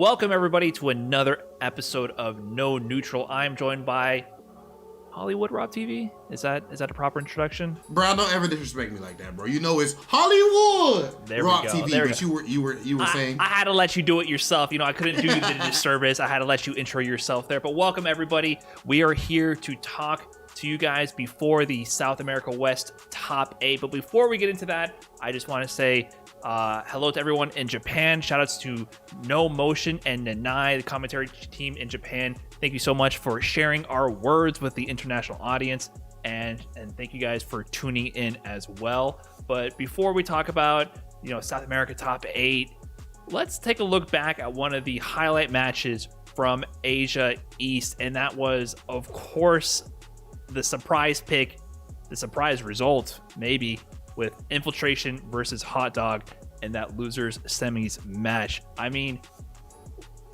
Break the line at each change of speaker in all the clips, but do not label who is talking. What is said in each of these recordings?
Welcome everybody to another episode of No Neutral. I'm joined by Hollywood Rob TV. Is that a proper introduction?
Bro, don't ever disrespect me like that, bro. You know it's Hollywood Rob TV.
There
but you were saying
I had to let you do it yourself. You know, I couldn't do you the disservice. I had to let you intro yourself there. But welcome everybody. We are here to talk to you guys before the South America West Top 8. But before we get into that, I just want to say hello to everyone in Japan. Shoutouts to No Motion and Nanai, the commentary team in Japan. Thank you so much for sharing our words with the international audience, and thank you guys for tuning in as well. But before we talk about, South America Top 8, let's take a look back at one of the highlight matches from Asia East, and that was, of course, the surprise pick, the surprise result, maybe, with Infiltration versus Hot Dog in that losers semis match. I mean,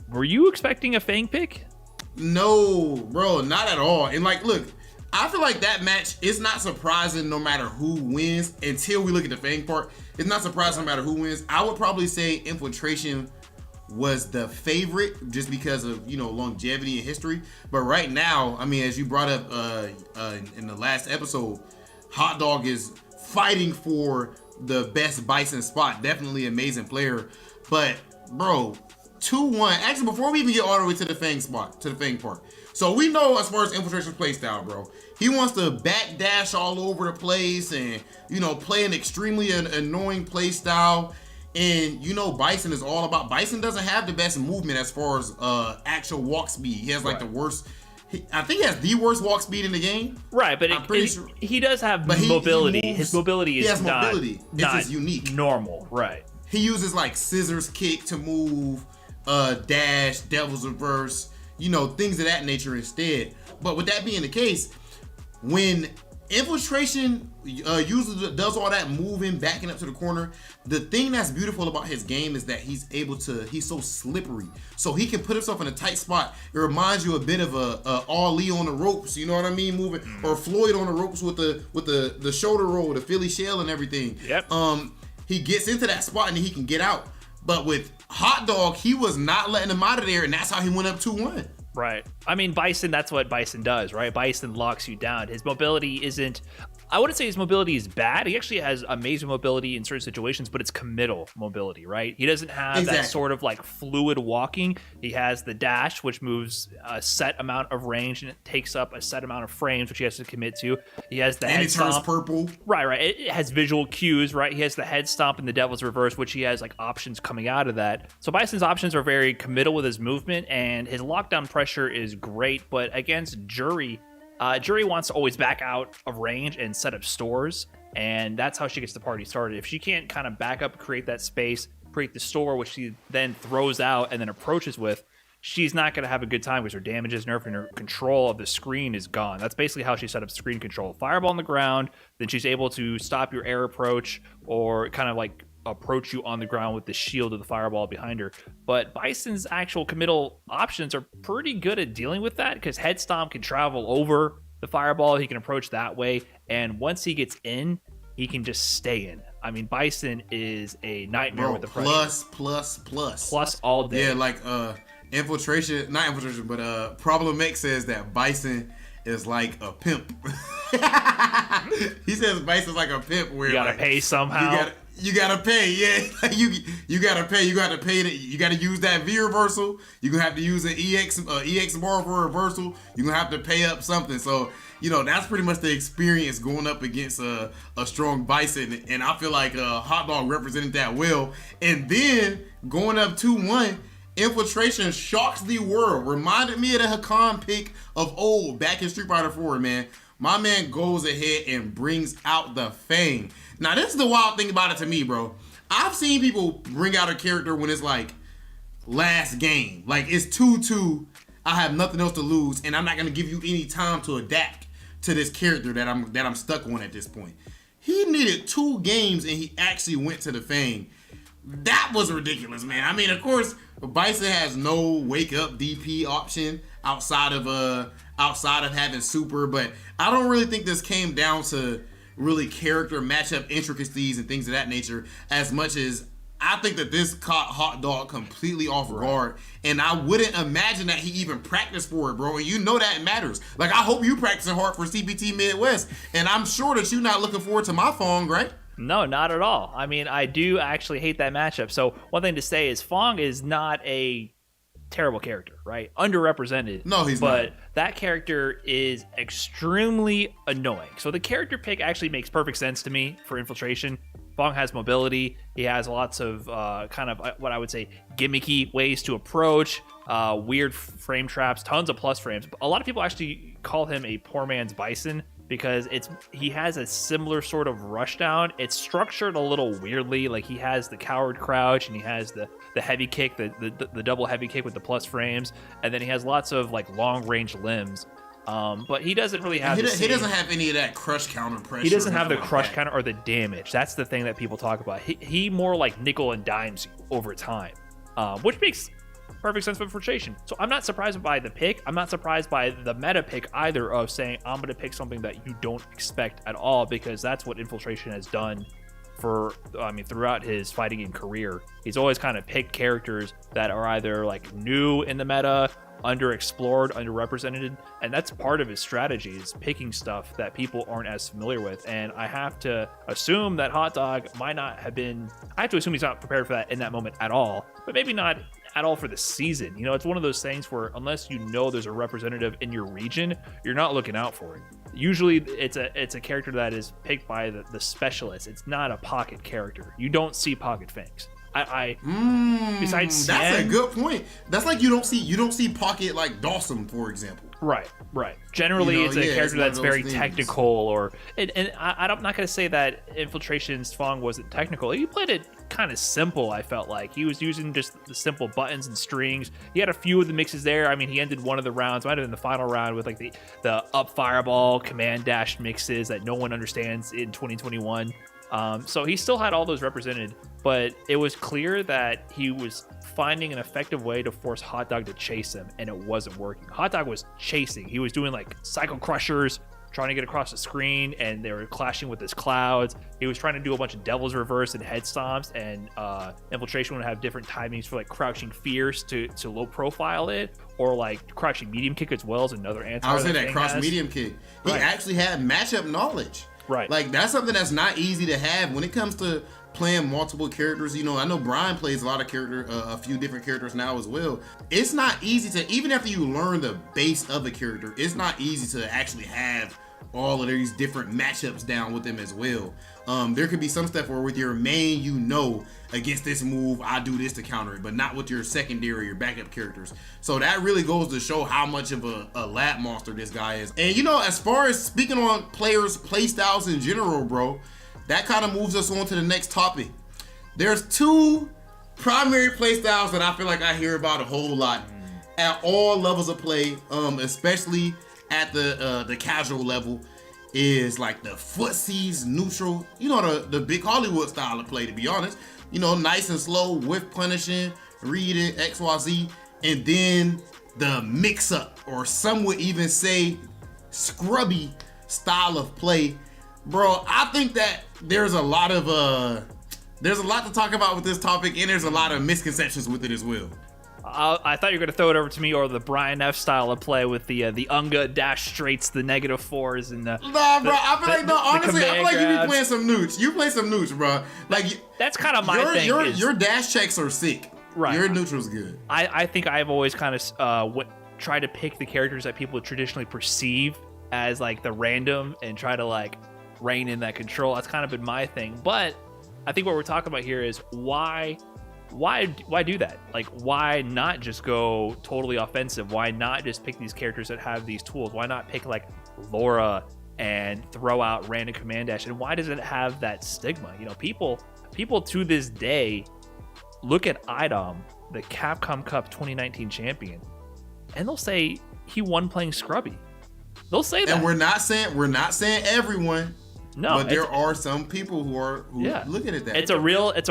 were you expecting a FANG pick?
No, bro, not at all. And look, I feel like that match is not surprising no matter who wins until we look at the FANG part. It's not surprising no matter who wins. I would probably say Infiltration was the favorite just because of, longevity and history. But right now, I mean, as you brought up in the last episode, Hot Dog is fighting for the best Bison spot. Definitely amazing player. But, bro, 2-1. Actually, before we even get all the way to the FANG part. So we know as far as Infiltration's playstyle, bro, he wants to backdash all over the place and, play an extremely annoying playstyle. And Bison is all about. Bison doesn't have the best movement as far as actual walk speed. He has the worst. I think he has the worst walk speed in the game.
Right, but he does have mobility. His mobility is not
It's unique.
Normal, right?
He uses scissors kick to move, dash, devil's reverse, things of that nature instead. But with that being the case, when Infiltration does all that moving, backing up to the corner, the thing that's beautiful about his game is that he's so slippery. So he can put himself in a tight spot. It reminds you a bit of a Ali on the ropes, you know what I mean? Moving, or Floyd on the ropes with the shoulder roll, the Philly shell and everything.
Yep.
He gets into that spot and he can get out. But with Hot Dog, he was not letting him out of there, and that's how he went up 2-1.
Right. I mean, Bison, that's what Bison does, right? Bison locks you down. His mobility isn't, I wouldn't say his mobility is bad. He actually has amazing mobility in certain situations, but it's committal mobility, right? He doesn't have that sort of fluid walking. He has the dash, which moves a set amount of range and it takes up a set amount of frames, which he has to commit to. He has the head stomp. And it turns purple. Right. It has visual cues, right? He has the head stomp and the devil's reverse, which he has options coming out of that. So Bison's options are very committal with his movement, and his lockdown pressure is great, but against Jury wants to always back out of range and set up stores, and that's how she gets the party started. If she can't kind of back up, create that space, create the store, which she then throws out and then approaches with, she's not going to have a good time because her damage is nerfed and her control of the screen is gone. That's basically how she set up screen control. Fireball on the ground, then she's able to stop your air approach or kind of approach you on the ground with the shield of the fireball behind her. But Bison's actual committal options are pretty good at dealing with that because head stomp can travel over the fireball. He can approach that way, and once he gets in, he can just stay in. I mean, Bison is a nightmare with the pressure. Plus all day.
Yeah, Infiltration, not Infiltration, but Problem X says that Bison is like a pimp. He says Bison's like a pimp where
you gotta pay somehow.
You gotta pay, yeah. You gotta pay. You gotta pay. You gotta use that V reversal. You're gonna have to use an EX bar for a reversal. You're gonna have to pay up something. So that's pretty much the experience going up against a strong Bison. And I feel like Hot Dog represented that well. And then going up 2-1. Infiltration shocks the world. Reminded me of the Hakan pick of old back in Street Fighter 4, man. My man goes ahead and brings out the FANG. Now, this is the wild thing about it to me, bro. I've seen people bring out a character when it's last game. It's 2-2. I have nothing else to lose, and I'm not going to give you any time to adapt to this character that I'm stuck on at this point. He needed 2 games, and he actually went to the FANG. That was ridiculous, man. I mean, of course, Bison has no wake up DP option outside of having super, but I don't really think this came down to really character matchup intricacies and things of that nature as much as I think that this caught Hot Dog completely off guard, and I wouldn't imagine that he even practiced for it, bro. And you know that matters. Like, I hope you practicing hard for CPT Midwest, and I'm sure that you're not looking forward to my FANG, right?
No, not at all. I mean, I do actually hate that matchup. So one thing to say is FANG is not a terrible character, right? Underrepresented.
No, he's not.
But that character is extremely annoying. So the character pick actually makes perfect sense to me for Infiltration. FANG has mobility. He has lots of kind of what I would say gimmicky ways to approach, weird frame traps, tons of plus frames. A lot of people actually call him a poor man's Bison because he has a similar sort of rushdown. It's structured a little weirdly. Like, he has the coward crouch and he has the heavy kick, the double heavy kick with the plus frames, and then he has lots of like long range limbs. But he doesn't really have.
He doesn't have any of that crush counter pressure.
He doesn't have the crush counter or the damage. That's the thing that people talk about. He more like nickel and dimes you over time, which makes perfect sense for Infiltration. So I'm not surprised by the pick. I'm not surprised by the meta pick either of saying I'm going to pick something that you don't expect at all, because that's what Infiltration has done throughout his fighting game career. He's always kind of picked characters that are either like new in the meta, underexplored, underrepresented, and that's part of his strategy, is picking stuff that people aren't as familiar with. And I have to assume that Hot Dog might not have been, I have to assume he's not prepared for that in that moment at all, but maybe not at all for the season. You know, it's one of those things where unless you know there's a representative in your region, you're not looking out for it. Usually it's a character that is picked by the specialist. It's not a pocket character. You don't see pocket fangs. Besides Cien,
that's a good point. That's like you don't see pocket like Dawson, for example.
Right. Generally, it's a character that's very technical, and I'm not going to say that Infiltration's FANG wasn't technical. He played it kind of simple. I felt like he was using just the simple buttons and strings. He had a few of the mixes there. I mean, he ended one of the rounds, might have been the final round, with like the up fireball command dash mixes that no one understands in 2021. So he still had all those represented, but it was clear that he was finding an effective way to force Hot Dog to chase him, and it wasn't working. Hot Dog was chasing. He was doing like cycle crushers, trying to get across the screen, and they were clashing with his clouds. He was trying to do a bunch of devil's reverse and head stomps, and Infiltration would have different timings for like crouching fierce to low profile it, or like crouching medium kick as well as another anti.
I was in that crouch medium kick. He actually had matchup knowledge.
Right.
Like, that's something that's not easy to have when it comes to playing multiple characters. You know, I know Brian plays a lot of a few different characters now as well. It's not easy to, even after you learn the base of the character, it's not easy to actually have all of these different matchups down with them as well. There could be some stuff where with your main, you know, against this move, I do this to counter it, but not with your secondary or backup characters. So that really goes to show how much of a lab monster this guy is. And you know, as far as speaking on players' playstyles in general, bro, that kind of moves us on to the next topic. There's two primary playstyles that I feel like I hear about a whole lot at all levels of play, especially at the casual level, is like the footsies neutral, you know, the big Hollywood style of play, to be honest. You know, nice and slow, with punishing, read it, XYZ, and then the mix up, or some would even say scrubby style of play. Bro, I think that there's a lot to talk about with this topic, and there's a lot of misconceptions with it as well.
I thought you were going to throw it over to me, or the Brian F style of play with the Unga dash straights, the -4s, and the.
Nah, bro. I feel like, no, honestly, I feel like you be playing some nooch. You play some nooch, bro. Like,
that's kind of my thing.
Your dash checks are sick.
Right.
Your neutral's good.
I think I've always kind of try to pick the characters that people traditionally perceive as like the random, and try to like rein in that control. That's kind of been my thing. But I think what we're talking about here is why do that? Like, why not just go totally offensive? Why not just pick these characters that have these tools? Why not pick like Laura and throw out random command dash? And why does it have that stigma? You know, people to this day look at Idom, the Capcom Cup 2019 champion, and they'll say he won playing scrubby. They'll say that.
And we're not saying everyone.
No,
but there are some people who looking at that.
It's a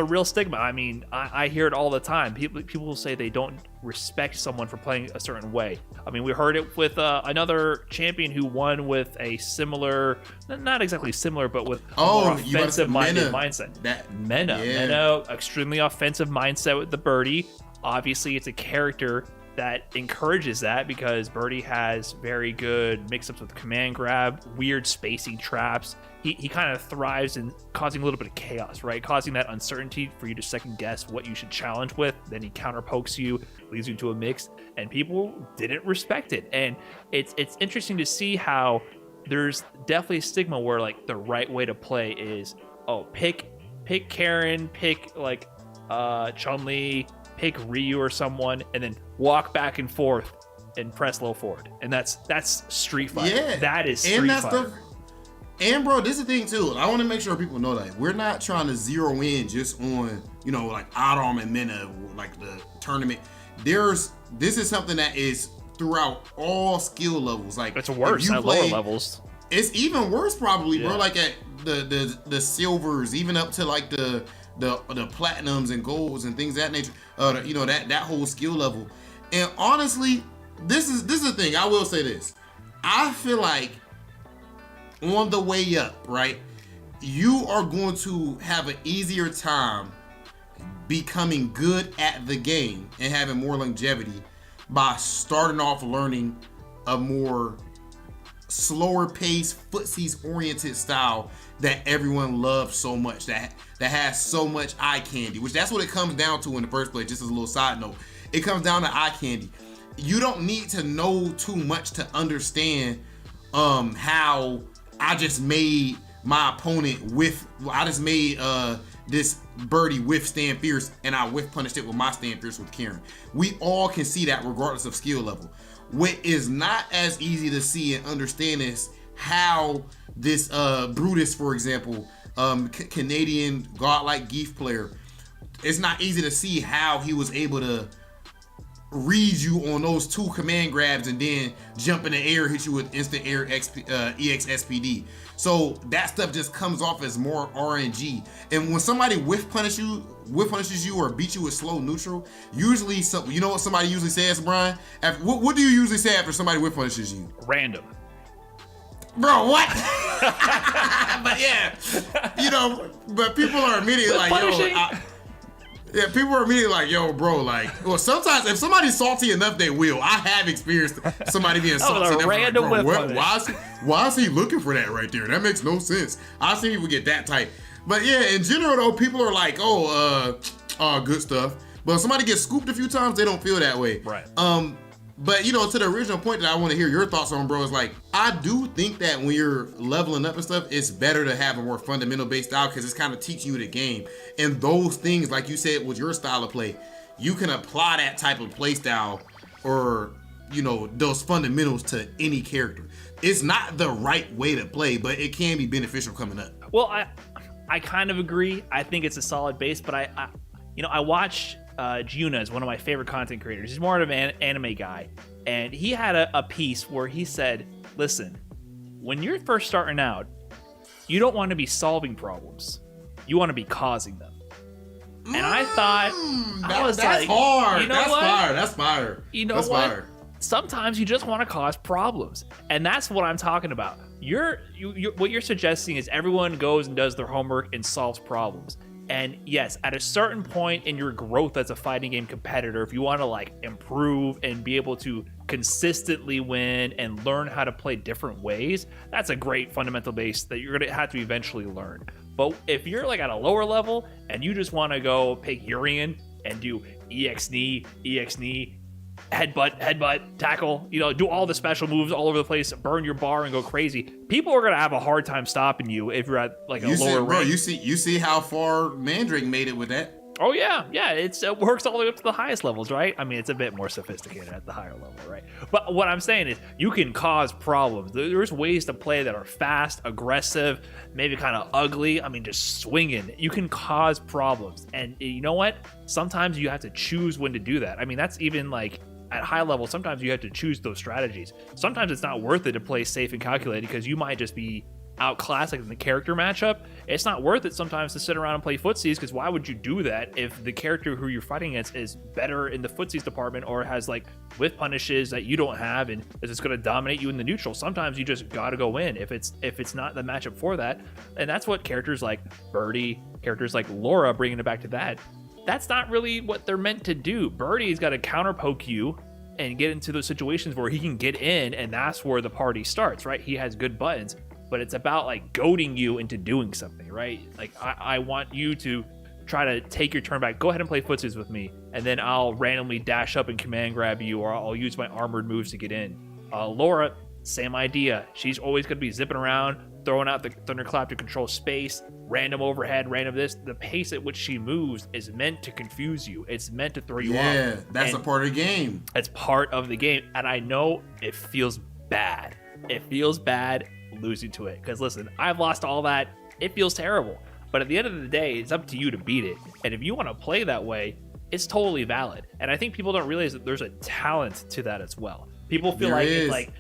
real stigma. I mean, I hear it all the time. People will say they don't respect someone for playing a certain way. I mean, we heard it with another champion who won with a similar, not exactly similar, but with a more offensive-minded mindset. Mena, extremely offensive mindset with the birdie. Obviously, it's a character that encourages that because Birdie has very good mix-ups with command grab, weird spacing traps. He kind of thrives in causing a little bit of chaos, right? Causing that uncertainty for you to second guess what you should challenge with. Then he counter pokes you, leads you into a mix, and people didn't respect it. And it's interesting to see how there's definitely a stigma where like the right way to play is, pick Karen, pick like Chun-Li, pick Ryu or someone, and then walk back and forth and press low forward. And that's Street Fighter. Yeah, that is Street Fighter.
And bro, this is the thing too. I want to make sure people know that we're not trying to zero in just on, like Adam and Mena, like the tournament. This is something that is throughout all skill levels. Like
it's worse at lower levels.
It's even worse probably, bro. Like at the silvers, even up to like the platinums and golds and things of that nature. That whole skill level. And honestly, this is the thing. I will say this. I feel like on the way up, right, you are going to have an easier time becoming good at the game and having more longevity by starting off learning a more slower pace, footsies oriented style that everyone loves so much, that has so much eye candy, which that's what it comes down to in the first place. Just as a little side note, it comes down to eye candy. You don't need to know too much to understand how I just made my opponent this birdie whiff stand fierce, and I whiff punished it with my stand fierce with Karen. We all can see that regardless of skill level. What is not as easy to see and understand is how this Brutus, for example, Canadian godlike Geef player, it's not easy to see how he was able to read you on those two command grabs and then jump in the air, hit you with instant air EX SPD. So that stuff just comes off as more RNG. And when somebody whiff punishes you or beats you with slow neutral, usually you know what somebody usually says, Brian? What do you usually say after somebody whiff punishes you?
Random.
Bro, what? But yeah, but people are immediately like, people are immediately like, yo, bro, like, well, sometimes if somebody's salty enough, they will. I have experienced somebody being salty enough.
Random
like, bro, why is he looking for that right there? That makes no sense. I've seen people get that tight. But yeah, in general, though, people are like, good stuff. But if somebody gets scooped a few times, they don't feel that way.
Right.
But, to the original point that I want to hear your thoughts on, bro, is like, I do think that when you're leveling up and stuff, it's better to have a more fundamental based style because it's kind of teaching you the game. And those things, like you said, with your style of play, you can apply that type of play style or, those fundamentals to any character. It's not the right way to play, but it can be beneficial coming up.
Well, I kind of agree. I think it's a solid base, but I watched Juna is one of my favorite content creators. He's more of an anime guy. And he had a piece where he said, listen, when you're first starting out, you don't want to be solving problems. You want to be causing them. And I thought,
that's hard. That's fire.
You know what? Fire. Sometimes you just want to cause problems. And that's what I'm talking about. What you're suggesting is everyone goes and does their homework and solves problems. And yes, at a certain point in your growth as a fighting game competitor, if you want to improve and be able to consistently win and learn how to play different ways, that's a great fundamental base that you're going to have to eventually learn. But if you're at a lower level and you just want to go pick Urian and do EX knee, headbutt, tackle, do all the special moves all over the place, burn your bar and go crazy, people are going to have a hard time stopping you if you're at a lower rank.
Bro, you see how far Mandrake made it with that.
Oh yeah, it works all the way up to the highest levels, right? I mean, it's a bit more sophisticated at the higher level, right? But what I'm saying is you can cause problems. There's ways to play that are fast, aggressive, maybe kind of ugly. I mean, just swinging. You can cause problems. And you know what? Sometimes you have to choose when to do that. I mean, that's even at high level, sometimes you have to choose those strategies. Sometimes it's not worth it to play safe and calculated because you might just be outclassed like in the character matchup, it's not worth it sometimes to sit around and play footsies, because why would you do that if the character who you're fighting against is better in the footsies department or has like whiff punishes that you don't have and is just going to dominate you in the neutral? Sometimes you just got to go in if it's not the matchup for that. And that's what characters like Birdie, characters like Laura, bringing it back to that, that's not really what they're meant to do. Birdie's got to counter poke you and get into those situations where he can get in, and that's where the party starts, right? He has good buttons, but it's about like goading you into doing something, right? Like I want you to try to take your turn back. Go ahead and play footsies with me, and then I'll randomly dash up and command grab you, or I'll use my armored moves to get in. Laura, same idea. She's always going to be zipping around, throwing out the thunderclap to control space, random overhead, random this. The pace at which she moves is meant to confuse you. It's meant to throw you off.
Yeah, that's a part of the game.
It's part of the game, and I know it feels bad. It feels bad losing to it, because listen, I've lost all that. It feels terrible, but at the end of the day, it's up to you to beat it. And if you want to play that way, it's totally valid. And I think people don't realize that there's a talent to that as well. People feel like it's like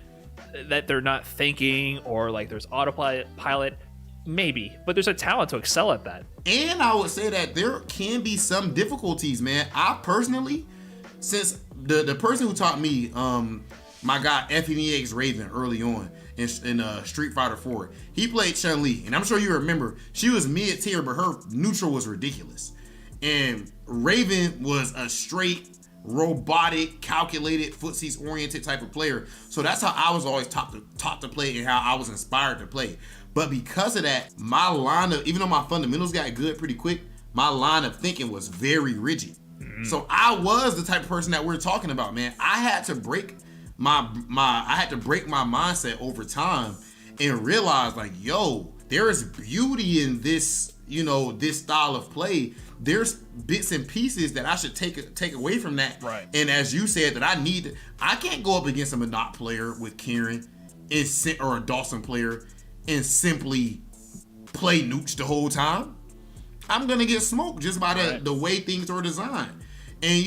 that they're not thinking, or like there's autopilot, maybe, but there's a talent to excel at that.
And I would say that there can be some difficulties, man. I personally, since the person who taught me, my guy FNEX Raven early on in Street Fighter 4, he played Chun-Li, and I'm sure you remember, she was mid-tier, but her neutral was ridiculous. And Raven was a straight, robotic, calculated, footsies oriented type of player. So that's how I was always taught to play, and how I was inspired to play. But because of that, my line of, even though my fundamentals got good pretty quick, my line of thinking was very rigid. So I was the type of person that we're talking about, man. I had to break my mindset over time and realize, like, yo, there is beauty in this, this style of play. There's bits and pieces that I should take away from that.
Right.
And as you said, that I can't go up against a Monot player with Kieran or a Dawson player and simply play Nooch the whole time. I'm gonna get smoked just by the way things are designed. And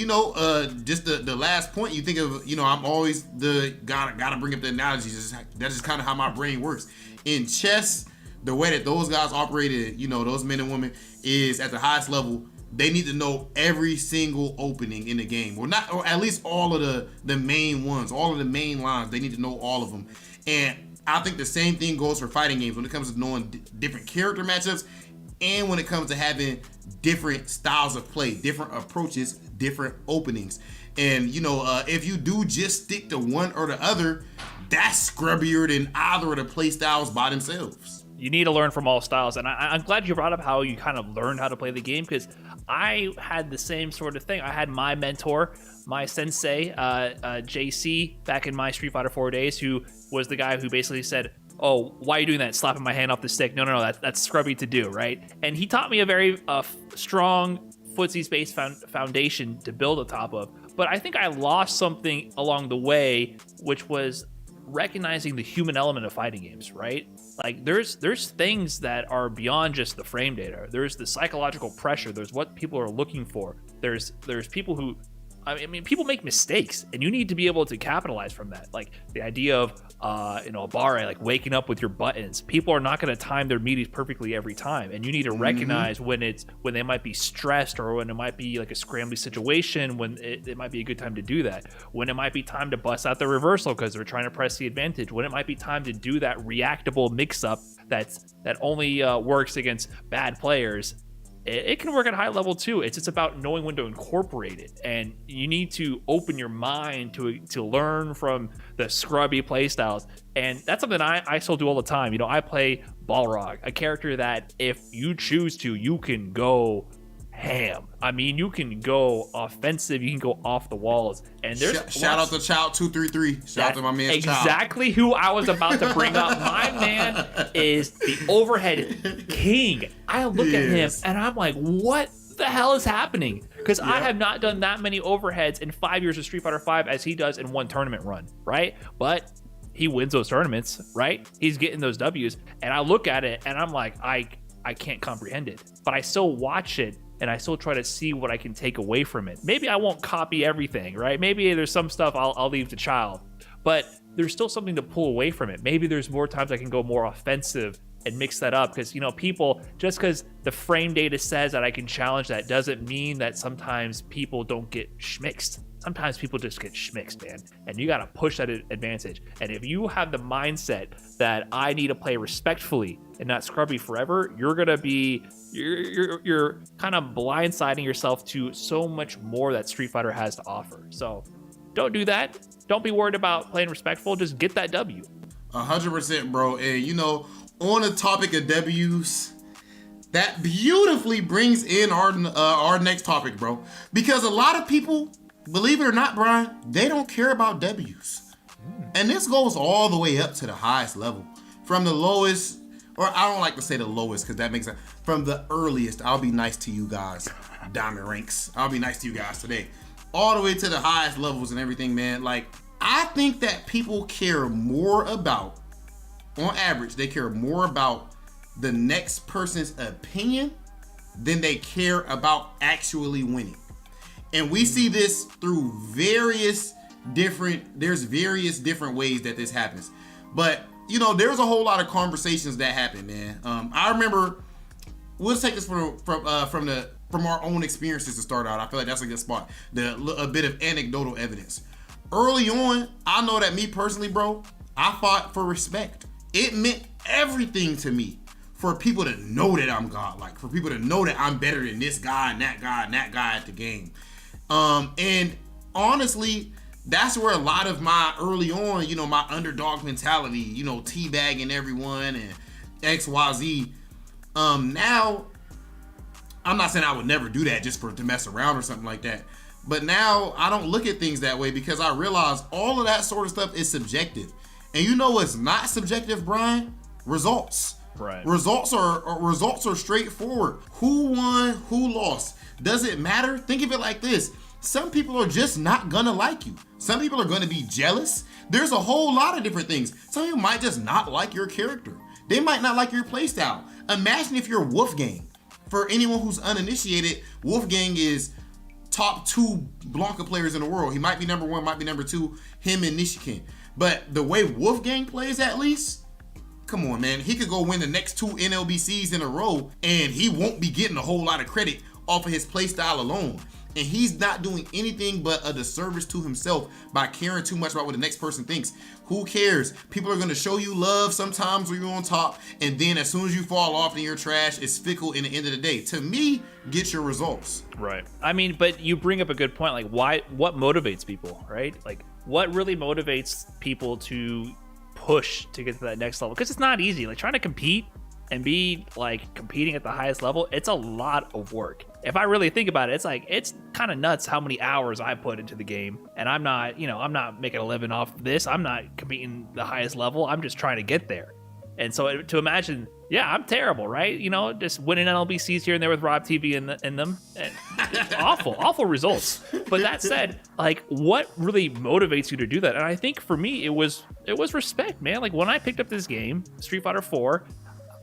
just the last point you think of, I'm always gotta bring up the analogies. That's just kind of how my brain works. In chess, the way that those guys operated, those men and women, is at the highest level, they need to know every single opening in the game, or at least all of the main ones, all of the main lines. They need to know all of them. And I think the same thing goes for fighting games when it comes to knowing different character matchups, and when it comes to having different styles of play, different approaches, different openings. And if you do just stick to one or the other, that's scrubbier than either of the play styles by themselves.
You need to learn from all styles. And I'm glad you brought up how you kind of learned how to play the game, because I had the same sort of thing. I had my mentor, my sensei, JC, back in my Street Fighter 4 days, who was the guy who basically said, oh, why are you doing that? Slapping my hand off the stick. No, that's scrubby to do, right? And he taught me a very strong footsies-based foundation to build atop of. But I think I lost something along the way, which was recognizing the human element of fighting games, right? Like there's things that are beyond just the frame data. There's the psychological pressure. There's what people are looking for. There's people who, I mean, people make mistakes, and you need to be able to capitalize from that. Like the idea of, Barre, like waking up with your buttons. People are not going to time their meaties perfectly every time, and you need to recognize when they might be stressed, or when it might be like a scrambly situation, when it might be a good time to do that. When it might be time to bust out the reversal because they're trying to press the advantage. When it might be time to do that reactable mix-up that only works against bad players. It can work at a high level too. It's just about knowing when to incorporate it, and you need to open your mind to learn from the scrubby play styles. And that's something I still do all the time. I play Balrog, a character that if you choose to, you can go ham. I mean, you can go offensive, you can go off the walls. And there's
shout out to Child 233. Shout out to my man
exactly
Child.
Who I was about to bring up. My man is the overhead king. I look at him and I'm like, what the hell is happening? Because I have not done that many overheads in 5 years of Street Fighter V as he does in one tournament run, right? But he wins those tournaments, right? He's getting those W's, and I look at it and I'm like, I can't comprehend it, but I still watch it. And I still try to see what I can take away from it. Maybe I won't copy everything, right? Maybe there's some stuff I'll leave to Child, but there's still something to pull away from it. Maybe there's more times I can go more offensive and mix that up, because people, just because the frame data says that I can challenge that doesn't mean that sometimes people don't get schmixed. Sometimes people just get schmixed, man, and you got to push that advantage. And if you have the mindset that I need to play respectfully and not scrubby forever, you're kind of blindsiding yourself to so much more that Street Fighter has to offer. So don't do that. Don't be worried about playing respectful. Just get that W.
100%, bro. And on the topic of W's, that beautifully brings in our next topic, bro. Because a lot of people, believe it or not, Brian, they don't care about W's. And this goes all the way up to the highest level. From the lowest, or I don't like to say the lowest because that makes sense. From the earliest, I'll be nice to you guys, diamond ranks. I'll be nice to you guys today. All the way to the highest levels and everything, man. Like, I think that people care more about, on average, they care more about the next person's opinion than they care about actually winning. And we see this through various different ways that this happens. But, there's a whole lot of conversations that happen, man. I remember, we'll take this from our own experiences to start out. I feel like that's a good spot. A bit of anecdotal evidence. Early on, I know that me personally, bro, I fought for respect. It meant everything to me for people to know that I'm godlike, for people to know that I'm better than this guy and that guy at the game. And honestly, that's where a lot of my early on, my underdog mentality, teabagging everyone and XYZ. Now, I'm not saying I would never do that just to mess around or something like that. But now I don't look at things that way because I realize all of that sort of stuff is subjective. And you know what's not subjective, Brian? Results.
Right.
Results are straightforward. Who won? Who lost? Does it matter? Think of it like this. Some people are just not gonna like you. Some people are gonna be jealous. There's a whole lot of different things. Some people might just not like your character. They might not like your playstyle. Imagine if you're Wolfgang. For anyone who's uninitiated, Wolfgang is top 2 Blanca players in the world. He might be number 1, might be number 2, him and Nishikin. But the way Wolfgang plays, at least, come on, man. He could go win the next 2 NLBCs in a row, and he won't be getting a whole lot of credit off of his playstyle alone. And he's not doing anything but a disservice to himself by caring too much about what the next person thinks. Who cares? People are going to show you love sometimes when you're on top, and then as soon as you fall off and you're trash, it's fickle in the end of the day. To me, get your results.
Right. I mean, but you bring up a good point. Like, what motivates people, right? Like, what really motivates people to push to get to that next level? Because it's not easy. Like, trying to compete and be like competing at the highest level, it's a lot of work. If I really think about it, it's kind of nuts how many hours I put into the game, and I'm not making a living off this. I'm not competing the highest level. I'm just trying to get there. And so to imagine, yeah, I'm terrible, right? Just winning NLBCs here and there with Rob TV in them. And it's awful results. But that said, like, what really motivates you to do that? And I think for me, it was respect, man. Like, when I picked up this game, Street Fighter 4,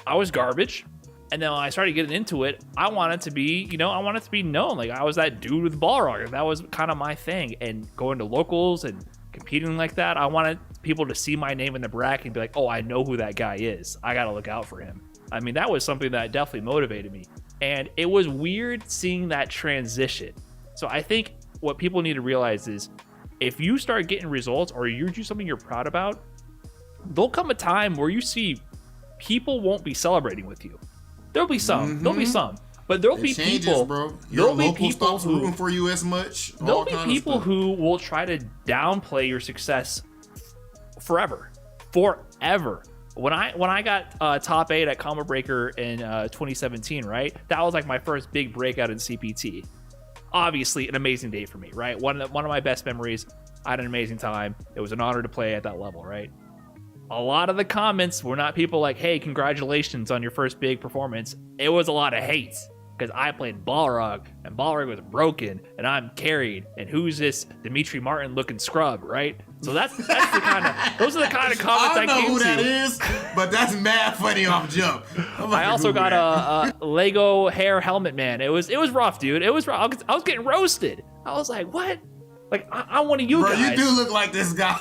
I was garbage. And then when I started getting into it, I wanted to be known. Like, I was that dude with Balrog. That was kind of my thing. And going to locals and competing like that, I wanted people to see my name in the bracket and be like, oh, I know who that guy is. I got to look out for him. I mean, that was something that definitely motivated me. And it was weird seeing that transition. So I think what people need to realize is if you start getting results or you do something you're proud about, there'll come a time where you see people won't be celebrating with you. There'll be some. There'll be some. But there'll be people,
bro. Your local stops rooting for you as much.
There'll be people who will try to downplay your success forever. When I got top 8 at Combo Breaker in 2017, right? That was like my first big breakout in CPT. Obviously, an amazing day for me, right? One of my best memories. I had an amazing time. It was an honor to play at that level, right? A lot of the comments were not people like, hey, congratulations on your first big performance. It was a lot of hate because I played Balrog and Balrog was broken and I'm carried. And who's this Dimitri Martin looking scrub, right? So that's the kind of, those are the kind of comments I came to.
I don't know who that is, but that's mad funny off jump.
I also got a Lego hair helmet man. It was rough, dude. It was rough. I was getting roasted. I was like, what? Like, I want you guys.
Bro, you do look like this guy.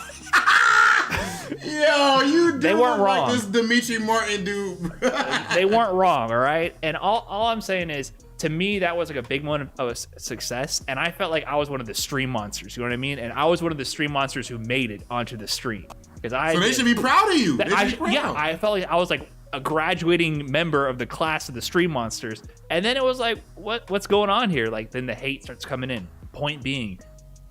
Yo, you
They weren't
like
wrong.
this Dimitri Martin dude.
They weren't wrong, all right? And all I'm saying is, to me, that was like a big one of a success. And I felt like I was one of the stream monsters, you know what I mean? And I was one of the stream monsters who made it onto the stream. So they
should be proud of you.
Yeah, I felt like I was like a graduating member of the class of the stream monsters. And then it was like, what's going on here? Like, then the hate starts coming in. Point being,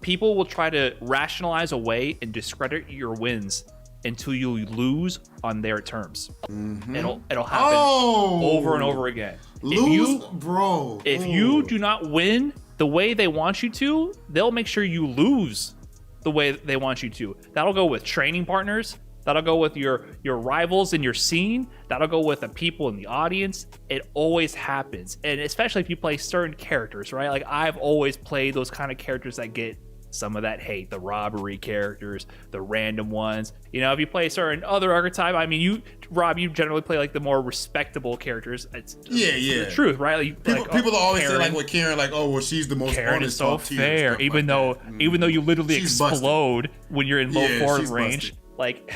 people will try to rationalize away and discredit your wins until you lose on their terms. Mm-hmm. It'll happen over and over again. If you do not win the way they want you to, they'll make sure you lose the way they want you to. That'll go with training partners. That'll go with your rivals in your scene. That'll go with the people in the audience. It always happens. And especially if you play certain characters, right? Like, I've always played those kind of characters that get some of that hate, the robbery characters, the random ones. You know, if you play certain other archetype, I mean, Rob, you generally play like the more respectable characters. It's the truth, right? Like,
people always say like with Karen, like, oh, well, she's the most
Karen is so fair, even though you literally explode when you're in low forward range. Busted. Like,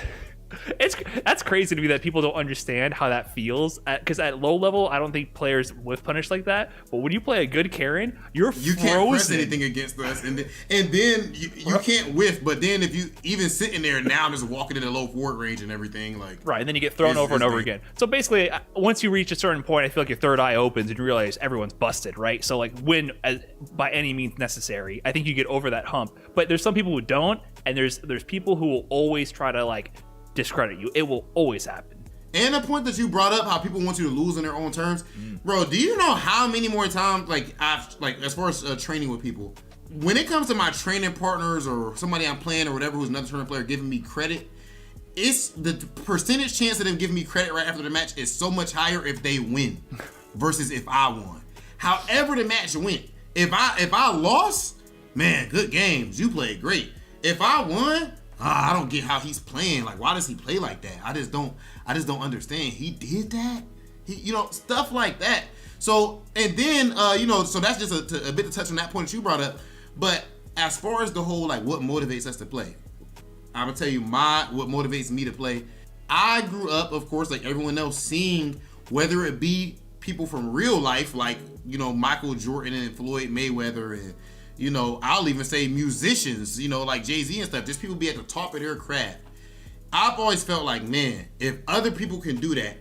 that's crazy to me that people don't understand how that feels. Because at low level, I don't think players whiff punish like that. But when you play a good Karen, you
can't press anything against us, and then you can't whiff. But then if you even sitting there now, just walking in the low forward range and everything, like
right, and then you get thrown over and over again. So basically, once you reach a certain point, I feel like your third eye opens and you realize everyone's busted, right? So like, win by any means necessary. I think you get over that hump. But there's some people who don't, and there's people who will always try to like discredit you. It will always happen.
And the point that you brought up, how people want you to lose on their own terms, bro. Do you know how many more times, like as far as training with people, when it comes to my training partners or somebody I'm playing or whatever who's another tournament player giving me credit, it's the percentage chance of them giving me credit right after the match is so much higher if they win versus if I won. However the match went, if I lost, man, good games, you played great. If I won, I don't get how he's playing. Like, why does he play like that? I just don't understand. He did that. Stuff like that. So, and then, so that's just a bit to touch on that point that you brought up. But as far as the whole, like, what motivates us to play, I'm gonna tell you what motivates me to play. I grew up, of course, like everyone else, seeing whether it be people from real life, like, Michael Jordan and Floyd Mayweather, and I'll even say musicians, like Jay-Z and stuff, just people be at the top of their craft. I've always felt like, man, if other people can do that,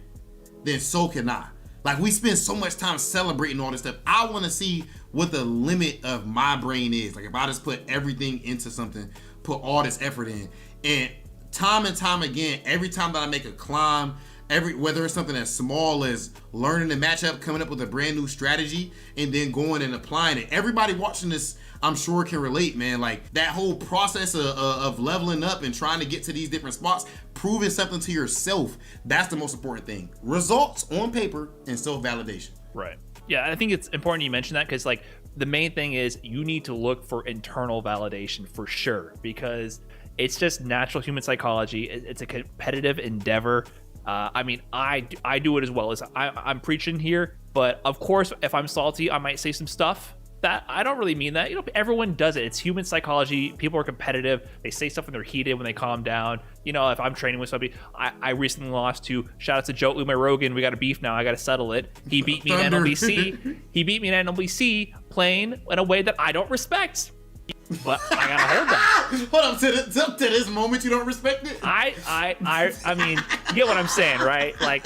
then so can I. Like, we spend so much time celebrating all this stuff. I want to see what the limit of my brain is. Like, if I just put everything into something, put all this effort in, and time again, every time that I make a climb, whether it's something as small as learning the matchup, coming up with a brand new strategy, and then going and applying it. Everybody watching this, I'm sure, can relate, man. Like, that whole process of leveling up and trying to get to these different spots, proving something to yourself, that's the most important thing. Results on paper and self-validation.
Right. Yeah, I think it's important you mention that, because like, the main thing is you need to look for internal validation for sure, because it's just natural human psychology. It's a competitive endeavor. I mean, I do it as well. As I'm preaching here, but of course, if I'm salty, I might say some stuff that I don't really mean that. Everyone does it. It's human psychology. People are competitive. They say stuff when they're heated, when they calm down. If I'm training with somebody, I recently lost to, shout out to Joe Lumay Rogan. We got a beef now. I got to settle it. He beat me in NLBC. He beat me in NLBC playing in a way that I don't respect. But I gotta hold that.
Hold up, to this moment you don't respect it?
I mean, you get what I'm saying, right? Like,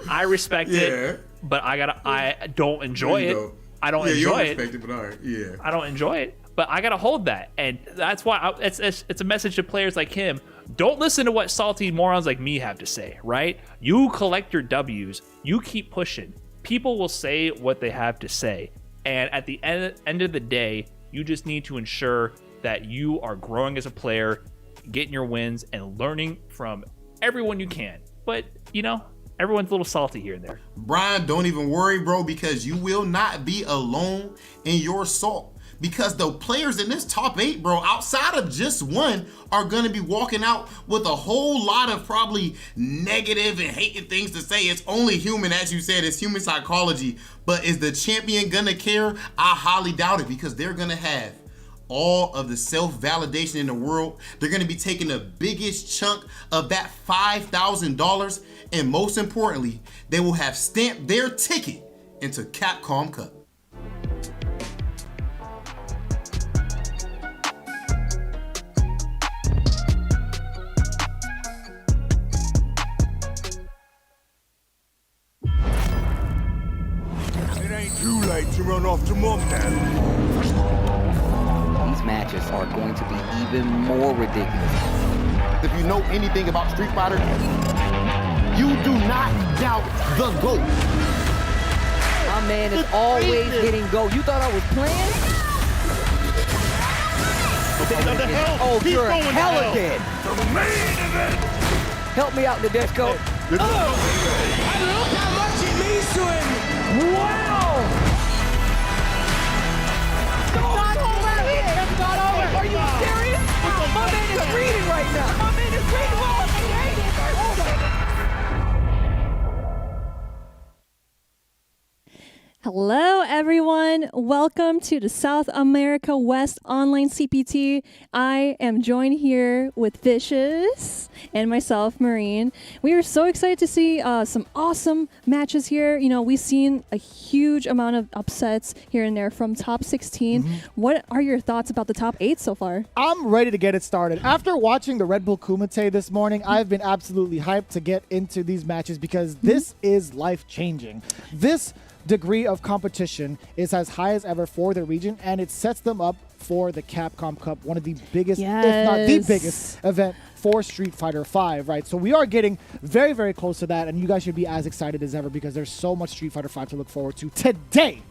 I respect it, but I don't enjoy it. I don't enjoy it.
Respect it, but all right, yeah.
I don't enjoy it, but I gotta hold that, and that's why it's a message to players like him. Don't listen to what salty morons like me have to say, right? You collect your W's. You keep pushing. People will say what they have to say, and at the end of the day, you just need to ensure that you are growing as a player, getting your wins, and learning from everyone you can. But, everyone's a little salty here and there.
Brian, don't even worry, bro, because you will not be alone in your salt. Because the players in this top 8, bro, outside of just one, are going to be walking out with a whole lot of probably negative and hating things to say. It's only human, as you said, it's human psychology. But is the champion going to care? I highly doubt it, because they're going to have all of the self-validation in the world. They're going to be taking the biggest chunk of that $5,000, and most importantly, they will have stamped their ticket into Capcom Cup.
Too late to run off to mom now.
These matches are going to be even more ridiculous.
If you know anything about Street Fighter, you do not doubt the GOAT.
My man is always hitting go. You thought I was playing? Oh, you're hella dead.
The main event.
Help me out, Nadeshko.
Look how much it means to him! Wow!
Not over here! That's not over! Are you serious? My man is reading right now! My man is reading while I'm
Hello, everyone. Welcome to the South America West Online CPT. I am joined here with Vicious and myself, Marine. We are so excited to see some awesome matches here. You know, we've seen a huge amount of upsets here and there from top 16. What are your thoughts about the top 8 so far?
I'm ready to get it started. After watching the Red Bull Kumite this morning, I've been absolutely hyped to get into these matches because this is life-changing. This degree of competition is as high as ever for the region, and it sets them up for the Capcom Cup, one of the biggest, if not the biggest event for Street Fighter V, right? So we are getting very, very close to that, and you guys should be as excited as ever because there's so much Street Fighter V to look forward to today.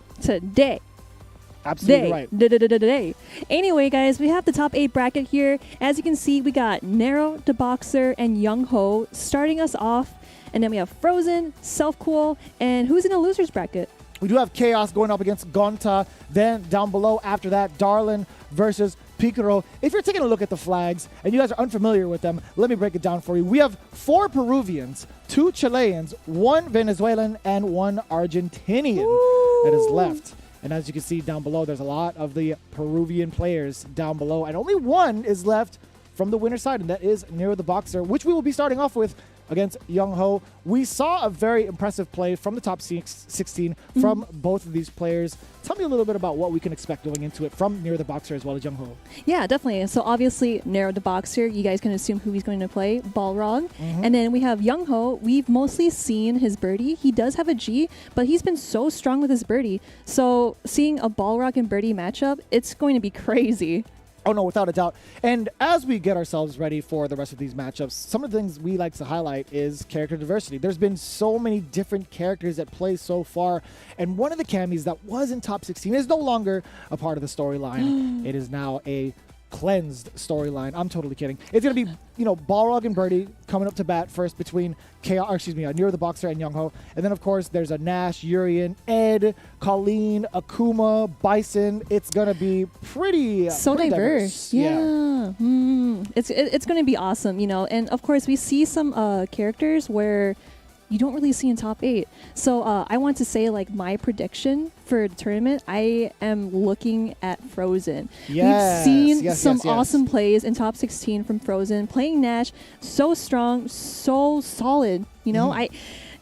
Absolutely right.
Today. Anyway, guys, we have the top 8 bracket here. As you can see, we got Nero, the Boxer, and Yong Ho starting us off. And then we have Frozen, Self-Cool, and who's in the losers bracket?
We do have Chaos going up against Gonta. Then down below after that, Darlon versus Picoro. If you're taking a look at the flags and you guys are unfamiliar with them, let me break it down for you. We have 4 Peruvians, 2 Chileans, 1 Venezuelan, and 1 Argentinian that is left. And as you can see down below, there's a lot of the Peruvian players down below. And only 1 is left from the winner's side, and that is Nero the Boxer, which we will be starting off with against Yong Ho. We saw a very impressive play from the top 16 from both of these players. Tell me a little bit about what we can expect going into it from Nero the Boxer as well as Yong Ho.
Yeah, definitely. So obviously, Nero the Boxer, you guys can assume who he's going to play, Balrog. And then we have Yong Ho. We've mostly seen his birdie. He does have a G, but he's been so strong with his birdie. So seeing a Balrog and birdie matchup, it's going to be crazy.
Oh, no, without a doubt. And as we get ourselves ready for the rest of these matchups, some of the things we like to highlight is character diversity. There's been so many different characters at play so far. And one of the camis that was in top 16 is no longer a part of the storyline. It is now a cleansed storyline. I'm totally kidding. It's going to be, you know, Balrog and Birdie coming up to bat first between Nero the Boxer and Yong Ho. And then, of course, there's a Nash, Urian, Ed, Colleen, Akuma, Bison. It's going to be pretty
diverse. Yeah. It's going to be awesome, you know. And, of course, we see some characters where you don't really see in top 8. So I want to say, like, my prediction for the tournament, I am looking at Frozen.
Yes,
We've seen some awesome plays in top 16 from Frozen. Playing Nash, so strong, so solid. You know,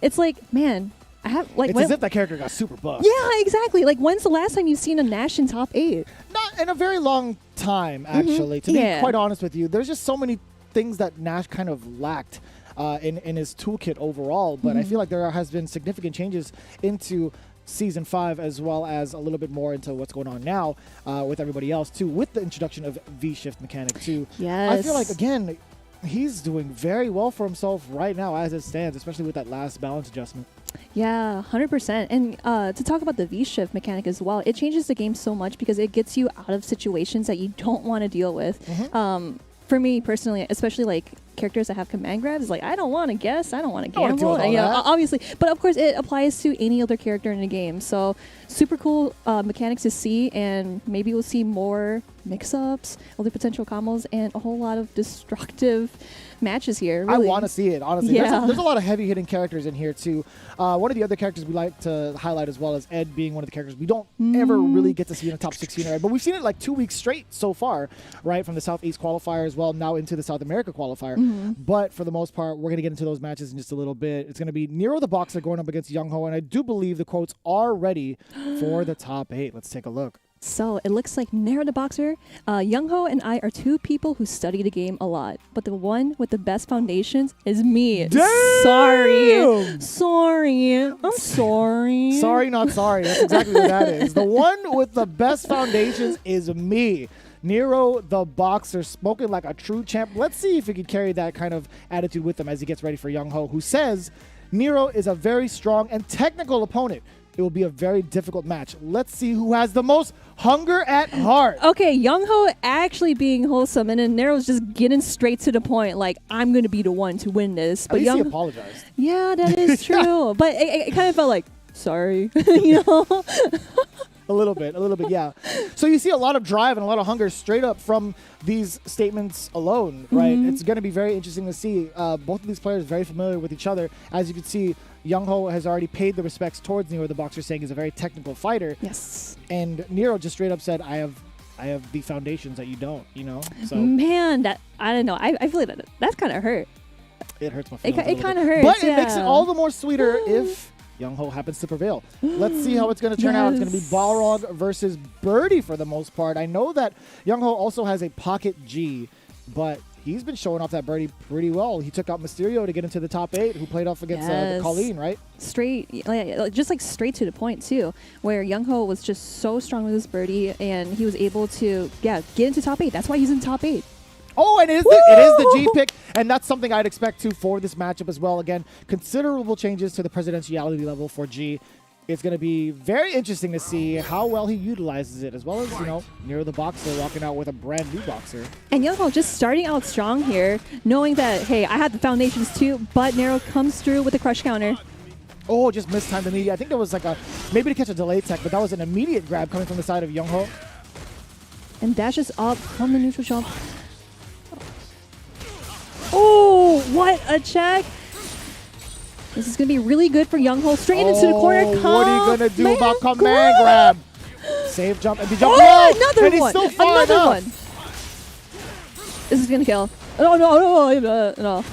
it's like, man, I have like.
It's as if that character got super buffed.
Yeah, exactly. Like, when's the last time you've seen a Nash in top 8?
Not in a very long time, actually. To be quite honest with you, there's just so many things that Nash kind of lacked in his toolkit overall, but I feel like there has been significant changes into Season 5 as well as a little bit more into what's going on now with everybody else too, with the introduction of V-Shift mechanic too.
Yes.
I feel like, again, he's doing very well for himself right now as it stands, especially with that last balance adjustment.
Yeah, 100%. And to talk about the V-Shift mechanic as well, it changes the game so much because it gets you out of situations that you don't want to deal with. For me personally, especially like characters that have command grabs, like I don't want to guess, I don't want to gamble, you know, obviously. But of course, it applies to any other character in the game. So super cool mechanics to see, and maybe we'll see more mix-ups, all the potential combos, and a whole lot of destructive matches here.
I
Really.
want to see it, honestly.
Yeah.
There's a lot of heavy-hitting characters in here, too. One of the other characters we like to highlight as well is Ed being one of the characters we don't ever really get to see in a top 16 area. But we've seen it like 2 weeks straight so far, right, from the Southeast qualifier as well, now into the South America qualifier. But for the most part, we're going to get into those matches in just a little bit. It's going to be Nero the Boxer going up against Yong Ho, and I do believe the quotes are ready for the top 8. Let's take a look.
So it looks like Nero the Boxer, Yong Ho and I are two people who study the game a lot, but the one with the best foundations is me.
Damn!
Sorry. I'm sorry.
Sorry, not sorry. That's exactly what that is. The one with the best foundations is me. Nero the Boxer, smoking like a true champ. Let's see if he can carry that kind of attitude with him as he gets ready for Yong Ho, who says Nero is a very strong and technical opponent. It will be a very difficult match. Let's see who has the most hunger at heart.
Okay, Yong Ho actually being wholesome, and then Nero's just getting straight to the point. Like, I'm going to be the one to win this.
At least he apologized.
Yeah, that is true. But it kind of felt like, sorry, you know?
A little bit, yeah. So you see a lot of drive and a lot of hunger straight up from these statements alone, right? It's going to be very interesting to see. Both of these players very familiar with each other. As you can see, Yong Ho has already paid the respects towards Nero the Boxer, saying he's a very technical fighter.
Yes.
And Nero just straight up said, I have the foundations that you don't, you know? So
Man, I don't know. I feel like that's kind of hurt.
it hurts my feelings.
It kind of hurts.
But it makes it all the more sweeter if Yong Ho happens to prevail. Let's see how it's going to turn out. It's going to be Balrog versus Birdie for the most part. I know that Yong Ho also has a pocket G, but he's been showing off that Birdie pretty well. He took out Mysterio to get into the top 8, who played off against Colleen, right?
Straight, just like straight to the point too, where Yong Ho was just so strong with his Birdie, and he was able to get into top 8. That's why he's in top 8.
Oh, and it is the G pick, and that's something I'd expect too for this matchup as well. Again, considerable changes to the presidentiality level for G. It's going to be very interesting to see how well he utilizes it, as well as, Nero the Boxer walking out with a brand new boxer.
And Yong Ho just starting out strong here, knowing that, hey, I have the foundations too, but Nero comes through with a crush counter.
Oh, just mistimed the media. I think there was maybe to catch a delay tech, but that was an immediate grab coming from the side of Yong Ho.
And dashes up from the neutral jump. Oh, what a check. This is going to be really good for Yong Ho. Straight into the corner.
What are you going to do about command grab? Save jump and be jump.
Another
and
one.
He's still far
Another
enough.
one. This is going to kill. No.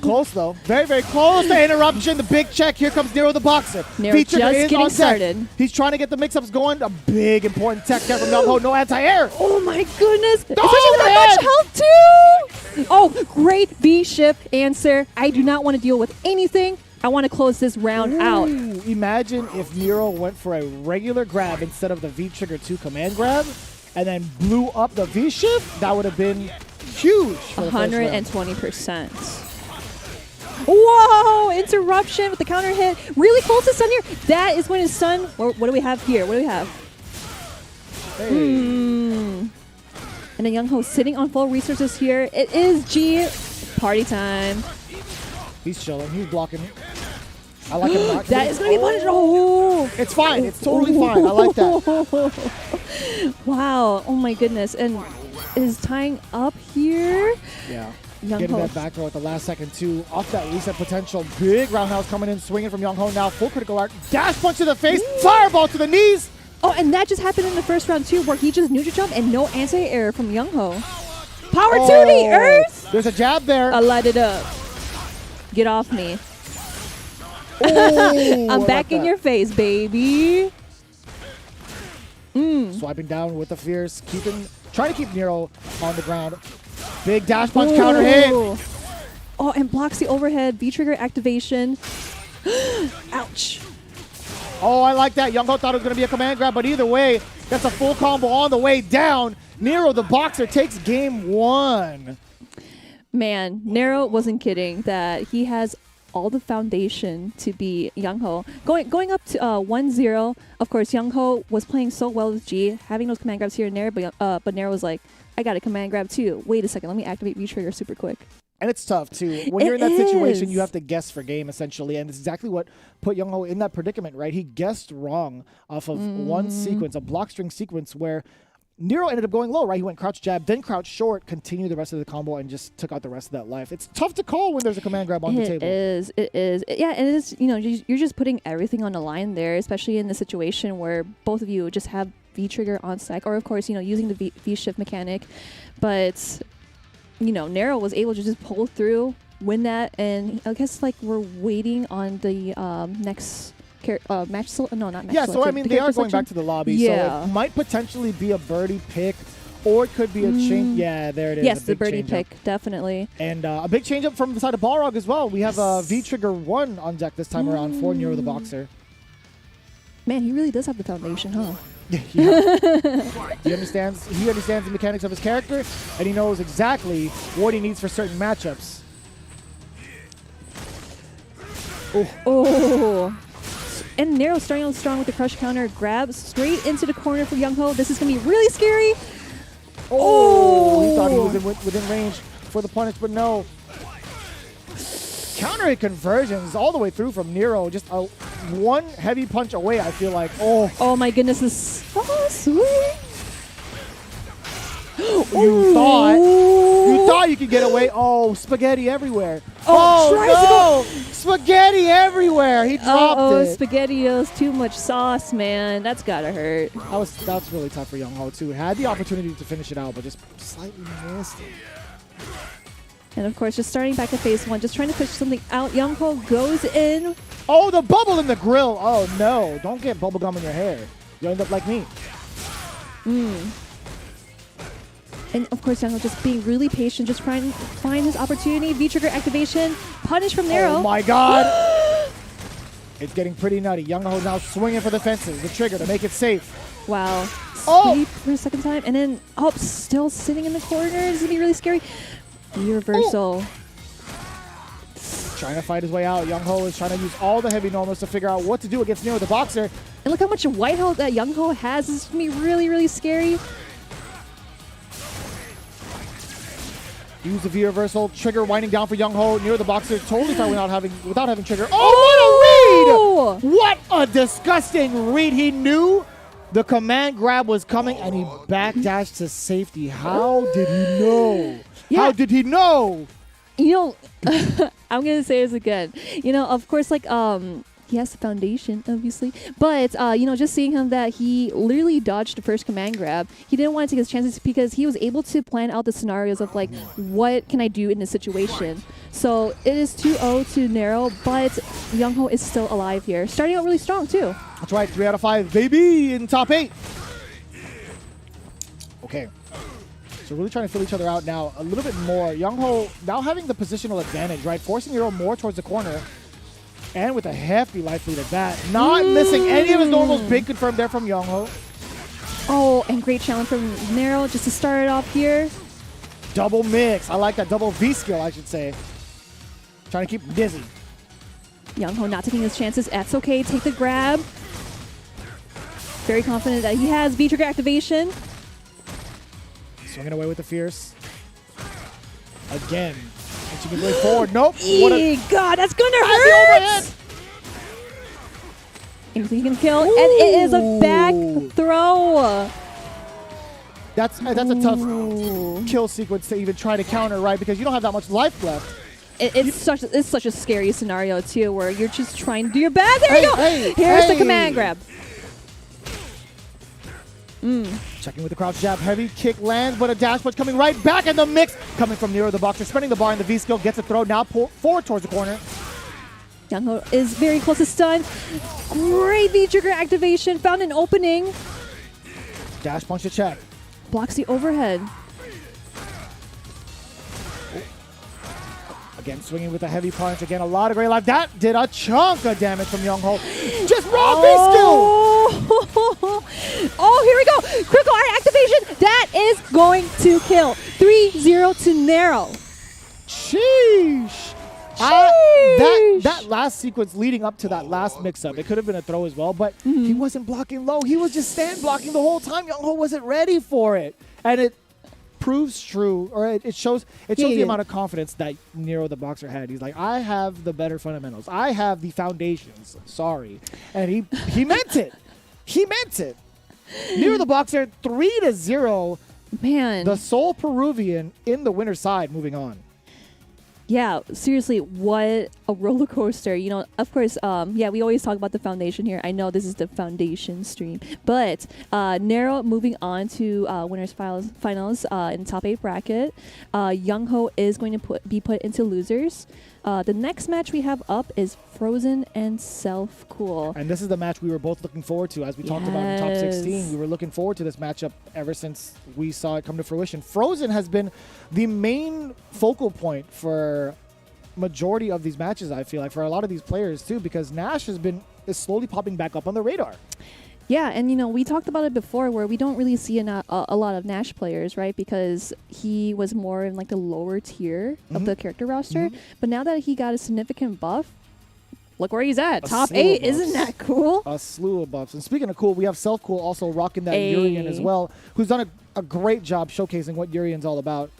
Close, though. Very, very close to interruption. The big check. Here comes Nero the Boxer.
Nero
Feature
just
is
getting
on
started.
Tech. He's trying to get the mix-ups going. A big, important tech there from Yong Ho. No anti-air.
Oh, my goodness. Especially with
man.
that much health, too. Oh, great V-shift answer. I do not want to deal with anything. I want to close this round out.
Imagine if Nero went for a regular grab instead of the V-trigger 2 command grab and then blew up the V-shift. That would have been huge for the first round.
120%. Whoa! Interruption with the counter hit. Really close to Sun here. That is when his Sun... What do we have here? What do we have?
Hey.
And then Yong Ho sitting on full resources here. It is G. Party time.
He's chilling. He's blocking. I like him not.
That is going to be punished. Oh!
It's fine. It's totally fine. I like that.
Wow. Oh, my goodness. And is tying up here.
Yeah.
Yong
Getting
Ho.
that back throw at the last second, too. Off that reset potential. Big roundhouse coming in, swinging from Yong Ho now. Full critical art. Dash punch to the face. Fireball to the knees.
Oh, and that just happened in the first round, too, where he just neutral jump and no anti-air from Yong Ho. Power to the earth.
There's a jab there.
I light it up. Get off me.
Oh,
I'm back in your face, baby.
Swiping down with the fierce. Trying to keep Nero on the ground. Big dash punch counter hit.
Oh, and blocks the overhead. V-trigger activation. Ouch.
Oh, I like that. Yong Ho thought it was going to be a command grab, but either way, that's a full combo on the way down. Nero, the Boxer, takes game 1.
Man, Nero wasn't kidding that he has all the foundation to be Yong Ho. Going up to 1-0, of course, Yong Ho was playing so well with G, having those command grabs here and there, but Nero was like, I got a command grab too. Wait a second, let me activate V-trigger super quick.
And it's tough, too. When you're in that situation, you have to guess for game, essentially. And it's exactly what put Yong Ho in that predicament, right? He guessed wrong off of one sequence, a block string sequence where Nero ended up going low, right? He went crouch jab, then crouch short, continued the rest of the combo, and just took out the rest of that life. It's tough to call when there's a command grab on the table.
It is. Yeah, it is. You know, you're just putting everything on the line there, especially in the situation where both of you just have V trigger on stack, or of course, you know, using the V shift mechanic. But you know, Nero was able to just pull through, win that, and I guess like we're waiting on the next. Match no, not match
yeah, so I mean, they are going back to the lobby, so
Yeah.
it might potentially be a birdie pick, or it could be a change. Yeah, there it is.
Yes,
a
the
big
birdie
change-up.
pick, definitely.
And a big change up from the side of Balrog as well. We have a V-Trigger 1 on deck this time around for Nero the Boxer.
Man, he really does have the foundation, huh?
He understands the mechanics of his character, and he knows exactly what he needs for certain matchups.
Oh. And Nero starting out strong with the crush counter, grab straight into the corner for Yong Ho. This is going to be really scary. Oh!
He thought he was within range for the punish, but no. Counter hit conversions all the way through from Nero. Just one heavy punch away, I feel like.
Oh my goodness, this is so sweet.
You thought you could get away. Oh, spaghetti everywhere.
Oh,
no! Spaghetti everywhere. He dropped it.
SpaghettiOs, too much sauce, man. That's gotta hurt.
That's really tough for Yong Ho too. Had the opportunity to finish it out, but just slightly missed it.
And of course, just starting back at phase one, just trying to push something out. Yong Ho goes in.
Oh, the bubble in the grill. Oh no! Don't get bubblegum in your hair. You'll end up like me.
And of course, Yong Ho just being really patient, just trying to find his opportunity. V-trigger activation, punish from Nero.
Oh my god! It's getting pretty nutty. Yong Ho now swinging for the fences. The trigger to make it safe.
Wow.
Oh!
Sweep for a second time. And then, still sitting in the corner. This is going to be really scary. V-reversal.
Trying to fight his way out. Yong Ho is trying to use all the heavy normals to figure out what to do against Nero the Boxer.
And look how much white health that Yong Ho has. This is going to be really, really scary.
Use the V-reversal. Trigger winding down for Yong Ho. Nero the Boxer totally fine without having trigger. Oh, what a read! What a disgusting read. He knew the command grab was coming, and he backdashed to safety. How did he know?
Yeah.
How did he know?
You know, I'm going to say this again. You know, of course, like, he has the foundation, obviously. But, you know, just seeing him that he literally dodged the first command grab. He didn't want to take his chances because he was able to plan out the scenarios of, like, what can I do in this situation? So it is 2-0 to Nero, but Yong Ho is still alive here. Starting out really strong, too.
That's right. 3 out of 5, baby, in top 8. Okay. So really trying to fill each other out now a little bit more. Yong Ho now having the positional advantage, right? Forcing Nero more towards the corner. And with a hefty life lead at that. Not missing any of his normals. Big confirm there from Yong Ho.
Oh, and great challenge from Nero just to start it off here.
Double mix. I like that double V skill, I should say. Trying to keep him dizzy.
Yong Ho not taking his chances. That's okay. Take the grab. Very confident that he has V-trigger activation.
Swinging away with the fierce. Again. And she can go forward. Nope. What a
God, that's going to hurt! Anything he can kill. And it is a back throw.
That's a tough kill sequence to even try to counter, right? Because you don't have that much life left.
It's such a scary scenario, too, where you're just trying to do your best. There you go. Here's the command grab.
Checking with the crouch jab. Heavy kick lands, but a dash punch coming right back in the mix. Coming from Nero the Boxer. Spinning the bar in the V skill. Gets a throw. Now forward towards the corner.
Yong Ho is very close to stun. Great V-trigger activation. Found an opening.
Dash punch to check.
Blocks the overhead.
Again, swinging with a heavy punch. Again, a lot of great life. That did a chunk of damage from Yong Ho. Just raw V skill.
Oh, here we go. Critical art activation. That is going to kill. 3-0 to Nero.
Sheesh. That last sequence leading up to that last mix-up, it could have been a throw as well, but he wasn't blocking low. He was just stand blocking the whole time. Yong Ho wasn't ready for it. And it proves true, or it shows the amount of confidence that Nero the Boxer had. He's like, I have the better fundamentals. I have the foundations. Sorry. And he meant it. He meant it. Near the Boxer, 3-0.
Man.
The sole Peruvian in the winner's side moving on.
Yeah, seriously, what a roller coaster. You know, of course, yeah, we always talk about the foundation here. I know this is the foundation stream. But Nero moving on to winners finals in top 8 bracket. Yong Ho is going to be put into losers. The next match we have up is Frozen and Self Cool.
And this is the match we were both looking forward to. As we talked about in top 16, we were looking forward to this matchup ever since we saw it come to fruition. Frozen has been the main focal point for majority of these matches, I feel like, for a lot of these players too, because Nash is slowly popping back up on the radar.
Yeah, and you know, we talked about it before where we don't really see a lot of Nash players, right? Because he was more in like the lower tier of the character roster. But now that he got a significant buff, look where he's at. Top 8. Isn't that cool?
A slew of buffs. And speaking of cool, we have Self Cool also rocking that Urian as well, who's done a great job showcasing what Urian's all about.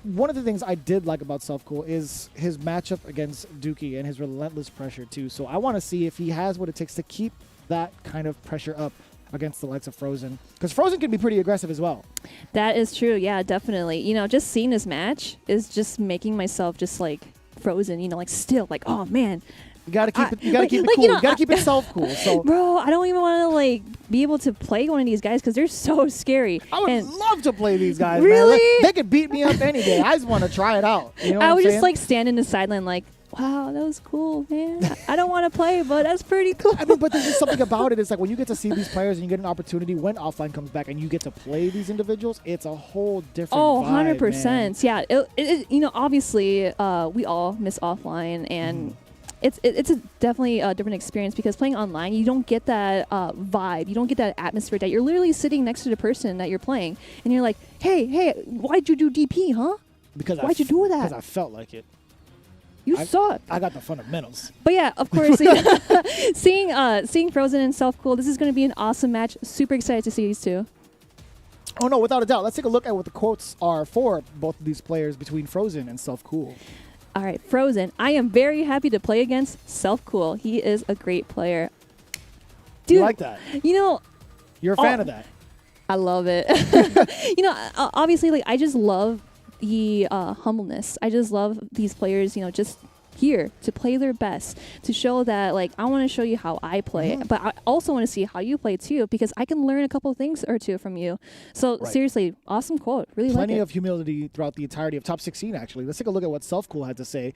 One of the things I did like about Self Cool is his matchup against Dookie and his relentless pressure too. So I want to see if he has what it takes to keep that kind of pressure up against the likes of Frozen, because Frozen can be pretty aggressive as well.
That is true. Yeah, definitely. You know, just seeing this match is just making myself just like frozen. You know, like still like, oh man.
You gotta keep it. You gotta keep it cool. You gotta keep it Self Cool. So,
bro, I don't even want to like be able to play one of these guys because they're so scary.
I would love to play these guys.
Really?
Man. They could beat me up any day. I just want to try it out. You know what
I would
I'm
just
saying?
like stand in the sideline like, wow, that was cool, man. I don't want to play, but that's pretty cool.
I mean, but there's just something about it. It's like when you get to see these players and you get an opportunity when offline comes back and you get to play these individuals, it's a whole different vibe,
100%.
Man.
Yeah. You know, obviously, we all miss offline, and it's definitely a different experience because playing online, you don't get that vibe. You don't get that atmosphere that you're literally sitting next to the person that you're playing, and you're like, hey, why'd you do DP, huh? Why'd you do that?
Because I felt like it.
You suck.
I got the fundamentals.
But yeah, of course, seeing Frozen and Self Cool, this is going to be an awesome match. Super excited to see these two.
Oh no, without a doubt. Let's take a look at what the quotes are for both of these players between Frozen and Self Cool.
All right, Frozen. I am very happy to play against Self Cool. He is a great player. Dude,
You like that?
You know,
You're a fan of that.
I love it. You know, obviously, like I just love the humbleness. I just love these players, you know, just here to play their best, to show that, like, I want to show you how I play, but I also want to see how you play too, because I can learn a couple things or two from you. So seriously, awesome quote. Really
Plenty
like it.
of humility throughout the entirety of top 16, actually. Let's take a look at what Self Cool had to say.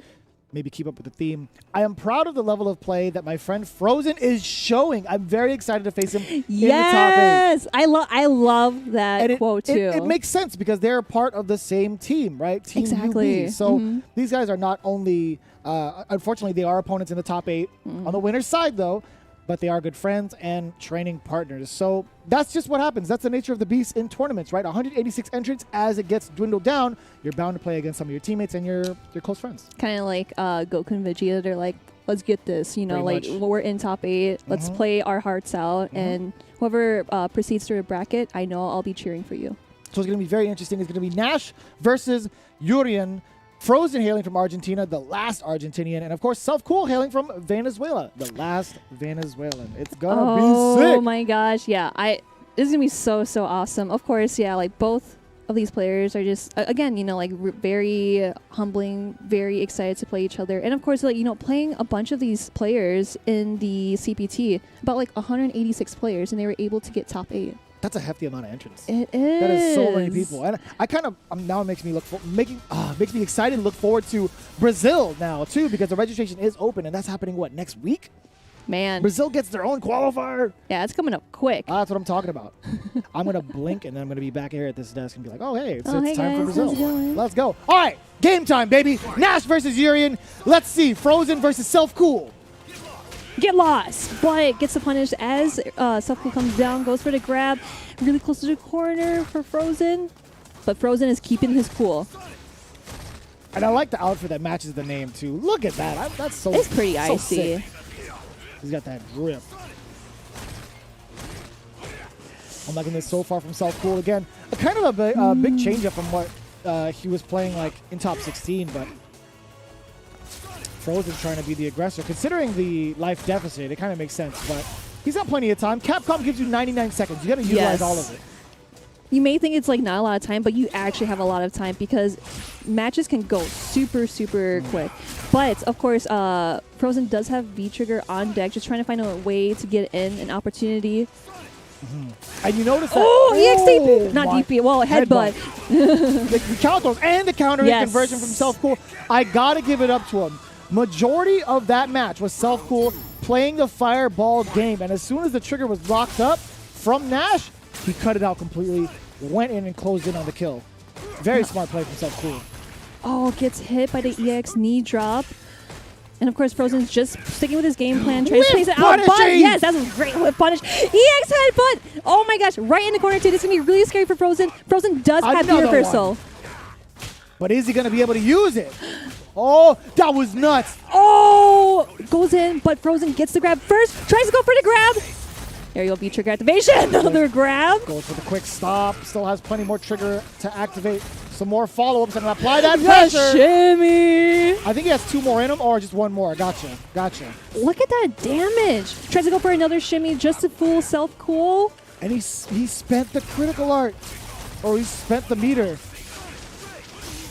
Maybe keep up with the theme. I am proud of the level of play that my friend Frozen is showing. I'm very excited to face him in the top 8.
Yes, I love that quote too.
It makes sense because they're part of the same team, right? Team
Exactly.
UB. So these guys are not only, unfortunately, they are opponents in the top 8 on the winner's side, though, but they are good friends and training partners. So that's just what happens. That's the nature of the beast in tournaments, right? 186 entrants. As it gets dwindled down, you're bound to play against some of your teammates and your close friends.
Kind of like Goku and Vegeta. They're like, let's get this. You know,
Pretty
like
much.
we're in top 8. Let's play our hearts out. And whoever proceeds through a bracket, I know I'll be cheering for you.
So it's going to be very interesting. It's going to be Nash versus Urian. Frozen hailing from Argentina, the last Argentinian. And, of course, Self Cool hailing from Venezuela, the last Venezuelan. It's going to be sick.
Oh, my gosh. Yeah. This is going to be so, so awesome. Of course, yeah, like both of these players are just, again, you know, like very humbling, very excited to play each other. And, of course, like, you know, playing a bunch of these players in the CPT, about like 186 players, and they were able to get top 8.
That's a hefty amount of entrants.
It is.
That is so many people. And I kind of, now it makes me makes me excited to look forward to Brazil now, too, because the registration is open, and that's happening, what, next week?
Man.
Brazil gets their own qualifier.
Yeah, it's coming up quick.
That's what I'm talking about. I'm going to blink, and then I'm going to be back here at this desk and be like, oh, hey, it's
hey
time for
guys,
Brazil.
how's it going?
Let's go. All right, game time, baby. Nash versus Urian. Let's see, Frozen versus Self Cool.
Get lost, but gets the punish as Self Cool comes down, goes for the grab, really close to the corner for Frozen, but Frozen is keeping his cool.
And I like the outfit that matches the name, too. Look at that. That's so
It's pretty
so
icy.
sick. He's got that drip. I'm liking this so far from Self Cool. Again, kind of a big change up from what he was playing like in top 16, but Frozen trying to be the aggressor. Considering the life deficit, it kind of makes sense, but He's got plenty of time. Capcom gives you 99 seconds. You got to utilize all of it.
You may think it's like not a lot of time, but you actually have a lot of time because matches can go super, super quick. But of course, Frozen does have V-Trigger on deck, just trying to find a way to get in an opportunity.
And you notice that.
Oh, EXDP! Not DP, well, headbutt.
The counters and the counter conversion from Self Cool. I got to give it up to him. Majority of that match was Self Cool playing the fireball game. And as soon as the trigger was locked up from Nash, he cut it out completely, went in and closed in on the kill. Very smart play from Self Cool.
Oh, gets hit by the EX knee drop. And of course, Frozen's just sticking with his game plan, trying to space it out. But yes, that's a great whip punish. EX headbutt! Oh my gosh, right in the corner too. This is going to be really scary for Frozen. Frozen does have the reversal.
But is he going to be able to use it? Oh, that was nuts.
Oh, goes in, but Frozen gets the grab first. Tries to go for the grab. There you go, V-Trigger activation. Another grab.
Goes for the quick stop. Still has plenty more trigger to activate some more follow-ups and apply that pressure.
Shimmy.
I think he has 2 more in him or just 1 more. Gotcha.
Look at that damage. Tries to go for another shimmy just to fool Self Cool.
And he spent the critical art. Or he spent the meter.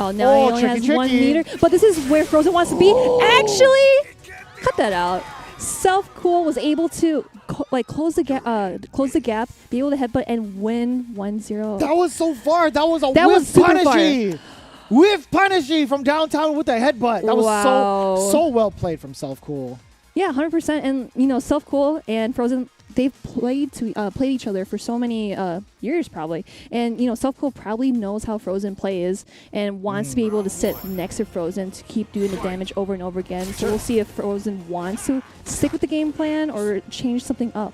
Oh, now he only has 1 meter. But this is where Frozen wants to be. Actually, cut that out. Self Cool was able to close the gap, be able to headbutt and win 1-0.
That was so far. That was a whiff punishy. Whiff punishy from downtown with the headbutt. That was so well played from Self Cool.
Yeah, 100%. And you know, Self Cool and Frozen, they've played each other for so many years probably. And you know, Self Cool probably knows how Frozen plays and wants to be able to sit next to Frozen to keep doing the damage over and over again. So we'll see if Frozen wants to stick with the game plan or change something up.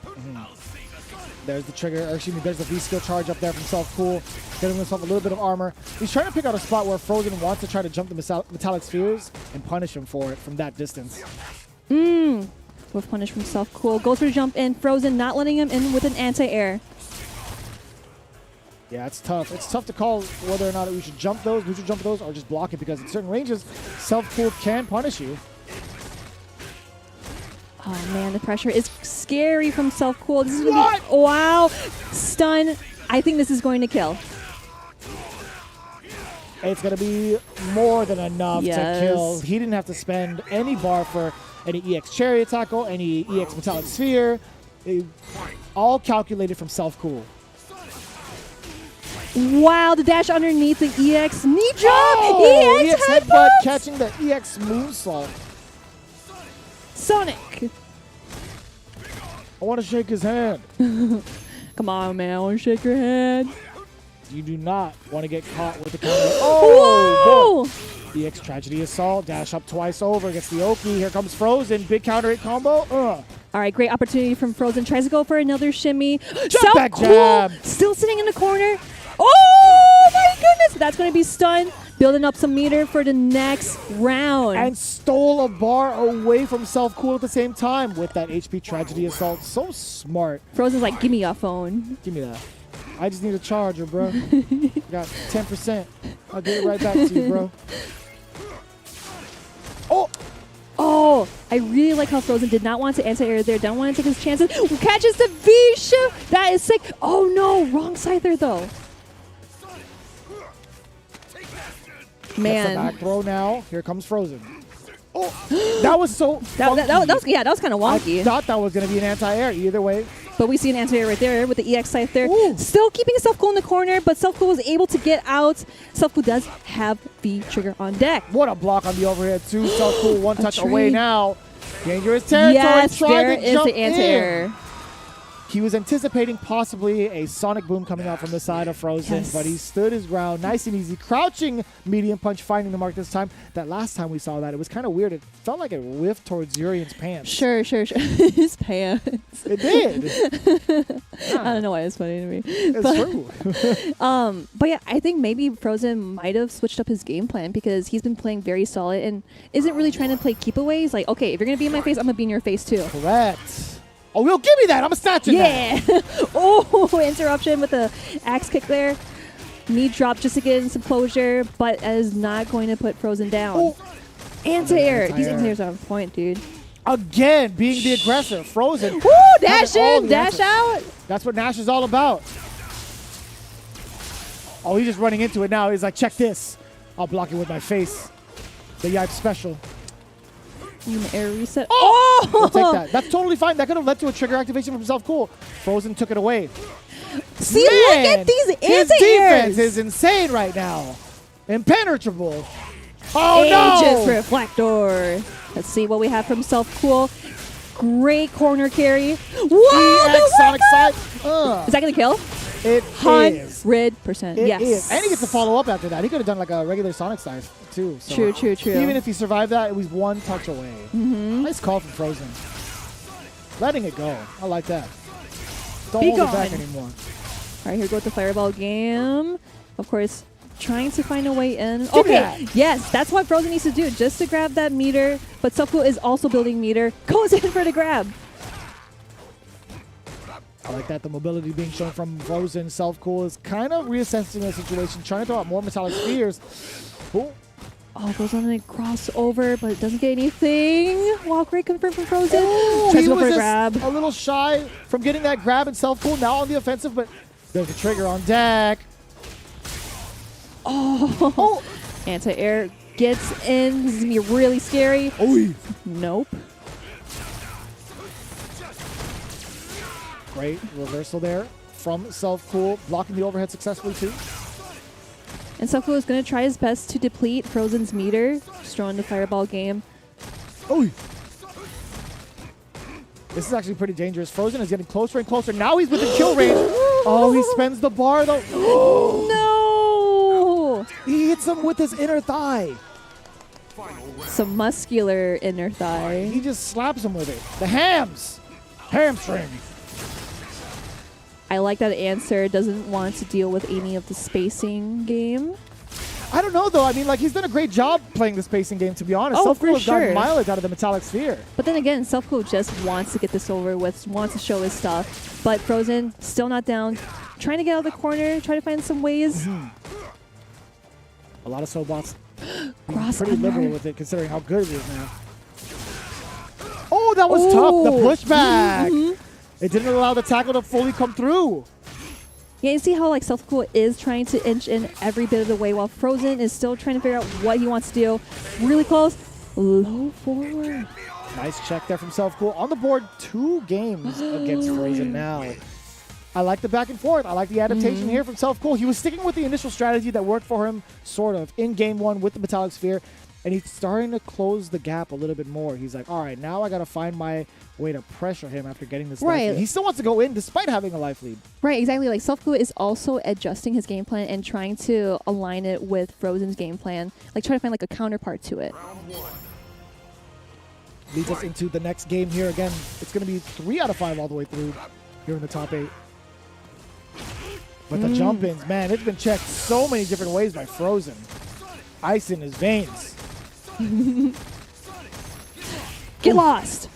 There's the trigger, or excuse me, there's the V-skill charge up there from Self Cool, getting himself a little bit of armor. He's trying to pick out a spot where Frozen wants to try to jump the metallic spheres and punish him for it from that distance.
With punish from Self Cool. Goes for the jump in. Frozen not letting him in with an anti-air.
Yeah, it's tough. It's tough to call whether or not we should jump those, or just block it, because in certain ranges, Self Cool can punish you.
Oh man, the pressure is scary from Self Cool. This is gonna be, wow, stun. I think this is going to kill.
It's going to be more than enough to kill. He didn't have to spend any bar for any EX Chariot Tackle, any EX Metallic Sphere. All calculated from Self Cool.
Wow, the dash underneath the EX knee drop.
Oh,
EX
headbutt catching the EX moonsault.
Sonic.
I want to shake his hand.
Come on, man. I want to shake your hand.
You do not want to get caught with the counter. Oh, boy. EX Tragedy Assault. Dash up twice over. Gets the Oki. Here comes Frozen. Big counter hit combo.
All right, great opportunity from Frozen. Tries to go for another shimmy.
Jump back jab.
Still sitting in the corner. Oh, my goodness. That's going to be stunned. Building up some meter for the next round.
And stole a bar away from Self Cool at the same time with that HP Tragedy Assault. So smart.
Frozen's like, give me your phone.
Give me that. I just need a charger, bro. Got 10%. I'll get it right back to you, bro.
Oh, I really like how Frozen did not want to anti-air there. Don't want to take his chances. Catches the V-shift. That is sick. Oh, no. Wrong side there, though. Man.
That's a back throw now. Here comes Frozen. Oh, that was so
that was kind of wonky.
I thought that was going to be an anti-air either way.
But we see an anti-air right there with the EX scythe there.
Ooh.
Still keeping Self Cool in the corner, but Self Cool was able to get out. Self Cool does have the trigger on deck.
What a block on the overhead too. Self Cool one touch away now. Dangerous territory.
Yes,
trying
there
to
is
jump
the anti-air.
in. He was anticipating possibly a Sonic Boom coming out from the side of Frozen, but he stood his ground, nice and easy, crouching medium punch, finding the mark this time. That last time we saw that, it was kind of weird. It felt like it whiffed towards Urian's pants.
Sure. His pants.
It did.
I don't know why it's funny to me.
It's true.
But yeah, I think maybe Frozen might have switched up his game plan because he's been playing very solid and isn't really trying to play keep aways. Like, okay, if you're going to be in my face, I'm going to be in your face too.
Correct. Oh, will give me that. I'm a statue.
Yeah. Oh, interruption with the axe kick there. Knee drop just to get in some closure, but is not going to put Frozen down.
Oh.
Anti-air. These anti-airs are on point, dude.
Again, being the aggressor. Frozen.
Woo! Dash
having all
in,
the
dash
answers.
out.
That's what Nash is all about. Oh, he's just running into it now. He's like, check this. I'll block it with my face. The Yipe special.
Air reset. Oh!
We'll take that. That's totally fine. That could have led to a trigger activation from Self Cool. Frozen took it away.
See, look at these
His
anti-airs.
defense is insane right now. Impenetrable. Oh,
Aegis
no!
Reflector. Let's see what we have from Self Cool. Great corner carry. Whoa!
EX
the
Sonic
record!
side.
Is that going to kill?
It is.
100%.
It
Yes.
is. And he gets to follow up after that. He could have done like a regular Sonic side too. So
True.
even if he survived that, it was one touch away. Nice call from Frozen. Letting it go. I like that. Don't
Be
hold it back
gone.
anymore.
All right, here goes the Fireball game. Of course, trying to find a way in.
Give me
Okay,
that.
yes, that's what Frozen needs to do, just to grab that meter. But Self-Cool is also building meter. Goes in for the grab.
I like that. The mobility being shown from Frozen. Self-Cool is kind of reassessing the situation, trying to throw out more metallic spheres. Ooh.
Oh, goes on a crossover, but it doesn't get anything. Wow, great confirm from Frozen.
Ooh,
Tries
he
to go
was
for a
just
grab.
a little shy from getting that grab and Self-Cool now on the offensive, but there's a trigger on deck.
Oh, anti-air gets in. This is going to be really scary.
Ooh.
Nope.
Great reversal there from Self-Cool, blocking the overhead successfully too.
And Self-Cool is going to try his best to deplete Frozen's meter. Just throwing the Fireball game.
Ooh. This is actually pretty dangerous. Frozen is getting closer and closer. Now he's within kill range. Oh, he spends the bar though.
No!
He hits him with his inner thigh.
Some muscular inner thigh.
He just slaps him with it. The hams. Hamstring.
I like that answer. Doesn't want to deal with any of the spacing game.
I don't know though. I mean, like he's done a great job playing the spacing game. To be honest,
Oh,
Self-Cool
for
has gotten
sure.
mileage out of the metallic sphere.
But then again, Self-Cool just wants to get this over with, wants to show his stuff. But Frozen, still not down. Trying to get out of the corner, trying to find some ways.
A lot of Sobots
Cross
pretty liberal
under.
with it, considering how good it is now. Oh, that was tough. The
Ooh.
pushback. It didn't allow the tackle to fully come through.
Yeah, you see how like Self-Cool is trying to inch in every bit of the way while Frozen is still trying to figure out what he wants to do. Really close. Low forward.
Nice check there from Self-Cool. On the board, 2 games against Frozen now. I like the back and forth. I like the adaptation here from Self-Cool. He was sticking with the initial strategy that worked for him, sort of, in game 1 with the metallic sphere. And he's starting to close the gap a little bit more. He's like, all right, now I got to find my way to pressure him after getting this life
Right.
lead. He still wants to go in despite having a life lead.
Right, exactly. Like Self-Cool is also adjusting his game plan and trying to align it with Frozen's game plan. Like trying to find like a counterpart to it.
Leads us into the next game here. Again, it's going to be 3 out of 5 all the way through here in the top 8. But the jump-ins, man, it's been checked so many different ways by Frozen. Ice in his veins.
Get lost!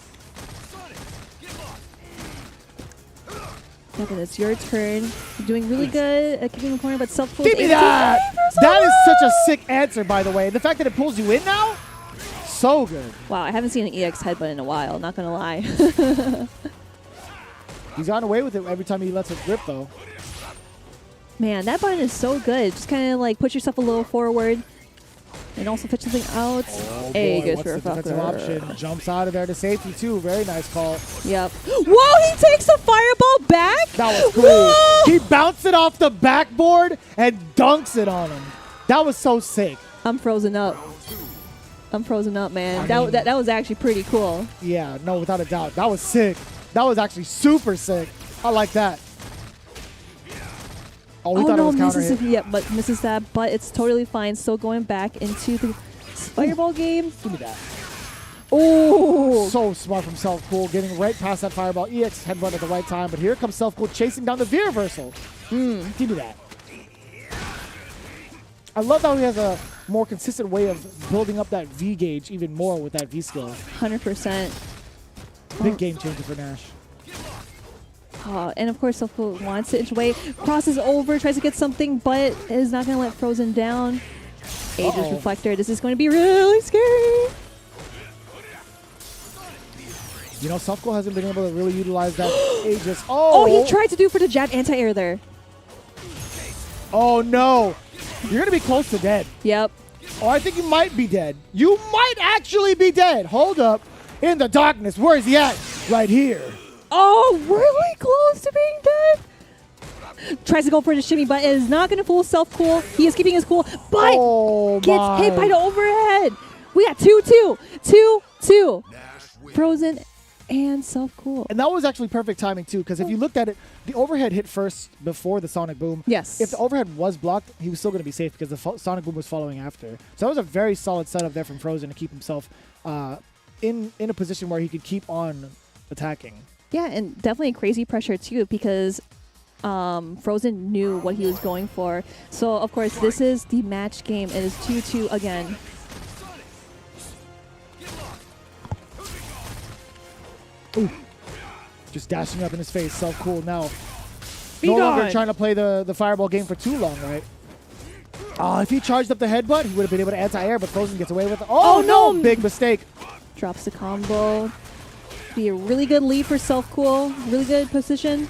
Kevin, it's your turn. You're doing really good at keeping the corner, but Self-Cool
Give me that! That is such a sick answer, by the way. The fact that it pulls you in now, so good.
Wow, I haven't seen an EX headbutt in a while, not gonna lie.
He's gotten away with it every time he lets it grip, though.
Man, that button is so good. Just kind of like put yourself a little forward and also pitch something out. Hey,
Boy,
good
what's
for a
the defensive
fucker.
option? Jumps out of there to safety, too. Very nice call.
Yep. Whoa, he takes the fireball back?
That was cool.
Whoa!
He bounced it off the backboard and dunks it on him. That was so sick.
I'm frozen up. I'm frozen up, man.
I
That
mean-
that was actually pretty cool.
Yeah, no, without a doubt. That was sick. That was actually super sick. I like that. Oh, we thought it was counter hit.
misses, yeah, but misses that, but it's totally fine. Still going back into the fireball game.
Give me that.
Oh,
So smart from Self-Cool, getting right past that fireball. EX headbutt at the right time, but here comes Self-Cool chasing down the V reversal. Give me that. I love how he has a more consistent way of building up that V gauge even more with that V skill.
100%.
Big game changer for Nash.
And of course, Self-Cool wants to inch away, crosses over, tries to get something, but is not going to let Frozen down. Aegis
Uh-oh.
Reflector. This is going to be really scary.
You know, Self-Cool hasn't been able to really utilize that Aegis.
Oh, he tried to do for the jab anti-air there.
Oh, no. You're going to be close to dead.
Yep.
Oh, I think you might be dead. You might actually be dead. Hold up. In the darkness. Where is he at? Right here.
Oh, really close to being dead. Tries to go for the shimmy, but it is not going to fool Self-Cool. He is keeping his cool, but gets hit by the overhead. We got 2-2. 2-2. Frozen and Self-Cool.
And that was actually perfect timing, too, because if you looked at it, the overhead hit first before the Sonic Boom.
Yes.
If the overhead was blocked, he was still going to be safe because the Sonic Boom was following after. So that was a very solid setup there from Frozen to keep himself in a position where he could keep on attacking.
Yeah, and definitely crazy pressure, too, because Frozen knew what he was going for. So, of course, this is the match game. It is 2-2 again.
Ooh. Just dashing up in his face. Self-Cool now.
Be
No longer
gone.
trying to play the fireball game for too long, right? Oh, if he charged up the headbutt, he would have been able to anti-air, but Frozen gets away with it. Oh, no! Big mistake.
Drops the combo. Be a really good lead for Self-Cool. Really good position.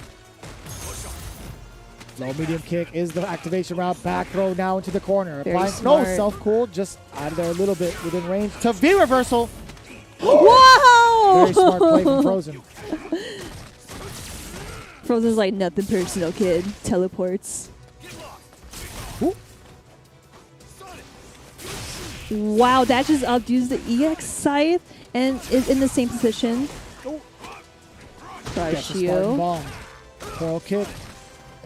Low medium kick is the activation route. Back throw now into the corner.
Very
No,
smart.
Self-Cool just out of there a little bit within range. To V reversal.
Whoa!
Very smart play from Frozen.
Frozen's like, nothing personal, kid. Teleports.
Ooh.
Wow, dashes up, uses the EX scythe, and is in the same position.
Gets a Spartan bomb. Throw kick.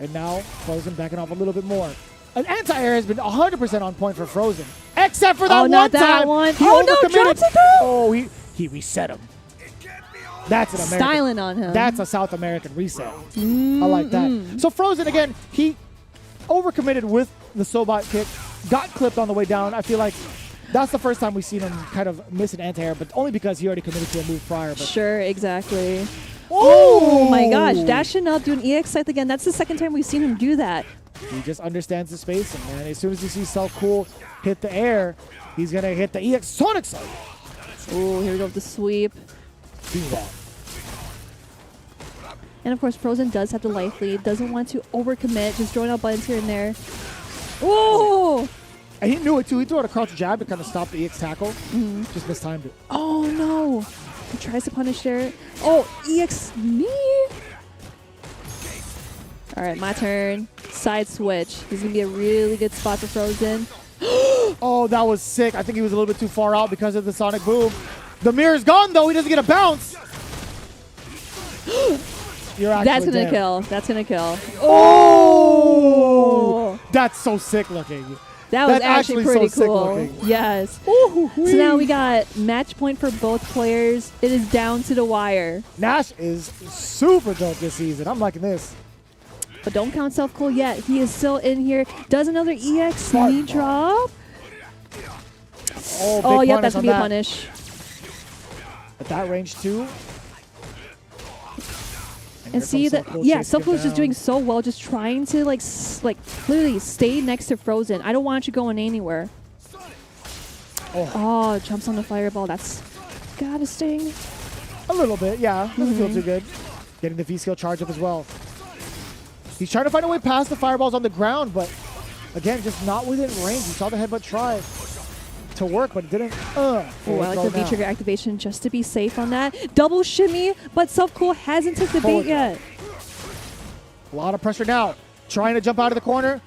And now Frozen backing off a little bit more. An anti-air has been 100% on point for Frozen. Except for that one
not that
time.
one.
He
Oh, no,
overcommitted.
drops it through.
Oh, he reset him. That's an American.
Styling on him.
That's a South American reset. I like that. So Frozen, again, he overcommitted with the Sobot kick, got clipped on the way down. I feel like that's the first time we've seen him kind of miss an anti-air, but only because he already committed to a move prior. But
Sure, exactly.
oh
My gosh, dashing up, doing EX scythe again. That's the second time we've seen him do that.
He just understands the spacing, man. As soon as he sees Self-Cool hit the air, he's going to hit the EX Sonic Scythe.
Oh, here we go with the sweep.
Do that.
And of course, Frozen does have the life lead. Doesn't want to overcommit, just throwing out buttons here and there. Oh!
And he knew it, too. He threw out a crouch jab to kind of stop the EX tackle. Just mistimed it.
Oh, no. He tries to punish there. Oh, EX me. All right, my turn. Side switch. This is going to be a really good spot for Frozen.
Oh, that was sick. I think he was a little bit too far out because of the Sonic Boom. The mirror's gone, though. He doesn't get a bounce. You're actually
That's going to
dead.
kill. That's going to kill.
Oh! That's so sick looking.
That was
That's
actually
actually
pretty
so sick
cool.
looking.
Yes. So now we got match point for both players. It is down to the wire.
Nash is super dope this season. I'm liking this.
But don't count Self-Cool yet. He is still in here. Does another EX knee drop.
Oh, big
yeah,
punish
that's
on
going to be a
that.
punish.
At that range, too.
And see that, yeah, Self-Cool is just doing so well, just trying to like literally stay next to Frozen. I don't want you going anywhere. Oh, jumps on the fireball. That's gotta sting.
A little bit, yeah. Doesn't feel too good. Getting the V-skill charge up as well. He's trying to find a way past the fireballs on the ground, but again, just not within range. You saw the headbutt try to work, but it didn't.
Oh, I like the V-trigger activation just to be safe on that. Double shimmy, but Self-Cool hasn't took the bait yet.
A lot of pressure now. Trying to jump out of the corner.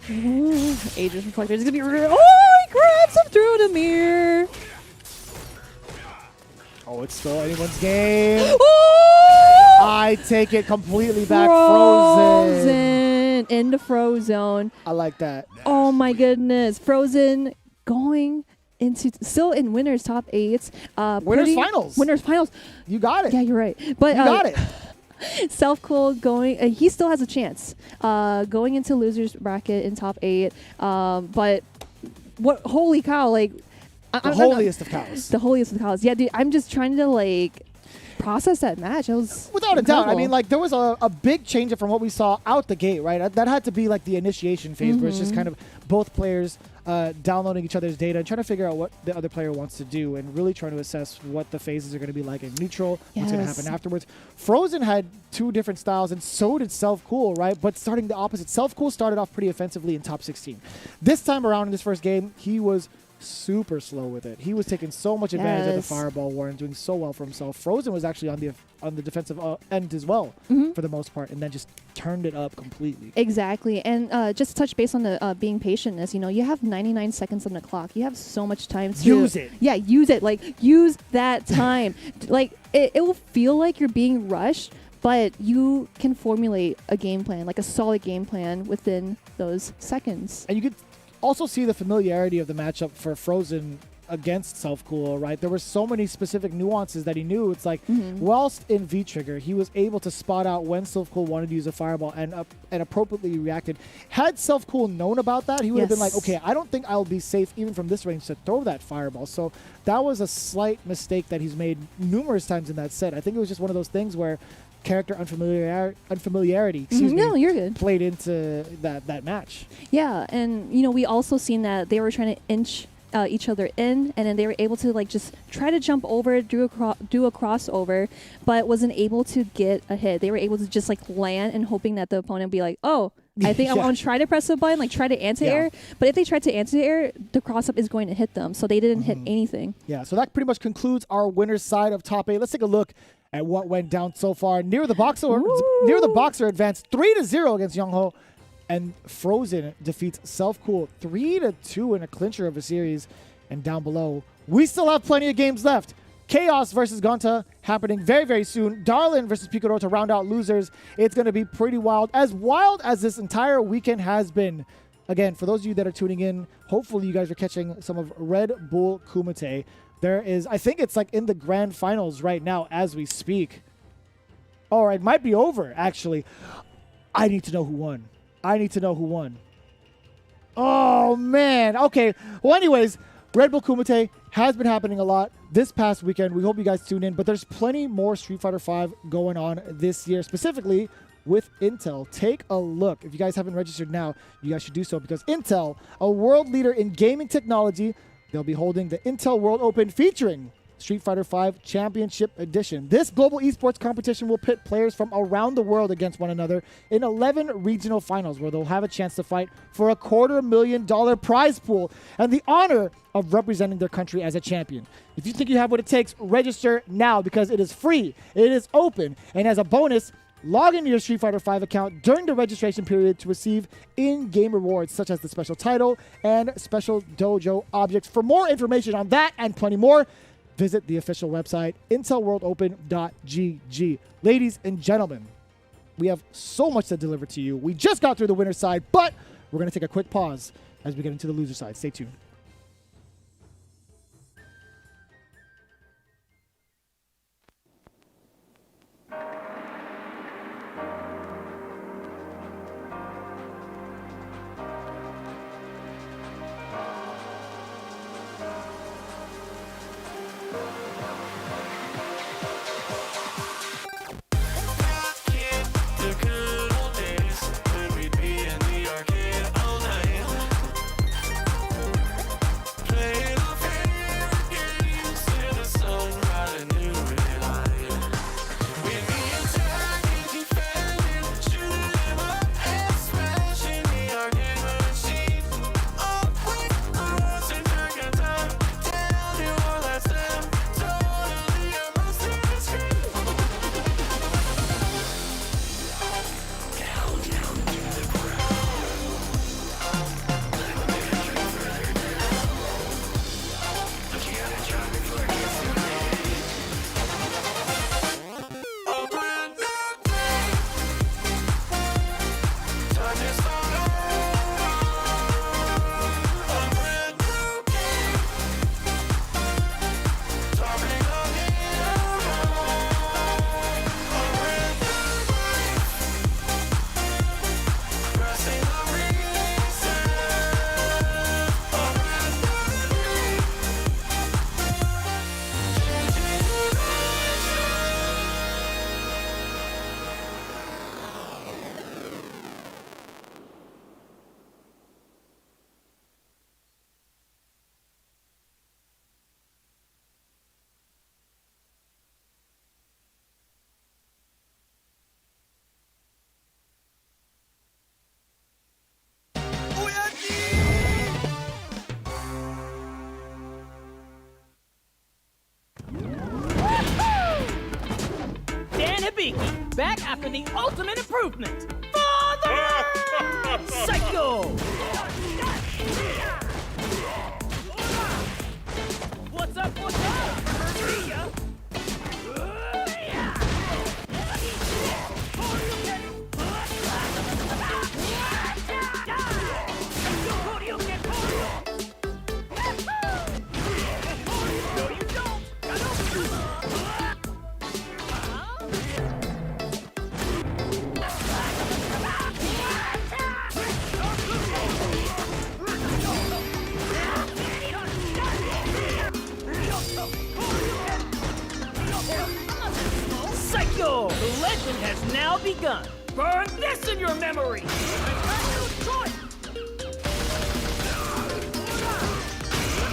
Aegis Reflector is going to be real. Oh, he grabs him through the mirror.
Oh, it's still anyone's game.
Oh!
I take it completely back. Frozen.
In the Frozone.
I like that.
Oh my goodness. Frozen going into still in winners top 8.
Winners finals.
Winners finals.
You got it.
Yeah, you're right. But
You got it.
Self-Cool going, he still has a chance going into losers bracket in top 8. But what? Holy cow! Like
The holiest of cows.
The holiest of cows. Yeah, dude. I'm just trying to like. process that match. It was
Without a doubt. I
incredible.
mean, like, there was a big change from what we saw out the gate, right? That had to be like the initiation phase where it's just kind of both players downloading each other's data and trying to figure out what the other player wants to do and really trying to assess what the phases are going to be like in neutral, what's going to happen afterwards. Frozen had 2 different styles, and so did Self Cool, right? But starting the opposite. Self Cool started off pretty offensively in top 16. This time around in this first game, he was super slow with it. He was taking so much advantage of the fireball war and doing so well for himself. Frozen was actually on the defensive end as well for the most part, and then just turned it up completely.
Exactly. And just to touch base on the being patientness, you have 99 seconds on the clock. You have so much time to
use it.
Yeah, use it. Like, use that time. Like, it will feel like you're being rushed, but you can formulate a game plan, like a solid game plan within those seconds.
And you could also see the familiarity of the matchup for Frozen against Self Cool, right? There were so many specific nuances that he knew. It's like, whilst in V-Trigger, he was able to spot out when Self Cool wanted to use a fireball and appropriately reacted. Had Self Cool known about that, he would have been like, okay, I don't think I'll be safe even from this range to throw that fireball. So that was a slight mistake that he's made numerous times in that set. I think it was just one of those things where character unfamiliarity,
No, you're good.
played into that match.
Yeah, and we also seen that they were trying to inch each other in, and then they were able to like just try to jump over, do a crossover, but wasn't able to get a hit. They were able to just like land and hoping that the opponent would be like, oh, I think I want to try to press the button, like try to anti-air. But if they tried to anti-air, the cross-up is going to hit them, so they didn't hit anything. Yeah,
so that pretty much concludes our winner's side of top 8. Let's take a look at what went down so far. Nero the Boxer advanced 3-0 against Yong Ho, and Frozen defeats Self Cool 3-2 in a clincher of a series. And down below, we still have plenty of games left. Chaos versus Gonta happening very, very soon. Darlon versus Picoro to round out losers. It's going to be pretty wild as this entire weekend has been. Again, for those of you that are tuning in, hopefully you guys are catching some of Red Bull Kumite. There is, I think it's like in the grand finals right now as we speak. Or it might be over, actually. I need to know who won. Oh, man. Okay. Well, anyways, Red Bull Kumite has been happening a lot this past weekend. We hope you guys tune in. But there's plenty more Street Fighter V going on this year, specifically with Intel. Take a look. If you guys haven't registered now, you guys should do so, because Intel, a world leader in gaming technology, they'll be holding the Intel World Open featuring Street Fighter V Championship Edition. This global esports competition will pit players from around the world against one another in 11 regional finals, where they'll have a chance to fight for a $250,000 prize pool and the honor of representing their country as a champion. If you think you have what it takes, register now, because it is free, it is open, and as a bonus, log into your Street Fighter V account during the registration period to receive in-game rewards such as the special title and special dojo objects. For more information on that and plenty more, visit the official website, intelworldopen.gg. Ladies and gentlemen, we have so much to deliver to you. We just got through the winner's side, but we're going to take a quick pause as we get into the loser side. Stay tuned.
Dan Hibiki, back after the ultimate improvement. Father! Psycho! What's up, what's up? See ya. Psycho! The legend has now begun. Burn this in your memory! I've got no choice! I've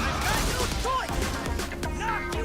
got no choice! Knock you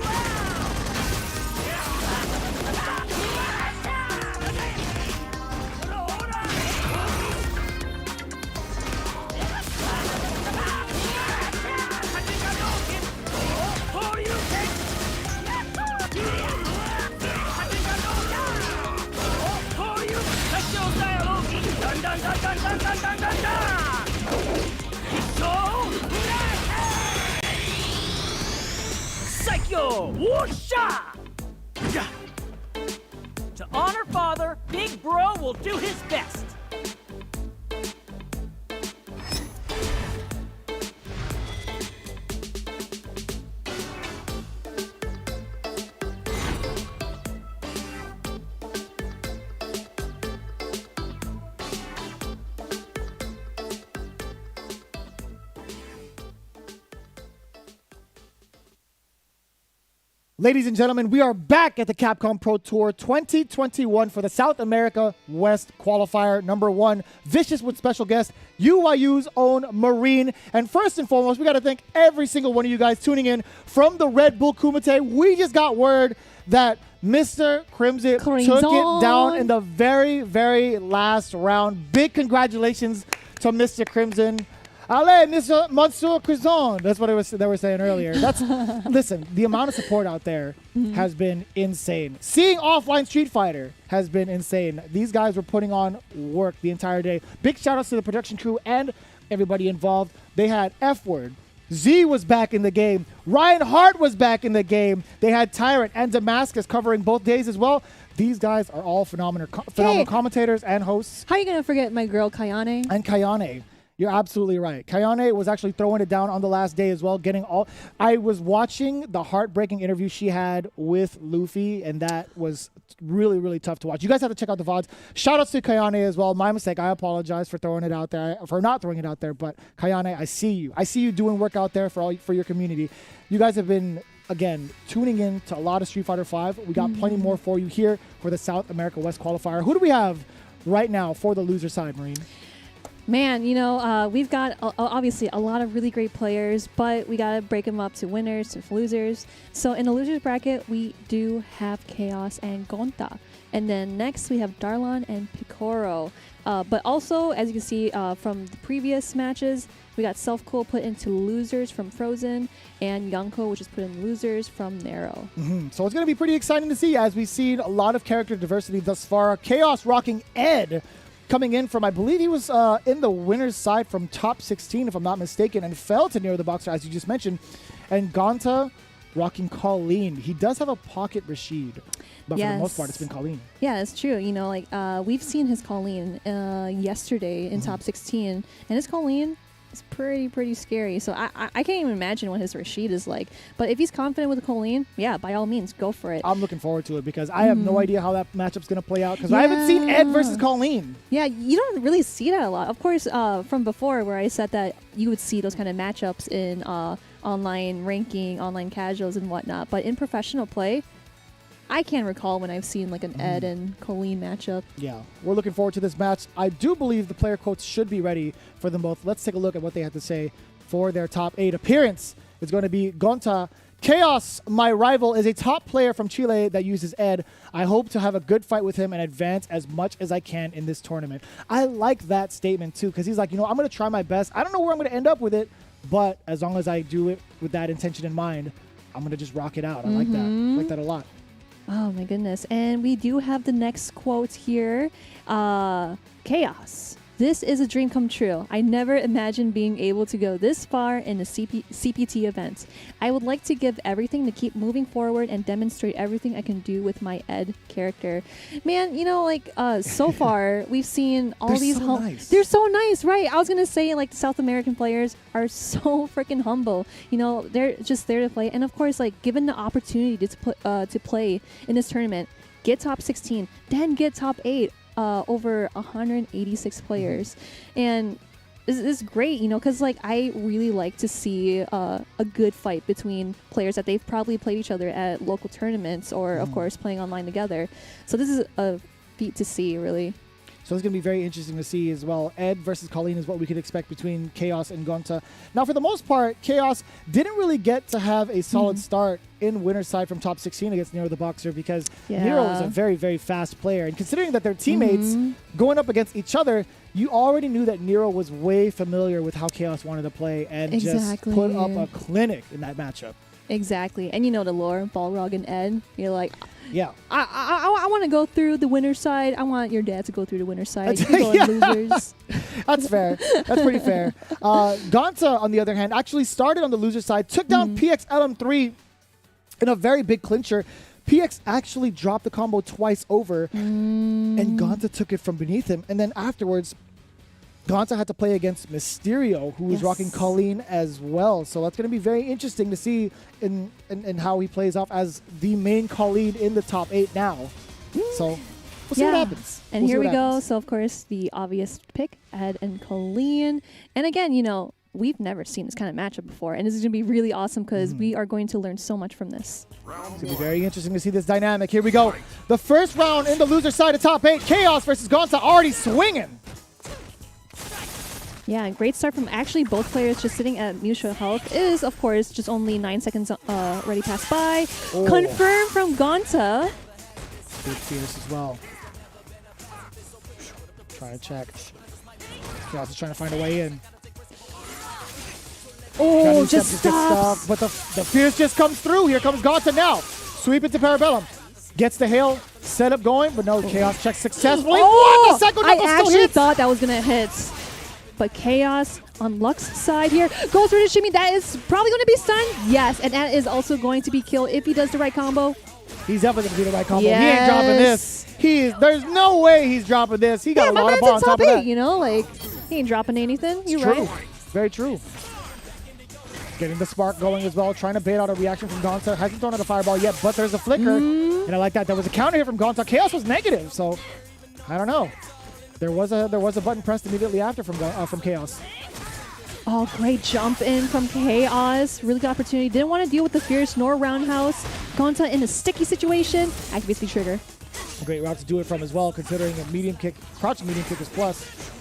Psycho! Whoosha! Yeah. To honor father, Big Bro will do his best.
Ladies and gentlemen, we are back at the Capcom Pro Tour 2021 for the South America West qualifier number 1. Vicious with special guest, UYU's own Marine. And first and foremost, we got to thank every single one of you guys tuning in from the Red Bull Kumite. We just got word that Mr. Crimson took it down in the very, very last round. Big congratulations to Mr. Crimson. Allez, Mr. Monsieur Crimson. That's what they were saying earlier. That's listen, the amount of support out there has been insane. Seeing offline Street Fighter has been insane. These guys were putting on work the entire day. Big shout outs to the production crew and everybody involved. They had F-Word. Z was back in the game. Ryan Hart was back in the game. They had Tyrant and Damascus covering both days as well. These guys are all phenomenal commentators and hosts.
How are you going to forget my girl, Kayane?
And Kayane. You're absolutely right. Kayane was actually throwing it down on the last day as well, getting all... I was watching the heartbreaking interview she had with Luffy, and that was really, really tough to watch. You guys have to check out the VODs. Shout outs to Kayane as well. My mistake. I apologize for throwing it out there, for not throwing it out there, but Kayane, I see you. I see you doing work out there for your community. You guys have been, again, tuning in to a lot of Street Fighter V. We got plenty more for you here for the South America West qualifier. Who do we have right now for the loser side, Marine?
Man, you know, we've got obviously a lot of really great players, but we got to break them up to winners, to losers. So in the losers bracket, we do have Chaos and Gonta. And then next we have Darlon and Picoro. But also, as you can see from the previous matches, we got Self-Cool put into losers from Frozen, and Yong Ho, which is put in losers from Nero.
So it's going to be pretty exciting to see, as we've seen a lot of character diversity thus far. Chaos rocking Ed, coming in from, I believe he was in the winner's side from top 16, if I'm not mistaken, and fell to Nero the Boxer, as you just mentioned. And Gonta rocking Colleen. He does have a pocket Rashid, but for the most part, it's been Colleen. Yeah,
it's true. You know, like we've seen his Colleen yesterday in top 16, and his Colleen is pretty scary. So I can't even imagine what his Rashid is like. But if he's confident with Colleen, yeah, by all means, go for it.
I'm looking forward to it because I have no idea how that matchup's going to play out because I haven't seen Ed versus Colleen.
Yeah, you don't really see that a lot. Of course, from before where I said that you would see those kind of matchups in online ranking, online casuals and whatnot. But in professional play, I can't recall when I've seen like an Ed and Colleen matchup.
Yeah, we're looking forward to this match. I do believe the player quotes should be ready for them both. Let's take a look at what they have to say for their top 8 appearance. It's going to be Gonta. Chaos, my rival, is a top player from Chile that uses Ed. I hope to have a good fight with him and advance as much as I can in this tournament. I like that statement too because he's like, you know, I'm going to try my best. I don't know where I'm going to end up with it, but as long as I do it with that intention in mind, I'm going to just rock it out. I like that. I like that a lot.
Oh my goodness. And we do have the next quote here. Chaos. This is a dream come true. I never imagined being able to go this far in a CPT event. I would like to give everything to keep moving forward and demonstrate everything I can do with my Ed character. Man, you know, like, so far, we've seen all these...
nice.
They're so nice, right? I was going to say, like, the South American players are so freaking humble. You know, they're just there to play. And, of course, like, given the opportunity to play in this tournament, get top 16, then get top 8. Over 186 players, and this is great, you know, because like I really like to see a good fight between players that they've probably played each other at local tournaments or of course playing online together. So this is a feat to see, really.
So it's going to be very interesting to see as well. Ed versus Colleen is what we could expect between Chaos and Gonta. Now, for the most part, Chaos didn't really get to have a solid start in winner's side from top 16 against Nero the Boxer because Nero is a very, very fast player. And considering that they're teammates going up against each other, you already knew that Nero was way familiar with how Chaos wanted to play and just put up a clinic in that matchup.
Exactly. And you know the lore, Balrog and Ed. You're like,
yeah,
I want to go through the winner's side. I want your dad to go through the winner's side. You can go on losers.
That's fair. That's pretty fair. Gonta, on the other hand, actually started on the loser side, took down PX LM3 in a very big clincher. PX actually dropped the combo twice over, and Gonta took it from beneath him. And then afterwards, Gonta had to play against Mysterio, who was rocking Colleen as well. So that's going to be very interesting to see in how he plays off as the main Colleen in the top 8 now. So we'll see what happens.
And here we go. So, of course, the obvious pick, Ed and Colleen. And again, you know, we've never seen this kind of matchup before. And this is going to be really awesome because we are going to learn so much from this.
It's going to be very interesting to see this dynamic. Here we go. The first round in the loser side of top 8. Chaos versus Gonta, already swinging.
Yeah, and great start from actually both players just sitting at mutual health. Is, of course, just only 9 seconds already passed by. Confirmed from Gonta.
Good fierce as well. Trying to check. Chaos is trying to find a way in.
Oh, just stops.
But the fierce just comes through. Here comes Gonta now. Sweep into Parabellum. Gets the hail. Setup going, but no, Chaos checks successfully.
Oh,
the second
I
still
actually
hits.
thought that was going to hit. But Chaos on Lux's side here goes for the shimmy. That is probably going to be stunned. Yes, and that is also going to be killed if he does the right combo.
He's definitely going to do the right combo.
Yes.
He ain't dropping this. There's no way he's dropping this. He got a lot of ball on top of that.
You know, like, he ain't dropping anything. You're
true.
right.
Very true. Getting the spark going as well, trying to bait out a reaction from Gonta. Hasn't thrown out a fireball yet, but there's a flicker. And I like that. There was a counter here from Gonta. Chaos was negative, so I don't know. There was a button pressed immediately after from Chaos.
Oh, great jump in from Chaos. Really good opportunity. Didn't want to deal with the Fierce nor Roundhouse. Gonta in a sticky situation. Activates the trigger.
A great route to do it from as well, considering a medium kick, crouching medium kick is plus.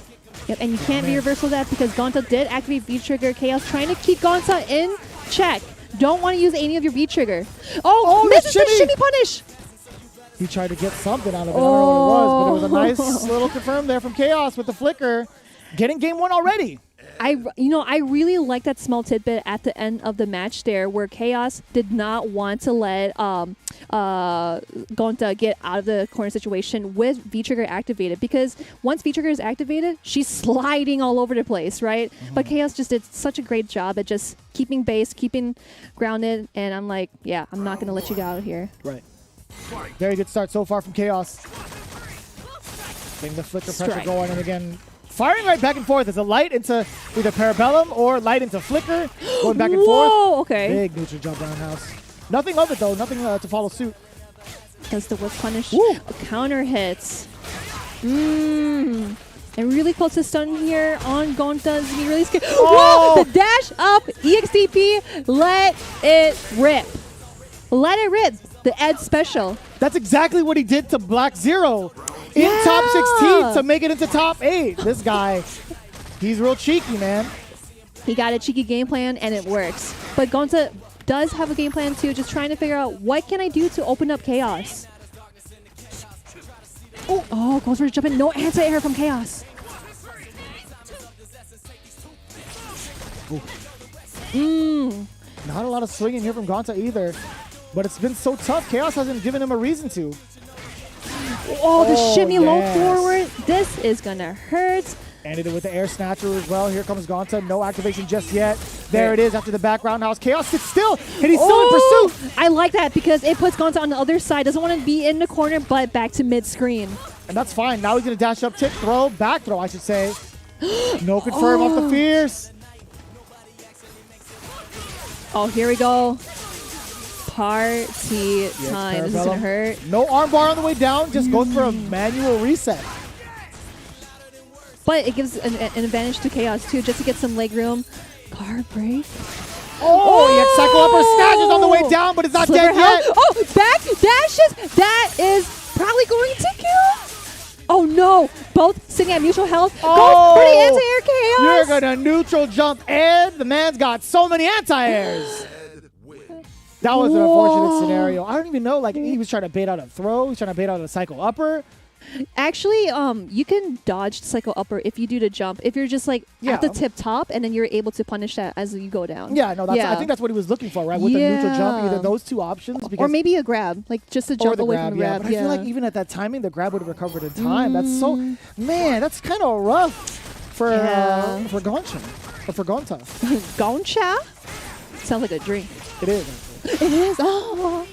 Yep, and you can't reversal that because Gonta did activate V-Trigger. Chaos trying to keep Gonta in check. Don't want to use any of your V-Trigger. Oh, misses the shimmy punish.
He tried to get something out of it. I don't know what it was, but it was a nice little confirm there from Chaos with the flicker. Getting game 1 already.
I really like that small tidbit at the end of the match there where Chaos did not want to let Gonta get out of the corner situation with V-Trigger activated because once V-Trigger is activated, she's sliding all over the place, right? But Chaos just did such a great job at just keeping base, keeping grounded, and I'm like, yeah, I'm not going to let you get out of here.
Right. Very good start so far from Chaos. Getting the flicker pressure going, and again, firing right back and forth. There's a light into either Parabellum or light into flicker. Going back and forth.
Whoa, okay.
Big neutral jump roundhouse. Nothing of it, though. Nothing to follow suit.
Does the whip punish. Counter hits. And really close to stun here on Gonta. Is he really scared? Whoa! The dash up EXDP. Let it rip. Let it rip. The Ed special.
That's exactly what he did to Black Zero in top 16 to make it into top 8. This guy, he's real cheeky, man.
He got a cheeky game plan, and it works. But Gonta does have a game plan, too, just trying to figure out what can I do to open up Chaos. Oh, goes for the jump in. No anti-air from Chaos.
Not a lot of swinging here from Gonta either. But it's been so tough. Chaos hasn't given him a reason to.
Oh, the shimmy low
yes.
forward. This is going to hurt.
Ended it with the air snatcher as well. Here comes Gonta. No activation just yet. There it is after the back roundhouse. Chaos sits still, and he's still in pursuit.
I like that because it puts Gonta on the other side. Doesn't want to be in the corner, but back to mid-screen.
And that's fine. Now he's going to dash up, tip throw, back throw, I should say. No confirm off the fierce.
Oh, here we go. Party time. This is going to hurt.
No armbar on the way down. Just goes for a manual reset.
But it gives an advantage to Chaos, too, just to get some leg room. Guard break.
Oh, EX cycle upper snatches on the way down, but it's not dead yet.
Oh, back dashes. That is probably going to kill. Oh, no. Both sitting at mutual health. Goes for the anti-air Chaos.
You're going to neutral jump, and the man's got so many anti-airs. That was an unfortunate scenario. I don't even know. Like, he was trying to bait out a throw. He was trying to bait out a cycle upper.
Actually, you can dodge cycle upper if you do the jump. If you're just like at the tip top, and then you're able to punish that as you go down.
Yeah, no, I think that's what he was looking for, right? With the neutral jump, either those two options.
Or maybe a grab, like just a jump away from the grab.
But I feel like even at that timing, the grab would have recovered in time. That's so, man, that's kind of rough for Gonta. Or for Gonta.
Goncha? Sounds like a drink.
It is.
It is. Oh.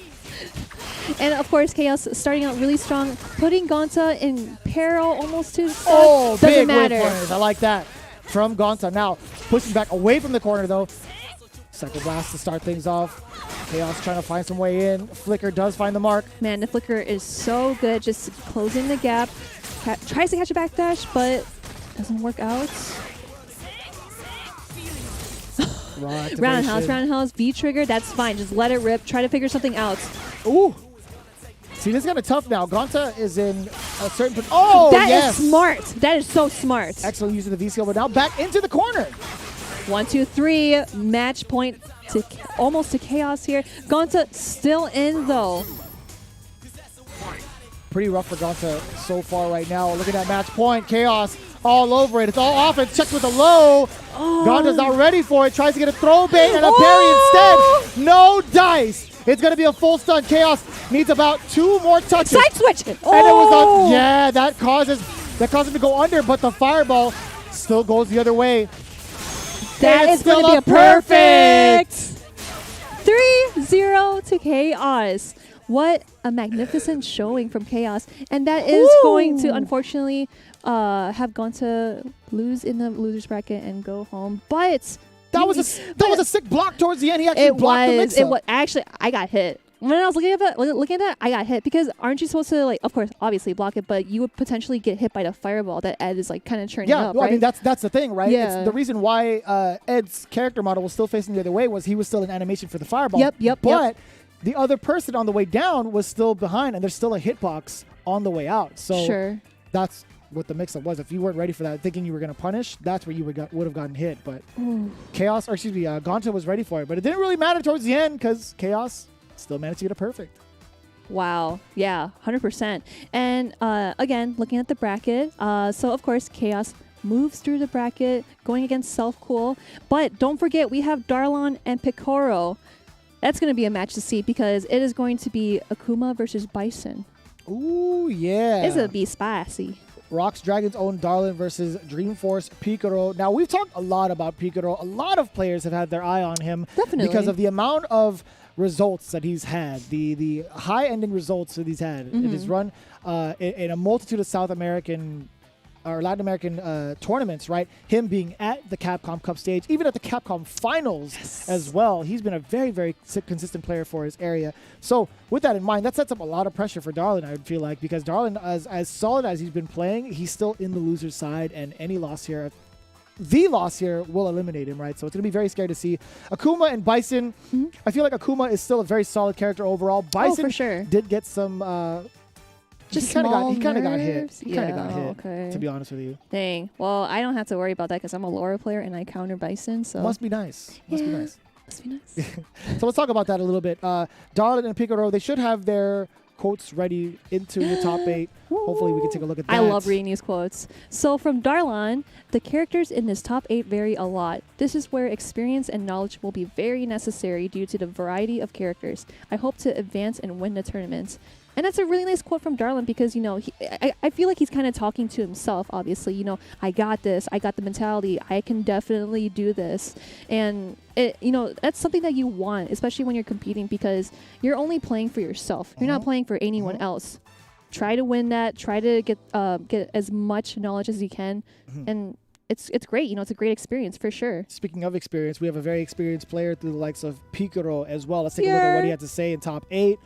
And of course, Chaos starting out really strong, putting Gonta in peril almost to the set.
Oh,
doesn't
big
matter.
wave pointers. I like that from Gonta. Now pushing back away from the corner though. Cycle blast to start things off. Chaos trying to find some way in. Flicker does find the mark.
Man, the Flicker is so good, just closing the gap. Tries to catch a backdash, but doesn't work out. Roundhouse, V-trigger, that's fine. Just let it rip. Try to figure something out.
Ooh. See, this is kind of tough now. Gonta is in a certain... Oh,
that
yes.
is smart. That is so smart.
Excellent use of the V-skill, but now back into the corner.
1, 2, 3. Match point to almost to Chaos here. Gonta still in, though.
Pretty rough for Gonta so far right now. Look at that match point. Chaos all over it. It's all offense. Checked with a low. Gonta's not ready for it. Tries to get a throw bait and a parry instead. No dice. It's going to be a full stun. Chaos needs about 2 more touches.
Side switch.
And it was on. Yeah, that causes him to go under, but the fireball still goes the other way.
That is going to be a perfect 3-0 to Chaos. What a magnificent showing from Chaos. And that is going to, unfortunately, have Gonta lose in the loser's bracket and go home. But
that was a sick block towards the end. He actually blocked the mix-up.
It was. Actually, I got hit. When I was looking at that, I got hit because aren't you supposed to, like, of course, obviously block it, but you would potentially get hit by the fireball that Ed is like kind of churning up,
well,
right?
I mean that's the thing, right?
Yeah.
It's the reason why Ed's character model was still facing the other way was he was still in animation for the fireball.
Yep.
But the other person on the way down was still behind, and there's still a hitbox on the way out. So that's what the mix-up was. If you weren't ready for that, thinking you were going to punish, that's where you would have gotten hit. But Gonta was ready for it. But it didn't really matter towards the end because Chaos still managed to get a perfect.
Wow. Yeah, 100%. And again, looking at the bracket, so of course, Chaos moves through the bracket, going against Self-Cool. But don't forget, we have Darlon and Picoro. That's going to be a match to see because it is going to be Akuma versus Bison.
Ooh, yeah.
It's going to be spicy.
Rocks Dragon's own Darlon versus Dreamforce Picoro. Now, we've talked a lot about Picoro. A lot of players have had their eye on him.
Definitely.
Because of the amount of results that he's had, the high-ending results that he's had in his run in a multitude of South American or Latin American tournaments, right? Him being at the Capcom Cup stage, even at the Capcom Finals as well. He's been a very, very consistent player for his area. So with that in mind, that sets up a lot of pressure for Darlon, I would feel like, because Darlon, as solid as he's been playing, he's still in the loser's side, and any loss here, the loss here will eliminate him, right? So it's going to be very scary to see. Akuma and Bison, I feel like Akuma is still a very solid character overall. Bison
for sure.
did get some...
Just
he kind of got hit.
nerves?
He kind of got hit,
okay.
to be honest with you.
Dang. Well, I don't have to worry about that because I'm a Laura player and I counter Bison. So
Must be nice. Must be nice.
Must be nice.
So let's talk about that a little bit. Darlon and Picoro, they should have their quotes ready into the top 8. Hopefully we can take a look at that.
I love reading these quotes. So from Darlon, the characters in this top 8 vary a lot. This is where experience and knowledge will be very necessary due to the variety of characters. I hope to advance and win the tournaments. And that's a really nice quote from Darlon because, you know, I feel like he's kind of talking to himself, obviously. You know, I got this. I got the mentality. I can definitely do this. And, you know, that's something that you want, especially when you're competing because you're only playing for yourself. You're not playing for anyone else. Try to win that. Try to get as much knowledge as you can. And it's great. You know, it's a great experience for sure.
Speaking of experience, we have a very experienced player through the likes of Picoro as well. Let's take a look at what he had to say in top 8.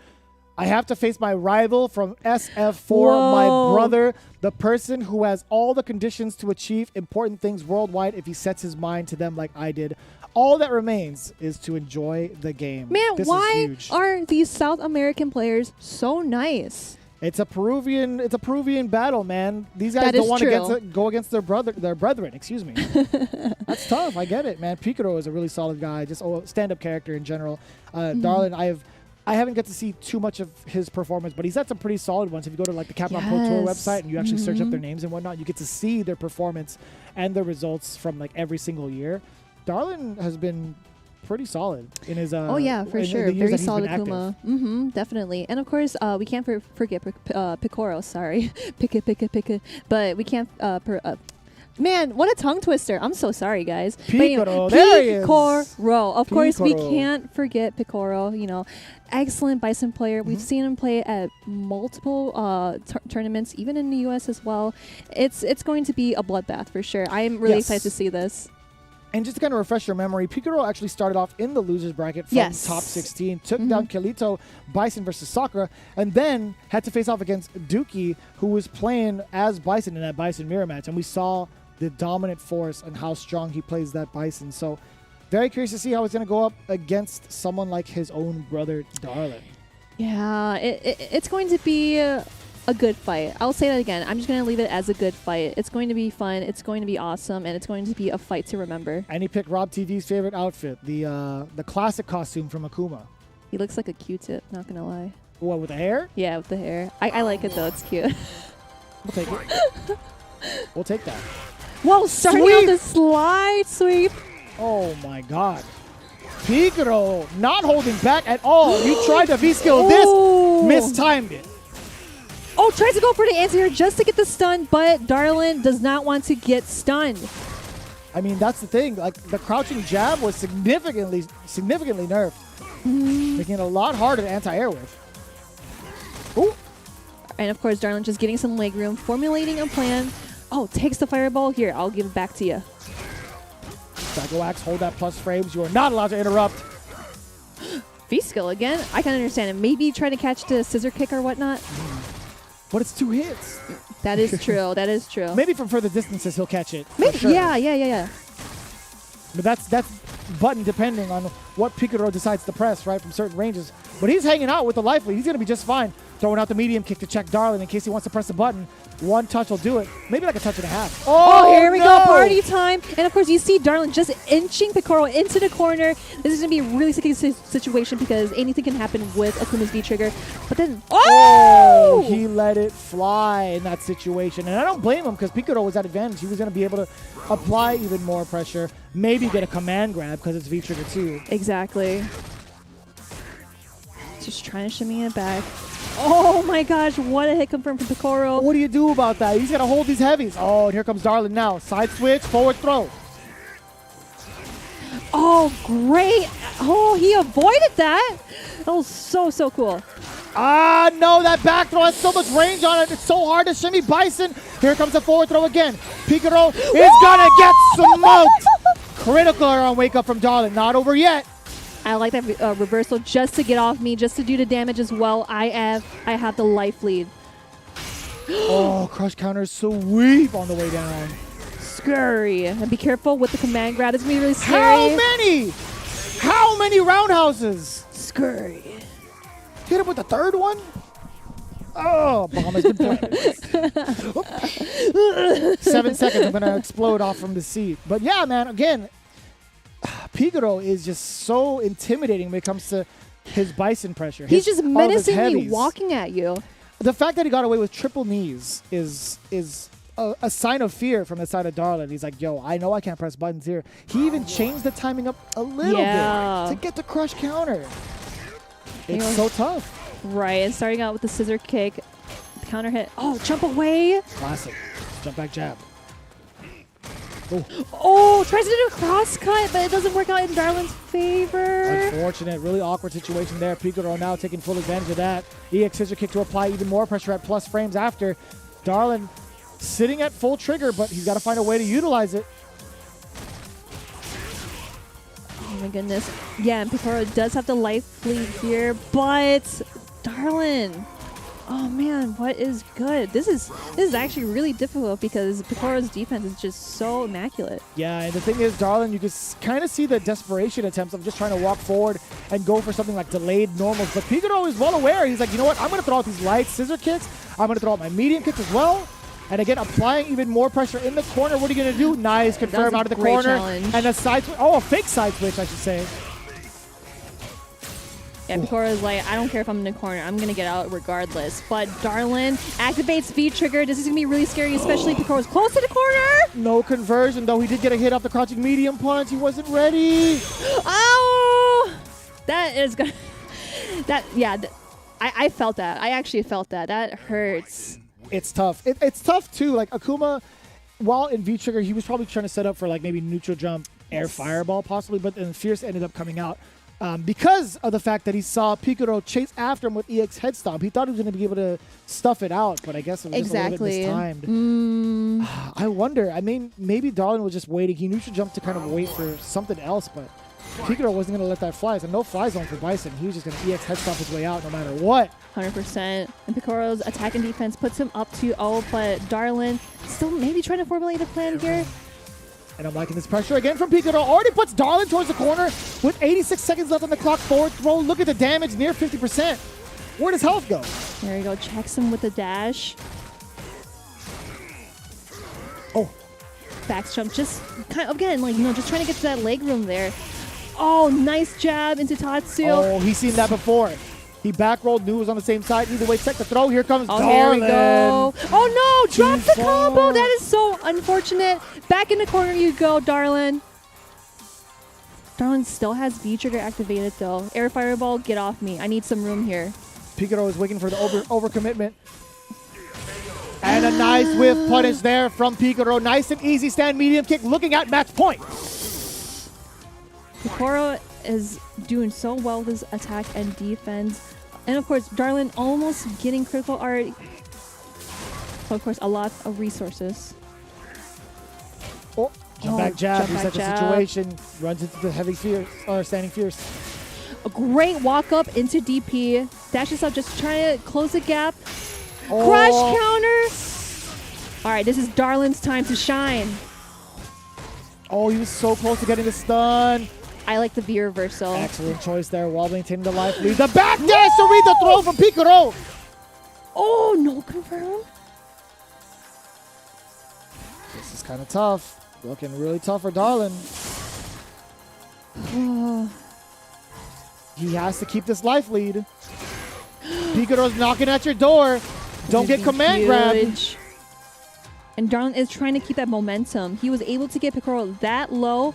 I have to face my rival from SF4, my brother, the person who has all the conditions to achieve important things worldwide if he sets his mind to them like I did. All that remains is to enjoy the game.
Man,
this
why
is huge.
are these South American players so nice?
It's a Peruvian battle, man. These guys don't want to go against their brethren, excuse me. That's tough. I get it, man. Picoro is a really solid guy, just a stand-up character in general. Darlon, I haven't got to see too much of his performance, but he's had some pretty solid ones. If you go to like the Capcom Pro Tour website and you actually search up their names and whatnot, you get to see their performance and their results from like every single year. Darlon has been pretty solid in his
oh yeah, for sure. Very solid Akuma. Definitely. And of course, we can't forget Picoro. Sorry, Pica. But we can't. Man, what a tongue twister. I'm so sorry, guys.
Picoro, there he is.
Picoro. Of course, we can't forget Picoro. You know, excellent Bison player. We've seen him play at multiple tournaments, even in the U.S. as well. It's going to be a bloodbath for sure. I am really excited to see this.
And just to kind of refresh your memory, Picoro actually started off in the losers bracket from top 16, took down Kelito, Bison versus Sakura, and then had to face off against Dookie, who was playing as Bison in that Bison mirror match. And we saw the dominant force and how strong he plays that Bison. So very curious to see how it's going to go up against someone like his own brother, Darlon.
Yeah, it's going to be a good fight. I'll say that again. I'm just going to leave it as a good fight. It's going to be fun. It's going to be awesome. And it's going to be a fight to remember.
And he picked Rob TV's favorite outfit, the classic costume from Akuma.
He looks like a Q-tip, not going to lie.
What, with the hair?
Yeah, with the hair. I like it, though. It's cute.
We'll take it. We'll take that.
Whoa, starting out the slide sweep.
Oh, my God. Picoro not holding back at all. You tried to V-skill this, mistimed it.
Oh, tries to go for the anti-air just to get the stun, but Darlon does not want to get stunned.
I mean, that's the thing. Like, the crouching jab was significantly nerfed, making it a lot harder to anti-air with. Ooh.
And, of course, Darlon just getting some leg room, formulating a plan. Oh, takes the fireball. Here, I'll give it back to you.
Psycho Axe, hold that plus frames. You are not allowed to interrupt.
V-skill again? I can understand it. Maybe try to catch the scissor kick or whatnot.
But it's 2 hits.
That is true. That is true.
Maybe from further distances he'll catch it.
Maybe.
Sure.
Yeah.
But that's button depending on what Picoro decides to press, right, from certain ranges. But he's hanging out with the life lead. He's going to be just fine. Throwing out the medium kick to check Darlon in case he wants to press the button. 1 touch will do it. Maybe like a touch and a half.
Oh, here we go. Party time. And, of course, you see Darlon just inching Picoro into the corner. This is going to be a really sticky situation because anything can happen with Akuma's V-trigger. But then,
he let it fly in that situation. And I don't blame him because Picoro was at advantage. He was going to be able to apply even more pressure. Maybe get a command grab because it's V-trigger too.
Exactly. Just trying to shimmy it back. Oh my gosh, what a hit confirmed from Picoro.
What do you do about that? He's got to hold these heavies. Oh, and here comes Darlon now. Side switch, forward throw.
Oh, great. Oh, he avoided that. That was so cool.
Ah, no, that back throw has so much range on it. It's so hard to shimmy Bison. Here comes the forward throw again. Picoro is going to get smoked. Critical on wake up from Darlon. Not over yet.
I like that reversal just to get off me, just to do the damage as well. I have the life lead.
Oh, crush counter sweep on the way down.
Scurry. And be careful with the command grab. It's going to be really scary.
How many? How many roundhouses?
Scurry.
Hit him with the 3rd one? Oh, bomb has been planted. 7 seconds. I'm going to explode off from the seat. But yeah, man, again, Picoro is just so intimidating when it comes to his bison pressure.
He's just
all of his
menacingly
heavies.
walking at you.
The fact that he got away with triple knees is a sign of fear from the side of Darlon. He's like, yo, I know I can't press buttons here. He even changed the timing up a little bit to get the crush counter. It's so tough.
Right, and starting out with the scissor kick, counter hit. Oh, jump away.
Classic. Jump back jab.
Oh, tries to do a cross cut, but it doesn't work out in Darlon's favor.
Unfortunate, really awkward situation there. Picoro now taking full advantage of that. EX scissor kick to apply even more pressure at plus frames after. Darlon sitting at full trigger, but he's got to find a way to utilize it.
Oh my goodness. Yeah, and Picoro does have the life lead here, but Darlon. Oh man, what is good? This is actually really difficult because Picoro's defense is just so immaculate.
Yeah, and the thing is, Darlon, you can kind of see the desperation attempts of just trying to walk forward and go for something like delayed normals. But Picoro is well aware. He's like, you know what? I'm going to throw out these light scissor kicks. I'm going to throw out my medium kicks as well. And again, applying even more pressure in the corner. What are you going to do? Nice, confirm out of the corner.
Challenge.
And a side switch. Oh, a fake side switch, I should say.
Yeah, Picoro is like, I don't care if I'm in the corner. I'm going to get out regardless. But Darlon activates V-trigger. This is going to be really scary, especially Picoro's close to the corner.
No conversion, though. He did get a hit off the crouching medium punch. He wasn't ready.
Oh! That is going to... I felt that. I actually felt that. That hurts.
It's tough. It's tough, too. Like, Akuma, while in V-trigger, he was probably trying to set up for, like, maybe neutral jump, air fireball, possibly. But then Fierce ended up coming out. Because of the fact that he saw Picoro chase after him with EX head stomp. He thought he was going to be able to stuff it out, but I guess it was just a little bit mistimed. I wonder. I mean, maybe Darlon was just waiting. He neutral jumped to kind of wait for something else, but Picoro wasn't going to let that fly. So no fly zone for Bison. He was just going to EX head stomp his way out no matter what.
100%. And Picoro's attack and defense puts him up 2-0, but Darlon still maybe trying to formulate a plan here.
And I'm liking this pressure again from Picoro. Already puts Darlon towards the corner with 86 seconds left on the clock. Forward throw. Look at the damage, near 50%. Where does health go?
There you go. Checks him with the dash.
Oh.
Back jump. Just kind of, again, like, just trying to get to that leg room there. Oh, nice jab into Tatsu.
Oh, he's seen that before. He back rolled, knew it was on the same side. Either way, check the throw. Here comes Darlon.
Here we go. Oh no, drop the combo. That is so unfortunate. Back in the corner you go, Darlon. Darlon still has V-trigger activated though. Air fireball, get off me. I need some room here.
Picoro is waiting for the overcommitment. And a nice whiff punish there from Picoro. Nice and easy stand medium kick looking at match point.
Picoro is doing so well with his attack and defense. And of course, Darlon almost getting critical art. Of course, a lot of resources.
Oh, jump back jab,
jump back
resets the
jab.
situation. Runs into the heavy fierce, or standing fierce.
A great walk up into DP. Dashes up, just trying to close the gap.
Oh.
Crush counter. All right, this is Darlon's time to shine.
Oh, he was so close to getting the stun.
I like the V reversal.
Excellent choice there while maintaining the life lead. The back dash to read the throw from Picoro.
Oh, no confirm.
This is kind of tough. Looking really tough for Darlon. He has to keep this life lead. Picoro's knocking at your door. Don't get command grabbed.
And Darlon is trying to keep that momentum. He was able to get Picoro that low.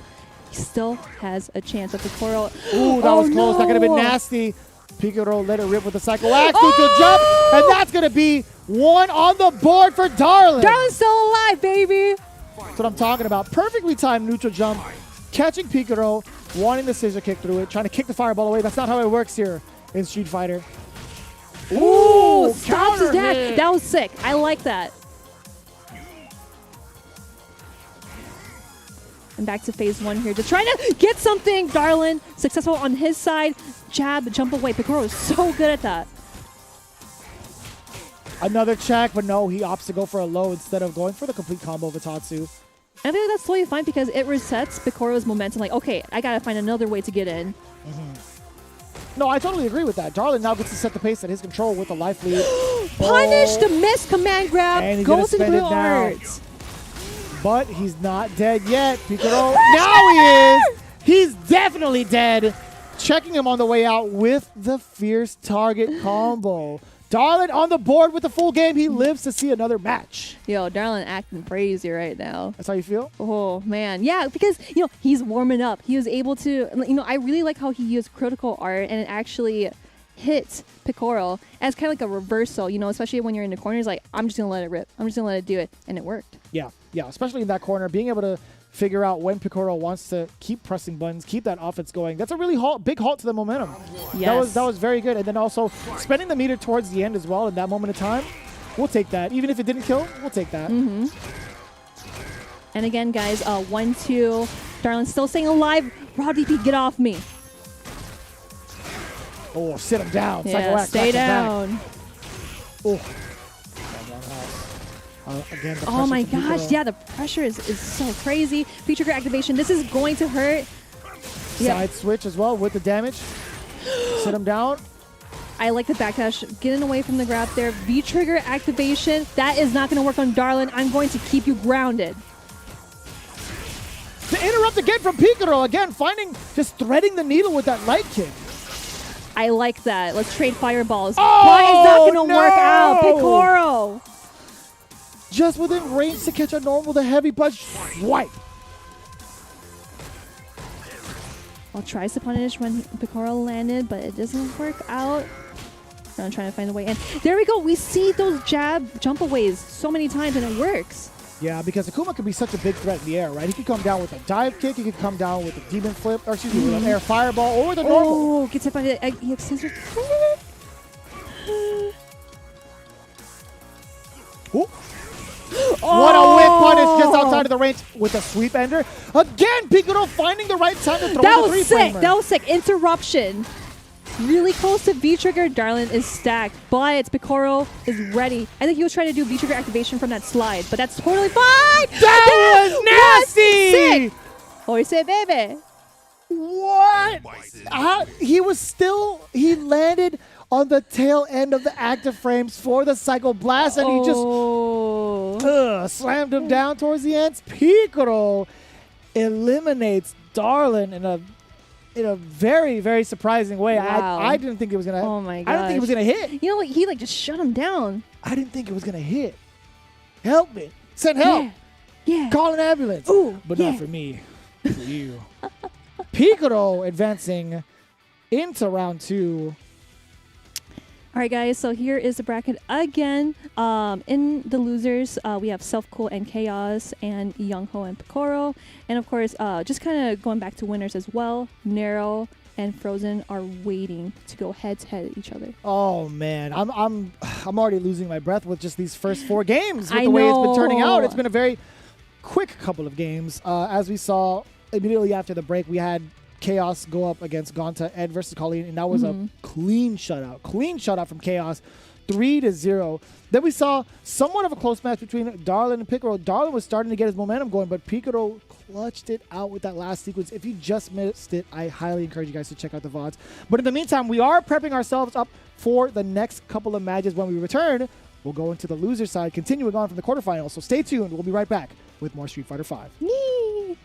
He still has a chance at Picoro.
Ooh, that was close. That could have been nasty. Picoro let it rip with the cycle axe. Neutral jump. And that's going to be one on the board for Darlon.
Darlon's still alive, baby.
That's what I'm talking about. Perfectly timed neutral jump. Catching Picoro. Wanting the scissor kick through it. Trying to kick the fireball away. That's not how it works here in Street Fighter.
Ooh, stops his dash. That was sick. I like that. And back to phase one here. Just trying to get something. Darlon successful on his side. Jab, jump away. Picoro is so good at that.
Another check, but no, he opts to go for a low instead of going for the complete combo of Itatsu.
I think that's totally fine because it resets Picoro's momentum. Like, okay, I got to find another way to get in.
No, I totally agree with that. Darlon now gets to set the pace at his control with the life lead.
Punish the miss command grab.
And he's
Goes
gonna
into
spend
blue
it now.
art.
But he's not dead yet. Picoro, now he is. He's definitely dead. checking him on the way out with the fierce target combo. Darlon on the board with the full game. He lives to see another match.
Yo, Darlon acting crazy right now.
That's how you feel?
Oh, man. Yeah, because, he's warming up. He was able to, I really like how he used critical art and it actually hit Picoro as kind of like a reversal, especially when you're in the corners, like, I'm just going to let it rip. I'm just going to let it do it. And it worked.
Yeah, especially in that corner, being able to figure out when Picoro wants to keep pressing buttons, keep that offense going. That's a really big halt to the momentum.
Yes.
That was very good. And then also spending the meter towards the end as well in that moment of time, we'll take that. Even if it didn't kill, we'll take that.
Mm-hmm. And again, guys, 1-2. Darlon's still staying alive. Raw DP, get off me.
Oh, sit him down.
Yeah, stay down.
Oh. Again,
oh my gosh, yeah, the pressure is so crazy. V-trigger activation, this is going to hurt.
Side switch as well with the damage. Sit him down.
I like the backdash, getting away from the grab there. V-trigger activation, that is not going to work on Darlon. I'm going to keep you grounded.
The interrupt again from Picoro, again, just threading the needle with that light kick.
I like that. Let's trade fireballs. Why is not going to work out? Picoro.
Just within range to catch a normal, the heavy punch. Swipe.
I'll try to punish when Picoro landed, but it doesn't work out. I'm trying to find a way in. There we go. We see those jump aways so many times, and it works.
Yeah, because Akuma could be such a big threat in the air, right? He could come down with a dive kick. He could come down with a demon flip, or excuse me, with an air fireball, or the normal.
Oh, gets hit by the EX scissors.
What a whip punish just outside of the range with a sweep ender. Again, Picoro finding the right time to throw the three-framer.
That was sick. Interruption. Really close to V-trigger. Darlon is stacked, but Picoro is ready. I think he was trying to do V-trigger activation from that slide, but that's totally fine.
That was nasty.
Sick. Oise baby.
What? He landed on the tail end of the active frames for the Psycho Blast, and he just slammed him down towards the end. Picoro eliminates Darlon in a very, very surprising way.
Wow.
I didn't think it was gonna.
Oh my gosh.
I didn't think it was gonna hit.
You know what? He just shut him down.
I didn't think it was gonna hit. Help me! Send help!
Yeah.
Call an ambulance.
Ooh,
but not for me. For you. Picoro advancing into round 2.
All right, guys, so here is the bracket again. In the losers, we have Self-Cool and Chaos and Yong Ho and Picoro. And, of course, just kind of going back to winners as well, Nero and Frozen are waiting to go head-to-head at each other.
Oh, man. I'm already losing my breath with just these first 4 games with the way it's been turning out. It's been a very quick couple of games. As we saw immediately after the break, we had Chaos go up against Gonta, Ed versus Colleen, and that was a clean shutout from Chaos, 3-0. Then we saw somewhat of a close match between Darlon and Picoro. Darlon was starting to get his momentum going, but Picoro clutched it out with that last sequence. If you just missed it, I highly encourage you guys to check out the VODs. But in the meantime, we are prepping ourselves up for the next couple of matches. When we return, we'll go into the loser side, continuing on from the quarterfinals. So stay tuned. We'll be right back with more Street Fighter V.
Yee.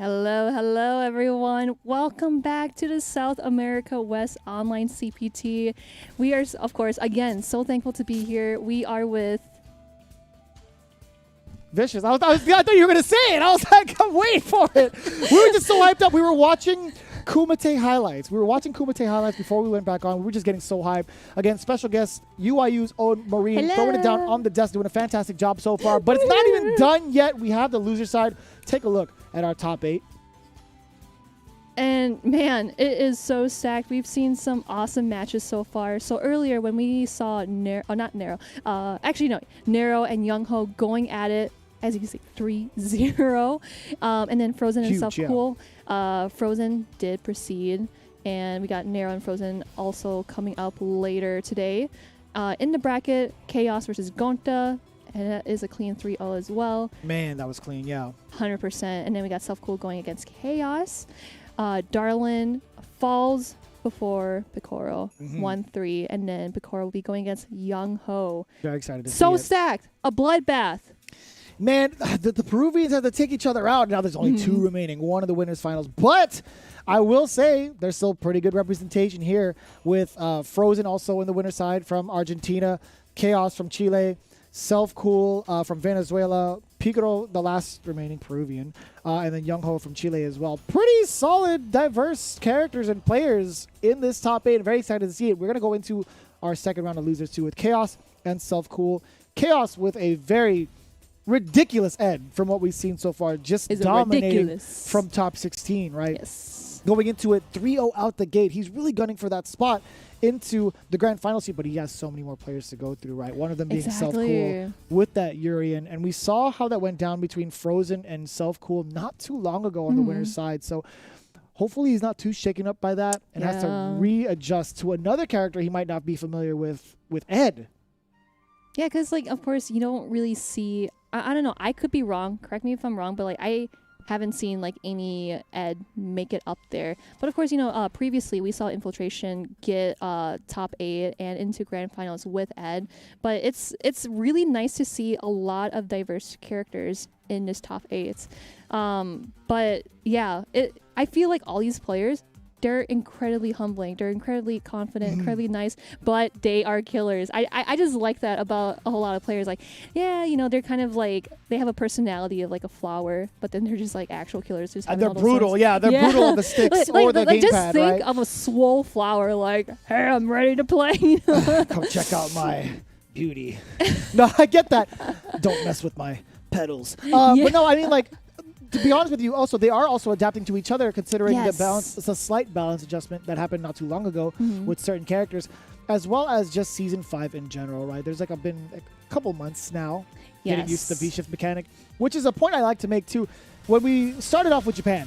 Hello, everyone. Welcome back to the South America West Online CPT. We are, of course, again, so thankful to be here. We are with...
Vicious. I thought you were going to say it. I was like, I'm waiting for it. We were just so hyped up. We were watching Kumite highlights. Before we went back on. We were just getting so hyped. Again, special guest, UIU's own Marine, throwing it down on the desk, doing a fantastic job so far. But it's not even done yet. We have the loser side. Take a look at our top 8.
And man, it is so stacked. We've seen some awesome matches so far. So earlier when we saw Nero and Yong Ho going at it, as you can see, 3-0. And then Frozen and Self Cool. Frozen did proceed. And we got Nero and Frozen also coming up later today. In the bracket, Chaos versus Gonta. And that is a clean 3-0 as well.
Man, that was clean, yeah.
100%. And then we got Self Cool going against Chaos. Darlon falls before Picoro, 1-3. And then Picoro will be going against Yong Ho.
Very excited to see
So
it.
stacked. A bloodbath.
Man, the Peruvians have to take each other out. Now there's only 2 remaining, one of the winners finals. But I will say there's still pretty good representation here with Frozen also in the winner's side from Argentina, Chaos from Chile, Self Cool from Venezuela, Picoro, the last remaining Peruvian, and then Yong Ho from Chile as well. Pretty solid, diverse characters and players in this top 8. I'm very excited to see it. We're going to go into our second round of losers too with Chaos and Self Cool. Chaos with a very ridiculous Ed from what we've seen so far, just dominating from top 16, right?
Yes.
Going into it 3-0 out the gate. He's really gunning for that spot into the grand final seat, but he has so many more players to go through, right? One of them being Self Cool with that Urian. And we saw how that went down between Frozen and Self Cool not too long ago on the winner's side. So hopefully he's not too shaken up by that and has to readjust to another character he might not be familiar with Ed.
Yeah, because, like, of course, you don't really see... I don't know. I could be wrong. Correct me if I'm wrong, but, like, I haven't seen, like, any Ed make it up there. But, of course, you know, previously we saw Infiltration get top 8 and into grand finals with Ed. But it's really nice to see a lot of diverse characters in this top 8. But, yeah, I feel like all these players... They're incredibly humbling. They're incredibly confident, incredibly nice, but they are killers. I just like that about a whole lot of players. Like, yeah, you know, they're kind of like, they have a personality of like a flower, but then they're just like actual killers.
And they're brutal. Yeah, they're brutal on the sticks or the gamepad,
just think
right?
of a swole flower like, hey, I'm ready to play. You know?
Come check out my beauty. No, I get that. Don't mess with my petals. But no, I mean, like, to be honest with you, also they are also adapting to each other, considering the balance. It's a slight balance adjustment that happened not too long ago with certain characters, as well as just season 5 in general. Right? There's been a couple months now getting used to the V-shift mechanic, which is a point I like to make too. When we started off with Japan,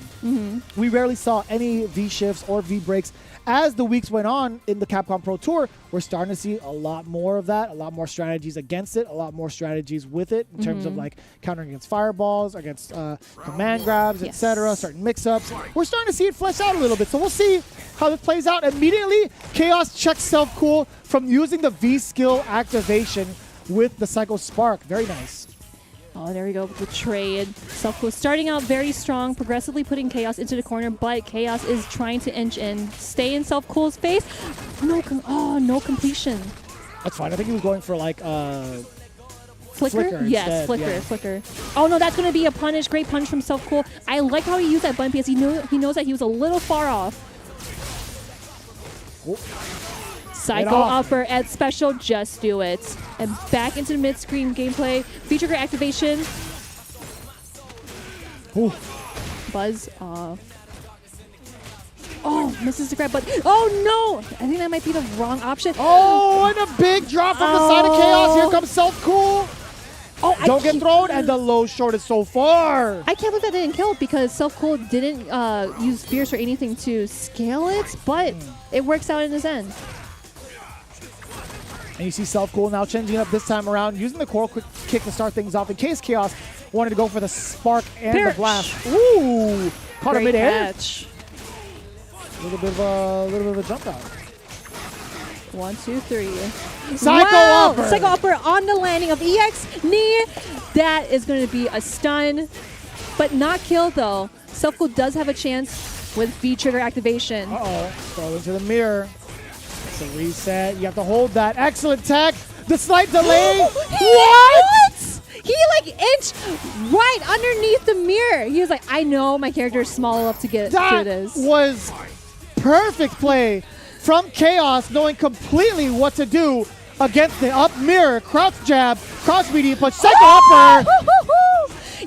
we rarely saw any V-shifts or V-breaks. As the weeks went on in the Capcom Pro Tour, we're starting to see a lot more of that, a lot more strategies against it, a lot more strategies with it in terms of like countering against fireballs, against command grabs, etc., certain mix-ups. We're starting to see it flesh out a little bit, so we'll see how this plays out. Immediately, Chaos checks Self Cool from using the V-skill activation with the Psycho Spark. Very nice.
Oh, there we go with the trade. Self Cool starting out very strong, progressively putting Chaos into the corner, but Chaos is trying to inch in, stay in Self Cool's face. No completion.
That's fine. I think he was going for like
Flicker? Yes,
instead,
Flicker. Oh no, that's going to be a punish. Great punish from Self Cool. I like how he used that button because he knows that he was a little far off.
Oh.
Psycho upper at special, just do it. And back into the mid-screen gameplay. Feature grade activation.
Ooh.
Buzz off. Oh, misses the grab, but oh no! I think that might be the wrong option.
Oh, and a big drop from the side of Chaos. Here comes Self Cool.
Oh,
don't get thrown, and the low short is so far.
I can't believe that didn't kill because Self Cool didn't use Fierce or anything to scale it, but it works out in his end.
And you see Self Cool now changing up this time around, using the coral quick kick to start things off in case Chaos wanted to go for the spark and the blast. Ooh, caught him midair.
Catch.
A little bit of a jump out.
1, 2, 3.
Psycho upper.
Psycho upper on the landing of EX knee. That is going to be a stun, but not kill though. Self-Cool does have a chance with V-trigger activation.
Uh-oh. Throw into the mirror. It's a reset. You have to hold that. Excellent tech. The slight delay.
What? He like inched right underneath the mirror. He was like, I know my character is small enough to get through
That
this.
was perfect play from Chaos, knowing completely what to do against the up mirror, crouch jab, cross medium punch, second upper.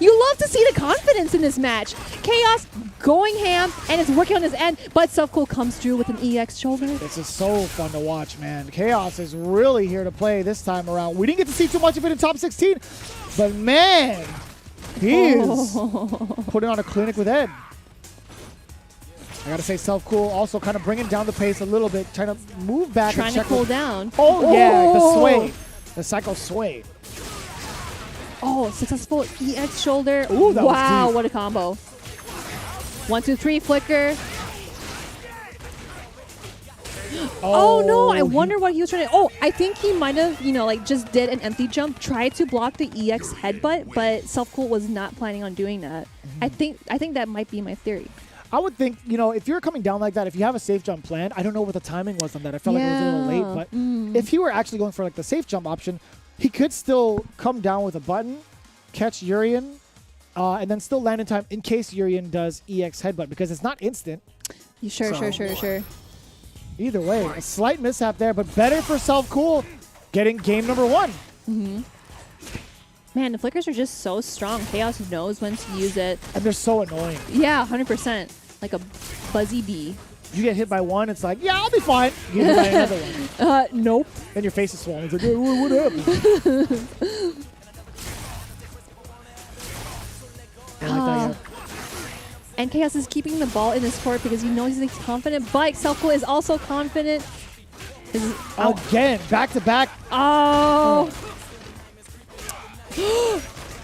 You love to see the confidence in this match. Chaos going ham and it's working on his end, but Self-Cool comes through with an EX shoulder.
This is so fun to watch, man. Chaos is really here to play this time around. We didn't get to see too much of it in top 16, but man, he is putting on a clinic with Ed. I gotta say, Self-Cool also kind of bringing down the pace a little bit, trying to move back
Trying
and
to
check
cool
with-
down.
Oh yeah, the sway, the psycho sway.
Oh, successful EX shoulder.
Ooh, that was
wow,
deep.
what a combo. 1, 2, 3, flicker. Oh no, I wonder what he was trying to. Oh, I think he might have, like just did an empty jump, tried to block the EX headbutt, but Self-Cool was not planning on doing that. I think that might be my theory.
I would think, if you're coming down like that, if you have a safe jump planned, I don't know what the timing was on that. I felt like it was a little late, but if he were actually going for like the safe jump option, he could still come down with a button, catch Urian, and then still land in time in case Urian does EX headbutt, because it's not instant.
Sure.
Either way, a slight mishap there, but better for Self-Cool getting game number 1.
Man, the flickers are just so strong. Chaos knows when to use it.
And they're so annoying.
Yeah, 100%. Like a buzzy bee.
You get hit by one, it's like, yeah, I'll be fine. You get hit by another one.
Nope.
Then your face is swollen. It's like, hey, what happened? I like that, yeah.
And Chaos is keeping the ball in his court because he knows he's confident, but Self-Cool is also confident.
Again, back to back.
Oh.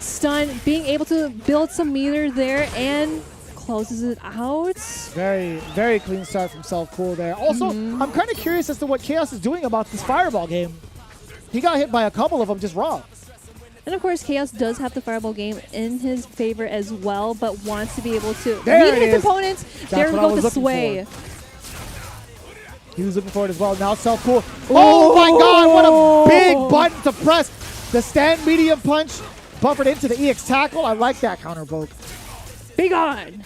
Stun, being able to build some meter there and closes it out.
Very, very clean start from Self-Cool there. Also, I'm kind of curious as to what Chaos is doing about this Fireball game. He got hit by a couple of them just raw.
And of course, Chaos does have the Fireball game in his favor as well, but wants to be able to
There
read
it
his
is.
opponents.
That's
There we
what I
go
was
with the
looking
sway.
He was looking for it as well. Now Self-Cool. Oh my god, what a big button to press. The stand medium punch buffered into the EX tackle. I like that counter poke.
Be gone.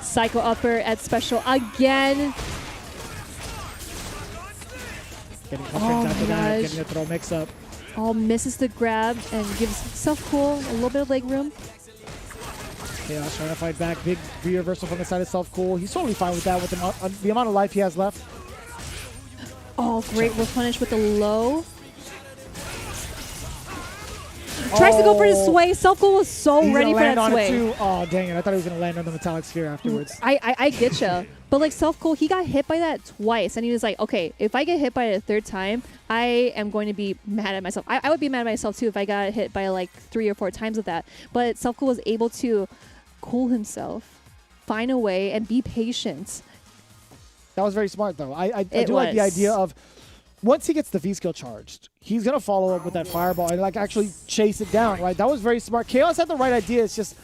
Psycho upper at special again.
Getting confidence after that,
gosh.
getting a throw mix up.
Oh, misses the grab and gives Self-Cool a little bit of leg room.
Chaos trying to fight back. Big V-reversal from the side of Self-Cool. He's totally fine with that with the amount of life he has left.
Oh, great. We're punished with the low. Tries to go for the sway. Self-Cool was so
He's
ready
gonna
for
land
that
on
sway.
it too. Oh, dang it. I thought he was going to land on the metallic sphere afterwards.
I get you. But like Self-Cool, he got hit by that twice. And he was like, okay, if I get hit by it a third time, I am going to be mad at myself. I would be mad at myself too if I got hit by like 3 or 4 times with that. But Self-Cool was able to cool himself, find a way, and be patient.
That was very smart, though. I
It
do like the
was.
idea of once he gets the V-skill charged, he's going to follow up with that fireball and like actually chase it down, right? That was very smart. Chaos had the right idea. It's just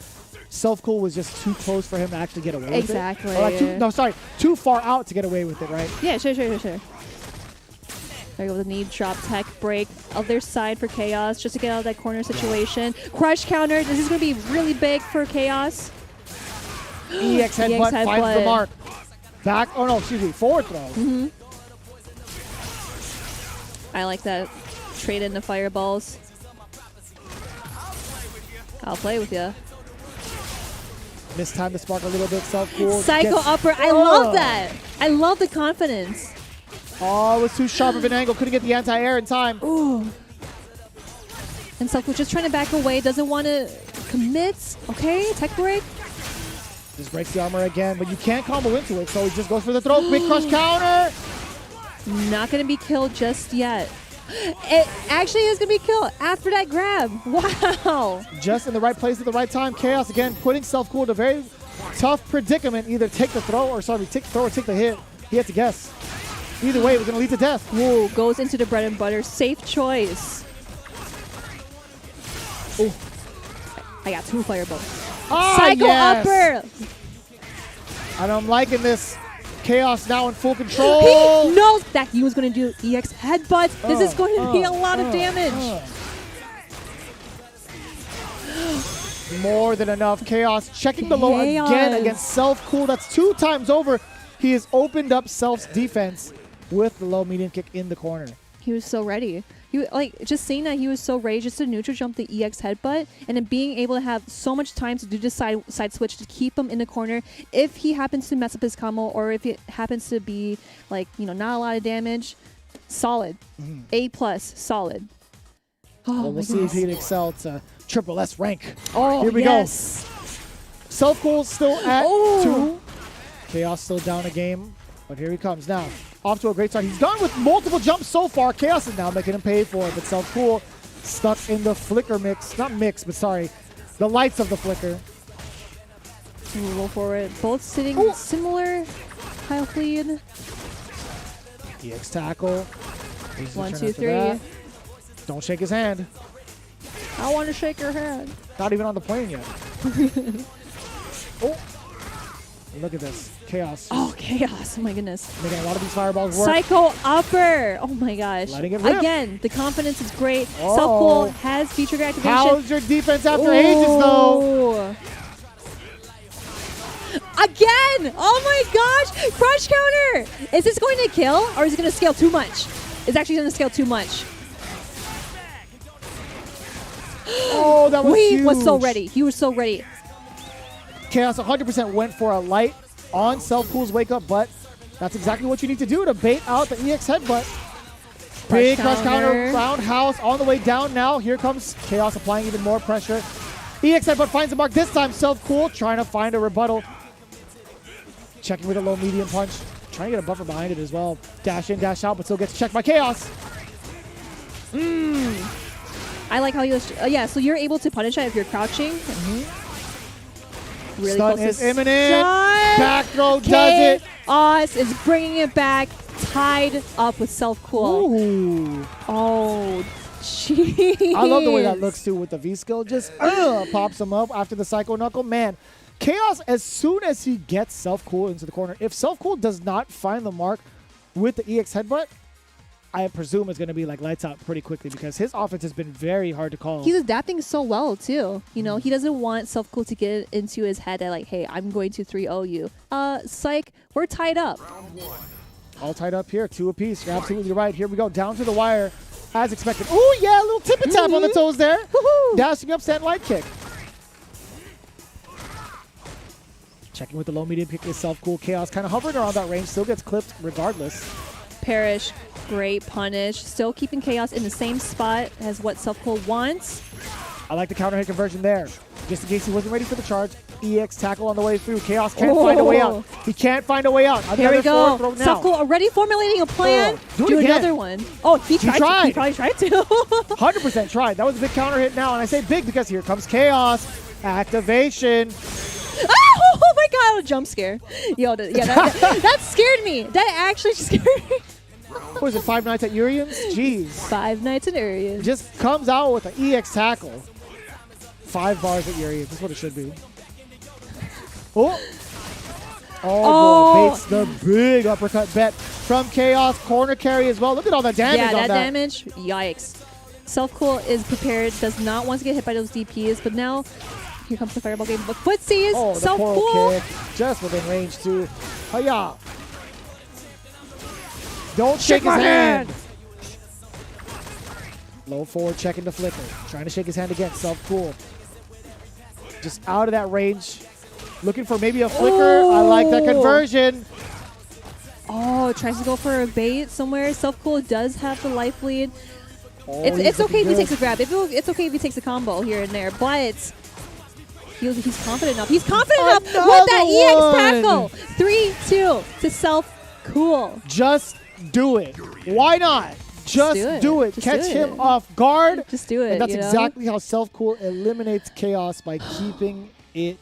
Self-Cool was just too close for him to actually get away with it.
Exactly.
Or like too far out to get away with it, right?
Yeah, sure. There you go with the knee drop tech break. Other side for Chaos just to get out of that corner situation. Crush counter. This is going to be really big for Chaos.
EX headbutt finds the
headbutt.
mark. Back, oh no, excuse me, forward throw.
I like that. Trade in the fireballs. I'll play with you.
Missed time to spark a little bit. Self-Cool.
Psycho
gets-
upper. I love that. I love the confidence.
Oh, it was too sharp of an angle. Couldn't get the anti-air in time.
Ooh. And Self-Cool just trying to back away. Doesn't want to commit. Okay, tech break.
Just breaks the armor again, but you can't combo into it, so he just goes for the throw. Big crush counter.
Not going to be killed just yet. It actually is going to be killed after that grab. Wow.
Just in the right place at the right time. Chaos again putting Self-Cool in a very tough predicament. Either take the throw or take the throw or take the hit. He had to guess. Either way, it was going to lead to death.
Whoa, goes into the bread and butter. Safe choice.
Oh,
I got 2 fireballs. Psycho
yes.
upper.
And I'm liking this. Chaos now in full control.
He knows that he was going to do EX headbutt. This is going to be a lot of damage.
More than enough. Chaos checking the low again against Self Cool. That's 2 times over. He has opened up Self's defense with the low medium kick in the corner.
He was so ready. Just seeing that he was so ready just to neutral jump the EX headbutt and then being able to have so much time to do this side switch to keep him in the corner if he happens to mess up his combo or if it happens to be like, not a lot of damage. Solid. A+, solid. Oh,
Well, we'll see if he can excel to triple S rank.
Oh,
here we
yes.
go. Self Cool still at 2. Chaos still down a game, but here he comes now. Off to a great start. He's gone with multiple jumps so far. Chaos is now making him pay for it, but Self Cool stuck in the flicker mix. Not mix, but sorry, the lights of the flicker.
Roll forward. Both sitting similar health lead.
EX tackle.
1, 2, 3.
That. Don't shake his hand.
I want to shake your hand.
Not even on the plane yet. Oh. Look at this. Chaos.
Oh, chaos. Oh, my goodness.
Making a lot of these fireballs work.
Psycho upper. Oh, my gosh.
Letting it rip.
Again, the confidence is great.
Oh.
Self-pull has feature activation.
How's your defense after ages, though?
Again! Oh, my gosh! Crush counter! Is this going to kill, or is it going to scale too much? It's actually going to scale too much.
Oh, that was huge.
He was so ready. He was so ready.
Chaos 100% went for a light on Self Cool's wake up, but that's exactly what you need to do to bait out the EX headbutt. Big crush counter, roundhouse on the way down now. Here comes Chaos applying even more pressure. EX headbutt finds the mark this time. Self Cool trying to find a rebuttal. Checking with a low medium punch. Trying to get a buffer behind it as well. Dash in, dash out, but still gets checked by Chaos.
I like how you... yeah, so you're able to punish that if you're crouching. Really
Stun
close
is
to
imminent.
stun.
Back throw does it.
Chaos is bringing it back, tied up with Self-Cool.
Ooh.
Oh, jeez.
I love the way that looks too with the V skill. Just pops him up after the Psycho Knuckle. Man, Chaos, as soon as he gets Self-Cool into the corner, if Self-Cool does not find the mark with the EX headbutt, I presume it's going to be like lights out pretty quickly because his offense has been very hard to call.
He's adapting so well, too. He doesn't want Self-Cool to get into his head that, like, hey, I'm going to 3-0 you. Psych, we're tied up.
All tied up here, 2 apiece. You're absolutely right. Here we go, down to the wire as expected. Oh, yeah, a little tip and tap on the toes there. Dashing up, stand light kick. Checking with the low medium kick is Self-Cool. Chaos kind of hovering around that range, still gets clipped regardless.
Perish, great punish. Still keeping Chaos in the same spot as what Self-Cool wants.
I like the counter hit conversion there. Just in case he wasn't ready for the charge. EX tackle on the way through. Chaos can't find a way out. He can't find a way out.
Here we go. Self-Cool already formulating a plan.
Do
another one. Oh, he tried. He probably tried to.
100% tried. That was a big counter hit now. And I say big because here comes Chaos. Activation.
Oh my god, a jump scare. Yo, that scared me. That actually scared me.
What is it, 5 Nights at Urian's? Jeez.
5 Nights at Urian's.
Just comes out with an EX tackle. 5 bars at Urian's. That's what it should be. Oh. Oh, boy. Bates the big uppercut bet from Chaos. Corner carry as well. Look at all the damage on that.
Yeah, that damage. Yikes. Self-Cool is prepared. Does not want to get hit by those DPs. But now, here comes the fireball game. But footsies.
Oh, the
Self-Cool.
kick. Just within range too. Hiya. Don't shake his hand. Low forward, checking the flicker. Trying to shake his hand again. Self-Cool. Just out of that range. Looking for maybe a flicker. I like that conversion.
Oh, tries to go for a bait somewhere. Self-Cool does have the life lead.
Oh,
it's okay if he takes a grab. It's okay if he takes a combo here and there. But he's confident enough. He's confident enough with that EX tackle. 3-2 to Self-Cool.
Just do it. Why not? Just do it. Catch him off guard.
Just do it.
And that's exactly how Self-Cool eliminates Chaos by keeping it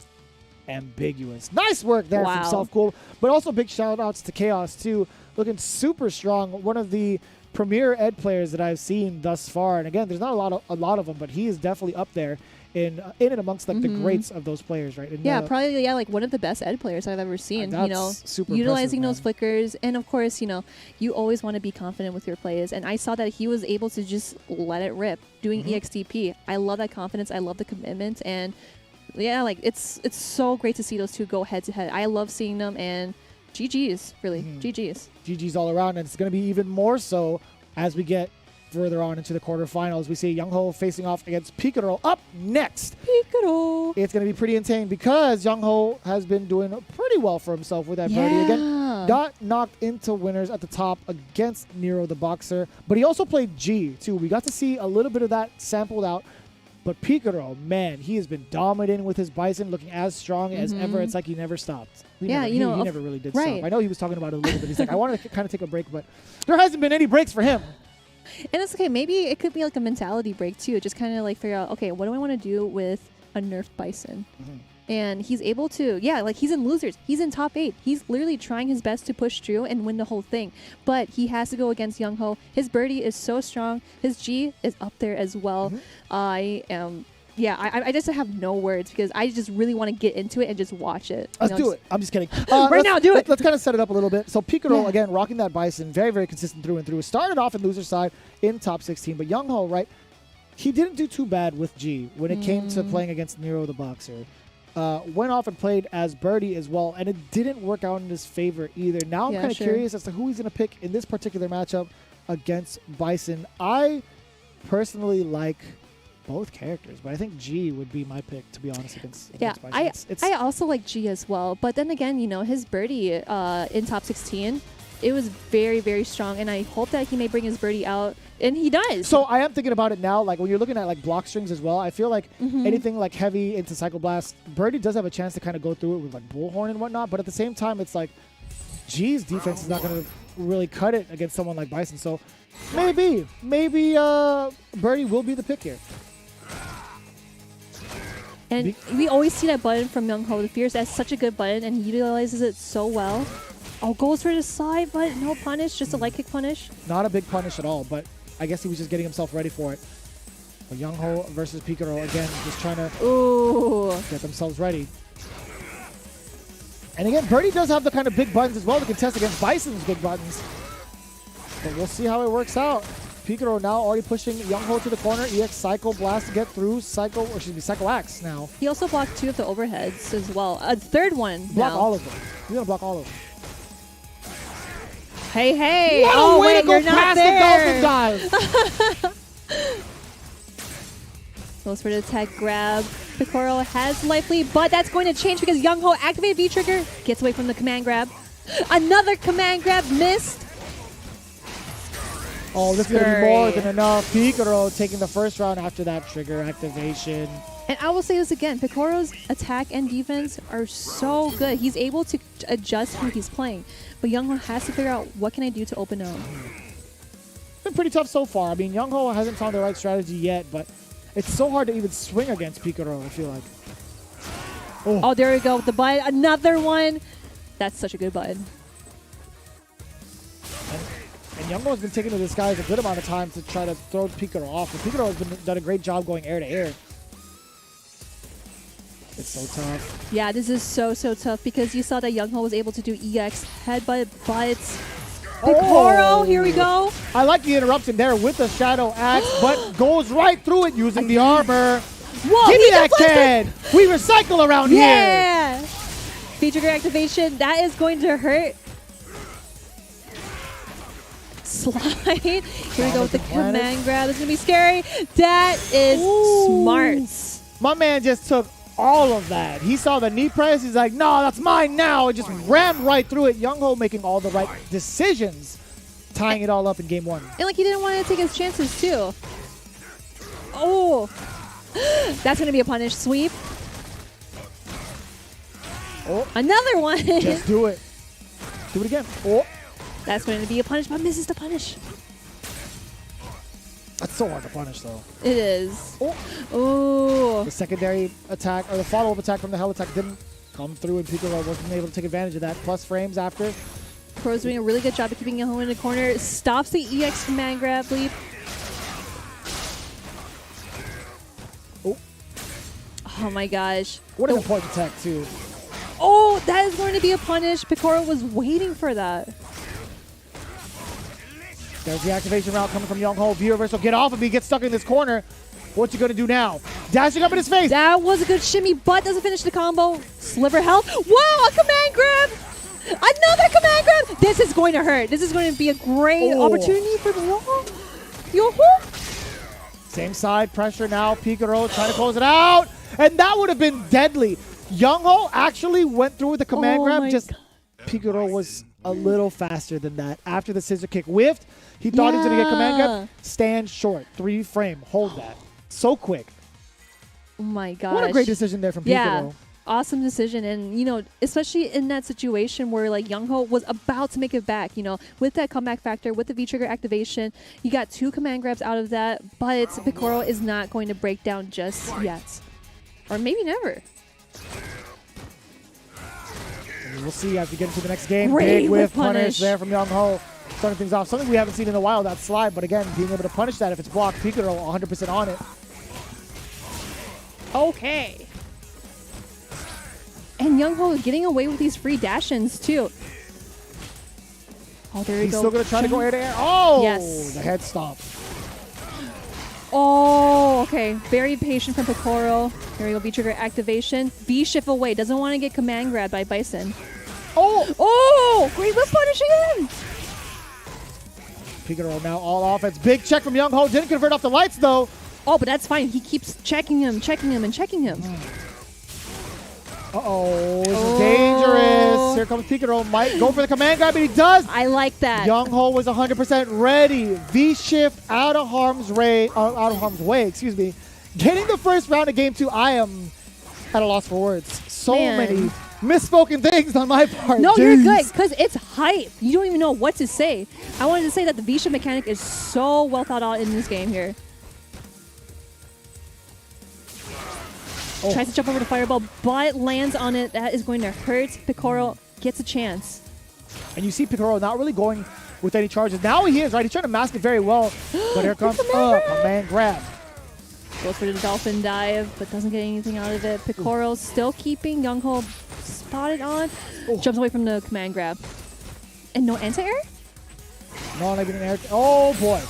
ambiguous. Nice work there from Self-Cool. But also big shout outs to Chaos too. Looking super strong. One of the premier Ed players that I've seen thus far. And again, there's not a lot of them, but he is definitely up there in and amongst like the greats of those players, right? And,
Yeah, probably like one of the best Ed players I've ever seen.
That's super
utilizing
impressive,
those flickers, and of course, you always want to be confident with your plays. And I saw that he was able to just let it rip, doing EXTP. I love that confidence. I love the commitment, and yeah, like it's so great to see those two go head to head. I love seeing them, and GG's, really. GG's.
GG's all around, and it's going to be even more so as we get further on into the quarterfinals. We see Yong Ho facing off against Picoro up next.
Picoro.
It's going to be pretty insane because Yong Ho has been doing pretty well for himself with that birdie again. Got knocked into winners at the top against Nero the Boxer, but he also played G too. We got to see a little bit of that sampled out. But Picoro, man, he has been dominating with his Bison, looking as strong as ever. It's like he never stopped. He never really did stop. I know he was talking about it a little bit. He's like, I wanted to kind of take a break, but there hasn't been any breaks for him.
And it's okay. Maybe it could be like a mentality break too. Just kind of like figure out, okay, what do I want to do with a nerfed Bison? And he's able to, like he's in losers. He's in top 8. He's literally trying his best to push through and win the whole thing. But he has to go against Yong Ho. His birdie is so strong. His G is up there as well. I just have no words because I just really want to get into it and just watch it.
Let's do it. I'm just kidding.
Right now, do it.
Let's kind of set it up a little bit. So Picoro, again, rocking that Bison, very, very consistent through and through. Started off in loser side in top 16, but Yong Ho, right, he didn't do too bad with G when it came to playing against Nero the Boxer. Went off and played as birdie as well, and it didn't work out in his favor either. Now I'm kind of curious as to who he's going to pick in this particular matchup against Bison. I personally like both characters, but I think G would be my pick, to be honest, against Bison.
I also like G as well, but then again, his birdie in top 16, it was very, very strong, and I hope that he may bring his birdie out, and he does.
So I am thinking about it now, like when you're looking at like block strings as well, I feel like anything like heavy into Cycle Blast, birdie does have a chance to kind of go through it with like Bullhorn and whatnot, but at the same time, it's like G's defense is not going to really cut it against someone like Bison, so maybe birdie will be the pick here.
And we always see that button from Yong Ho. The Fierce, that's such a good button, and he utilizes it so well. Oh, goes for the side, but no punish, just a light kick punish.
Not a big punish at all, but I guess he was just getting himself ready for it. But Yong Ho versus Picoro, again, just trying to get themselves ready. And again, birdie does have the kind of big buttons as well to contest against Bison's big buttons. But we'll see how it works out. Picoro now already pushing Yong Ho to the corner. EX Cycle Blast to get through. Cycle Axe now.
He also blocked 2 of the overheads as well. A third one
Block all of them. He's going to block all of them.
Hey.
What
oh,
a way
wait,
to go
you're not
past
there.
the dolphin dive.
Goes for the attack grab. Picoro has life lead, but that's going to change because Yong Ho activated V-Trigger. Gets away from the command grab. Another command grab missed.
Oh, this is going to be more than enough. Picoro taking the first round after that trigger activation.
And I will say this again, Picoro's attack and defense are so good. He's able to adjust who he's playing. But Yong Ho has to figure out, what can I do to open up?
It's been pretty tough so far. I mean, Yong Ho hasn't found the right strategy yet, but it's so hard to even swing against Picoro, I feel like.
Oh, there we go. The button. Another one. That's such a good button.
And Yong Ho has been taking to this guy a good amount of time to try to throw Picoro off. But Picoro has done a great job going air to air. It's so tough.
Yeah, this is so tough because you saw that Yong Ho was able to do EX headbutt, but Picoro, here we go.
I like the interruption there with the Shadow Axe, but goes right through it using the armor.
Whoa,
give me that can. We recycle around here.
Yeah. V-Trigger activation, that is going to hurt. Slide. Here we go with the command grab. This is going to be scary. That is smart.
My man just took all of that. He saw the knee press. He's like, no, that's mine now. It just rammed right through it. Yong Ho making all the right decisions, tying it all up in game 1.
And like he didn't want to take his chances too. Oh, that's going to be a punish sweep.
Oh,
another one.
Just do it. Do it again. Oh.
That's going to be a punish, but misses the punish.
That's so hard to punish, though.
It is.
Oh. The secondary attack, or the follow-up attack from the hell attack didn't come through, and Picoro wasn't able to take advantage of that. Plus frames after.
Pro's doing a really good job of keeping Yong Ho in the corner. Stops the EX command grab leap.
Oh.
Oh my gosh.
What an important tech, too.
Oh, that is going to be a punish. Picoro was waiting for that.
There's the activation route coming from Yong Ho. V reversal, get off of me, get stuck in this corner. What's he going to do now? Dashing up in his face.
That was a good shimmy, but doesn't finish the combo. Sliver health. Whoa, a command grab. Another command grab. This is going to hurt. This is going to be a great opportunity for Yong Ho.
Same side, pressure now. Picoro trying to close it out. And that would have been deadly. Yong Ho actually went through with the command grab. Just Picoro was a little faster than that. After the scissor kick whiffed, he thought he was going to get command grab. Stand short. 3 frame. Hold that. So quick.
Oh my gosh.
What a great decision there from Picoro.
Yeah. Awesome decision. And, you know, especially in that situation where, like, Yong Ho was about to make it back, you know, with that comeback factor, with the V-trigger activation, you got 2 command grabs out of that, but Picoro is not going to break down just yet. Or maybe never.
We'll see as we get into the next game.
Great
Big whiff
punish.
punish there from Yong Ho. Starting things off. Something we haven't seen in a while, that slide. But again, being able to punish that if it's blocked, Picoro 100% on it.
Okay. And Yong Ho getting away with these free dash-ins, too. Oh, there you go.
He's still going to try to go air to air. Oh!
Yes.
The head stomp.
Oh, okay. Very patient from Picoro. Here we go, V-trigger activation. V-shift away. Doesn't want to get command grabbed by Bison.
Oh!
Oh! Great whip punish again!
Picoro now all offense. Big check from Yong Ho. Didn't convert off the lights, though.
Oh, but that's fine. He keeps checking him, and checking him.
Uh-oh. This is dangerous. Here comes Picoro. Might go for the command grab, and he does.
I like that.
Yong Ho was 100% ready. V-shift out of harm's way, excuse me. Getting the first round of game 2, I am at a loss for words. So many misspoken things on my part.
No,
Jeez.
you're good, because it's hype. You don't even know what to say. I wanted to say that the V-shift mechanic is so well thought out in this game here. Tries to jump over the fireball, but lands on it. That is going to hurt. Picoro gets a chance.
And you see Picoro not really going with any charges. Now he is, right? He's trying to mask it very well. But here comes command grab.
Goes for the dolphin dive, but doesn't get anything out of it. Picoro still keeping Yong Ho spotted on. Jumps away from the command grab. And no anti-air?
No, not even an air. Oh, boy.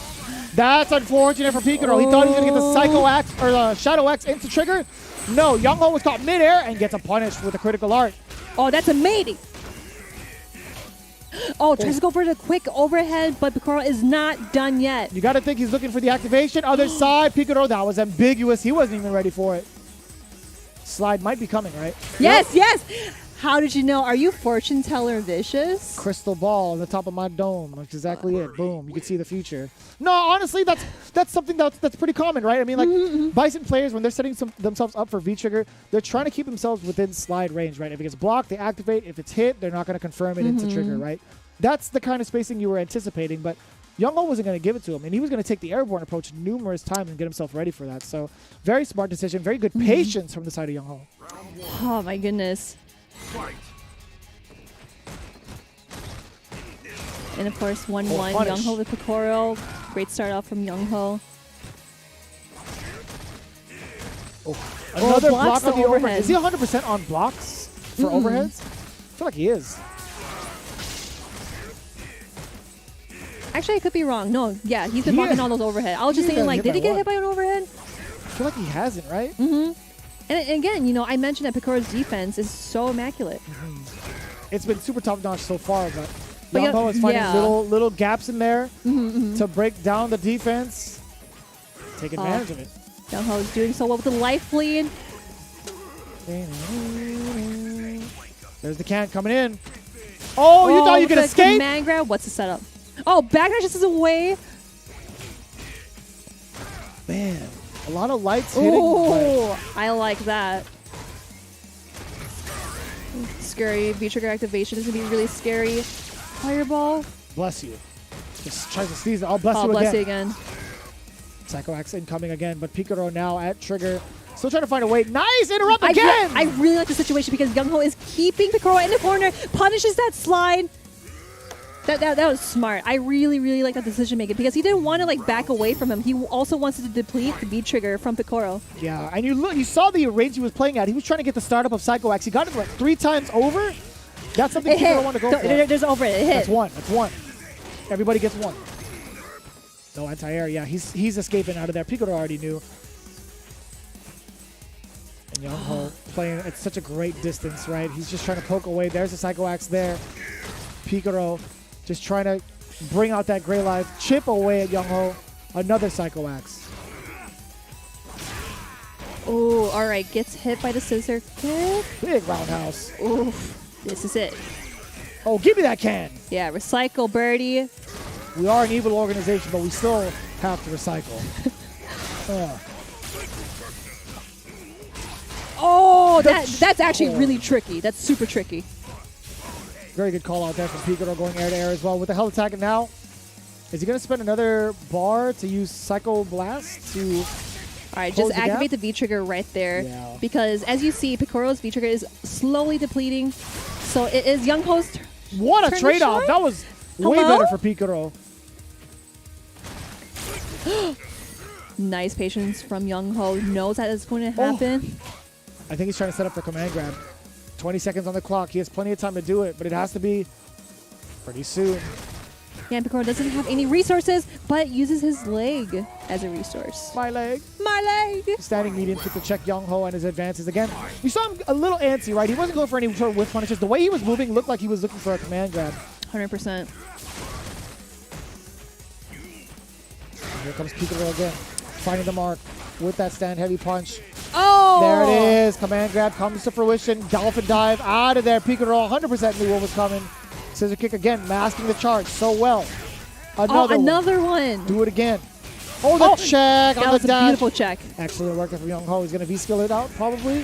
That's unfortunate for Picoro. He thought he was going to get the Psycho X or the Shadow X into trigger. No, Yong Ho was caught midair and gets a punish with a critical art.
Oh, that's amazing. Oh, tries to go for the quick overhead, but Picoro is not done yet.
You got to think he's looking for the activation. Other side, Picoro, that was ambiguous. He wasn't even ready for it. Slide might be coming, right?
Yes, yes. How did you know? Are you fortune teller vicious?
Crystal ball on the top of my dome. That's exactly it. Boom. You can see the future. No, honestly, that's something that's pretty common, right? I mean, like, Bison players, when they're setting themselves up for V-trigger, they're trying to keep themselves within slide range, right? If it gets blocked, they activate. If it's hit, they're not going to confirm it into trigger, right? That's the kind of spacing you were anticipating, but Yong Ho wasn't going to give it to him, and he was going to take the airborne approach numerous times and get himself ready for that. So, very smart decision. Very good patience from the side of Yong Ho.
Oh, my goodness. And of course, 1-1. Yong Ho with Picoro. Great start off from Yong Ho.
Another
blocks
block on
the
the overhead.
overhead.
Is he 100% on blocks for overheads? I feel like he is.
Actually, I could be wrong. No, yeah, he's been blocking all those overhead. I was just thinking, like, did he get hit by an overhead?
I feel like he hasn't, right?
And again, you know, I mentioned that Picoro's defense is so immaculate.
It's been super top-notch so far, but Yong Ho is finding little gaps in there to break down the defense. Take advantage of it.
Yong Ho is doing so well with the life lead.
There's the can coming in. Oh, you thought you could escape?
Command grab. What's the setup? Oh, backdash is away.
Man, a lot of lights hitting.
Oh, I like that. Scary. V-trigger activation is going to be really scary. Fireball.
Bless you. Just tries to sneeze it. I'll bless
Oh,
you
bless
again.
you again.
Psycho X incoming again, but Picoro now at trigger. Still trying to find a way. Nice interrupt again!
I really like the situation because Yong Ho is keeping Picoro in the corner. Punishes that slide. That was smart. I really, really like that decision making because he didn't want to like back away from him. He also wants to deplete the V trigger from Picoro.
Yeah, and you saw the range he was playing at. He was trying to get the startup of Psycho X. He got it like 3 times over. That's something people want to go for.
There's over it. It hit.
That's one. Everybody gets one. No anti-air. Yeah, he's escaping out of there. Picoro already knew. And Yong Ho playing at such a great distance, right? He's just trying to poke away. There's the Psycho Axe there. Picoro just trying to bring out that gray life. Chip away at Yong Ho. Another Psycho Axe.
Oh, all right. Gets hit by the scissor kick.
Big roundhouse.
Oof. This is it.
Oh, give me that can.
Yeah, recycle, birdie.
We are an evil organization, but we still have to recycle.
Oh, that's actually really tricky. That's super tricky.
Very good call out there from Picoro going air to air as well. With the hell attacking now, is he going to spend another bar to use Psycho Blast to
All right, just activate the V-trigger right there.
Yeah.
Because as you see, Picoro's V-trigger is slowly depleting. So it is Yong Ho's
What a
turn to
trade-off.
shine?
That was way
Hello?
better for Picoro.
Nice patience from Yong Ho. Knows that it's going to happen.
I think he's trying to set up for command grab. 20 seconds on the clock. He has plenty of time to do it, but it has to be pretty soon.
Yeah, and Picoro doesn't have any resources, but uses his leg as a resource.
My leg.
My leg!
Standing medium to check Yong Ho and his advances again. You saw him a little antsy, right? He wasn't going for any sort of whiff punishes. The way he was moving looked like he was looking for a command grab.
100%.
Here comes Picoro again, finding the mark with that stand heavy punch.
Oh!
There it is. Command grab comes to fruition. Dolphin dive out of there. Picoro 100% knew what was coming. Scissor kick again, masking the charge so well.
Another one.
Do it again. Oh, the check on
That
the
was a
dash.
beautiful check.
Actually, it worked for Yong Ho. He's going to V-skill it out, probably.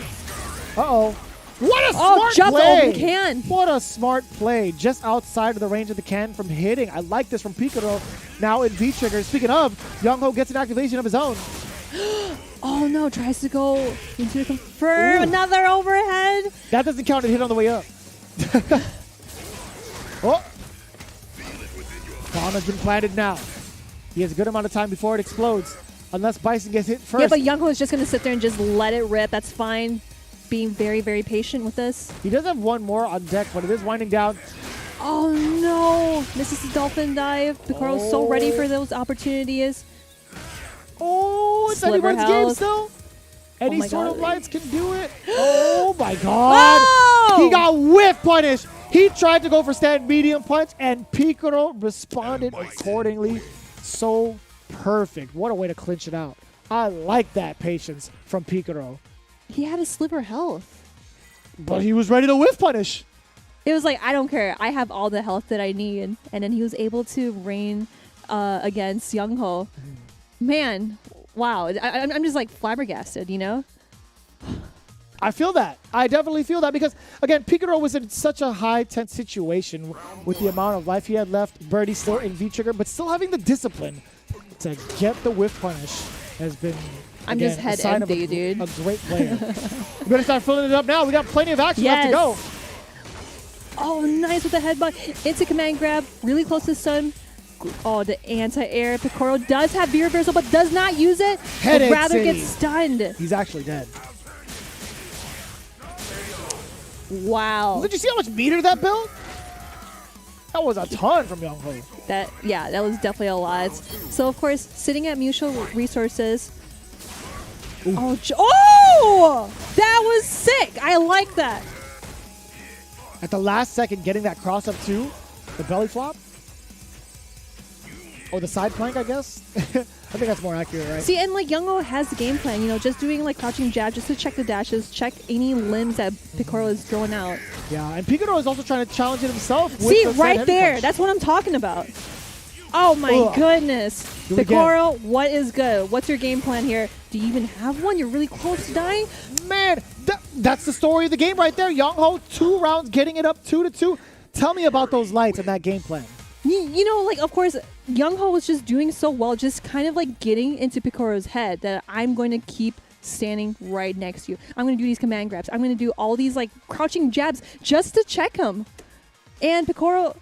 Uh-oh. What a
Oh,
smart
jump
play.
over the can.
What a smart play. Just outside of the range of the can from hitting. I like this from Picoro. Now in V-trigger. Speaking of, Yong Ho gets an activation of his own.
Oh no, tries to go into the confirm. Another overhead.
That doesn't count as hit on the way up. Oh. Bomb has been planted now. He has a good amount of time before it explodes. Unless Bison gets hit first.
Yeah, but Yong Ho is just going to sit there and just let it rip. That's fine. Being very, very patient with this.
He does have one more on deck, but it is winding down.
Oh no. Misses the dolphin dive. Picoro's so ready for those opportunities.
Oh, it's
Sliver
anyone's game
house.
still. Any
my
sort
God.
of lights can do it. Oh my God.
Oh!
He got whiff punished. He tried to go for stand medium punch, and Picoro responded accordingly. So perfect. What a way to clinch it out. I like that patience from Picoro.
He had a sliver health.
But he was ready to whiff punish.
It was like, I don't care. I have all the health that I need. And then he was able to reign against Yong Ho. Man, wow. I'm just like flabbergasted, you know?
I feel that. I definitely feel that because, again, Picoro was in such a high tense situation with the amount of life he had left. Birdie still in V-trigger, but still having the discipline to get the whiff punish has been,
I'm
again,
just head
a sign
empty,
of
dude.
a great player. We better start filling it up now. We got plenty of action left to go.
Oh, nice with the headbutt. Into command grab. Really close to stun. Oh, the anti-air. Picoro does have V-reversal, but does not use it.
Headache
Would rather
City.
get stunned.
He's actually dead.
Wow.
Did you see how much meter that built? That was a ton from Yong Ho.
That was definitely a lot. So, of course, sitting at mutual resources. Oh, that was sick. I like that.
At the last second, getting that cross up too. The belly flop. Or the side plank, I guess. I think that's more accurate, right?
See, and like Yong Ho has the game plan, you know, just doing like crouching jab just to check the dashes, check any limbs that Picoro is throwing out.
Yeah, and Picoro is also trying to challenge it himself. With
See,
the side
right
heavy
there.
punch.
That's what I'm talking about. Oh my
Ugh.
goodness.
Do it
Picoro, what is good? What's your game plan here? Do you even have one? You're really close to dying?
Man, that's the story of the game right there. Yong Ho, 2 rounds, getting it up 2-2. Tell me about those lights and that game plan.
You know, like, of course, Yong Ho was just doing so well, just kind of like getting into Picoro's head that I'm going to keep standing right next to you. I'm going to do these command grabs. I'm going to do all these like crouching jabs just to check him. And Picoro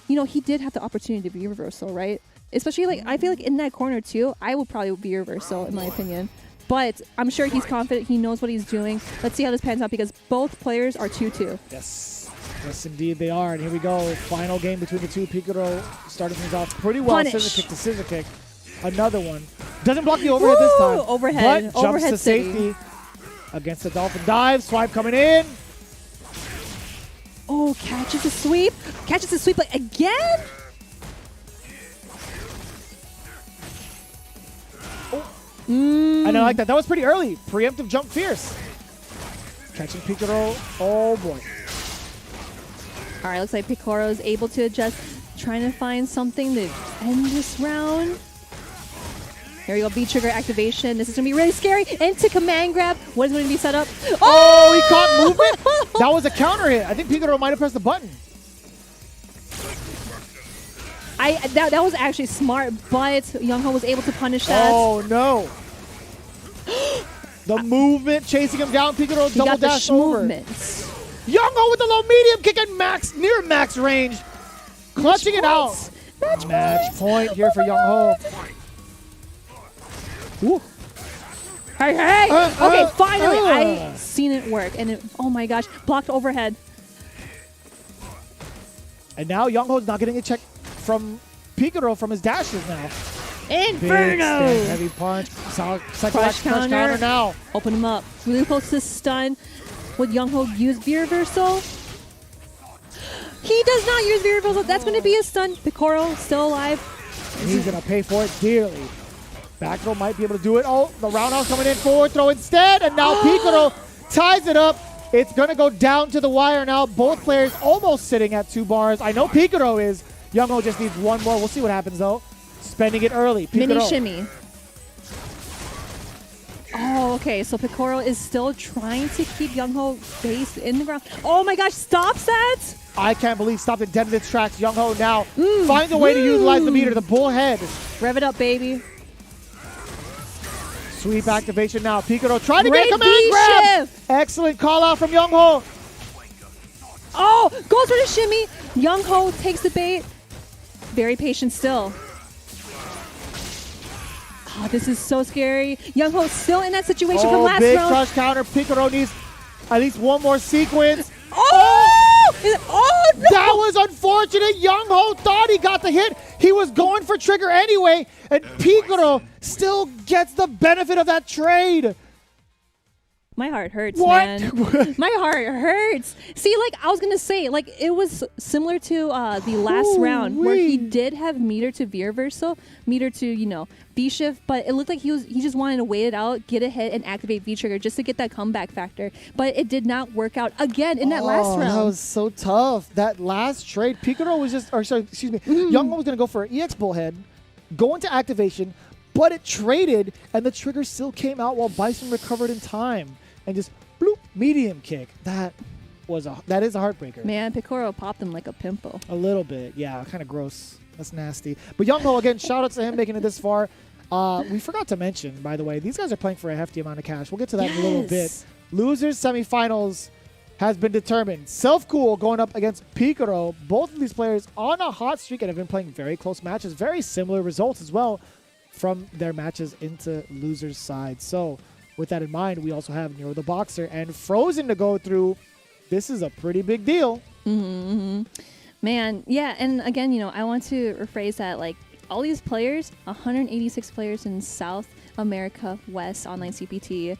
he did have the opportunity to be reversal, right? Especially like I feel like in that corner too, I would probably be reversal in my opinion. But I'm sure he's confident. He knows what he's doing. Let's see how this pans out because both players are 2-2.
Yes. Yes, indeed they are. And here we go. Final game between the two. Picoro starting things off pretty well.
Punish.
Scissor kick to scissor kick. Another one. Doesn't block the overhead this time.
Overhead.
But jumps
Overhead
to
city.
safety against the Dolphin dive. Swipe coming in.
Oh, catches a sweep. Catches a sweep like again?
And I like that. That was pretty early. Preemptive jump fierce. Catching Picoro. Oh, boy.
All right, looks like Picoro is able to adjust, trying to find something to end this round. Here we go, V-trigger activation. This is going to be really scary. Into command grab. What is going to be set up?
Oh, he caught movement. That was a counter hit. I think Picoro might have pressed the button.
That was actually smart, but Yong Ho was able to punish that.
Oh, no. The movement chasing him down. Picoro
He
double
got the
dash over.
movements.
Yong Ho with the low medium kick at near max range. Clutching it out. Match point here for Yong Ho. Ooh.
Hey. Okay, finally. I seen it work. And oh my gosh, blocked overhead.
And now Yong Ho's not getting a check from Picoro from his dashes now. Big
Inferno.
stand, heavy punch. Crush counter now.
Open him up. Really close to stun. Would Yong Ho use V reversal? He does not use V reversal. That's going to be a stun. Picoro still alive.
And he's going to pay for it dearly. Back throw might be able to do it. Oh, the roundhouse coming in. Forward throw instead. And now Picoro ties it up. It's going to go down to the wire now. Both players almost sitting at 2 bars. I know Picoro is. Yong Ho just needs one more. We'll see what happens, though. Spending it early. Picoro.
Mini shimmy. Oh, okay. So Picoro is still trying to keep Yong Ho based in the ground. Oh my gosh, stops that?
I can't believe stopped it dead in its tracks. Yong Ho now finds a way to utilize the meter. The bullhead.
Rev it up, baby.
Sweep activation now. Picoro trying to
Great
get a command grab.
V-shift.
Excellent call out from Yong Ho.
Oh, goes for the shimmy. Yong Ho takes the bait. Very patient still. Oh, this is so scary. Young Ho still in that situation from last
big
round.
crush counter. Picoro needs at least one more sequence.
Oh! Oh, no!
That was unfortunate. Yong Ho thought he got the hit. He was going for trigger anyway, and Picoro still gets the benefit of that trade.
My heart hurts,
What?
man. My heart hurts. See, like I was gonna say, like it was similar to the last round where he did have meter to V reversal, meter to V shift, but it looked like he just wanted to wait it out, get a hit, and activate V trigger just to get that comeback factor. But it did not work out again in that last round.
That was so tough. That last trade, Picoro was Yong Ho was gonna go for an EX bullhead, go into activation, but it traded, and the trigger still came out while Bison recovered in time. And just bloop, medium kick. That is a heartbreaker.
Man, Picoro popped him like a pimple.
A little bit, yeah, kind of gross. That's nasty. But Yong Ho, again, shout out to him making it this far. We forgot to mention, by the way, these guys are playing for a hefty amount of cash. We'll get to that in a little bit. Losers semifinals has been determined. Self-Cool going up against Picoro. Both of these players on a hot streak and have been playing very close matches. Very similar results as well from their matches into losers' side. So with that in mind, we also have Nero the Boxer and Frozen to go through. This is a pretty big deal.
Mm-hmm. Man, yeah, and again, I want to rephrase that. Like, all these players, 186 players in South America West online CPT,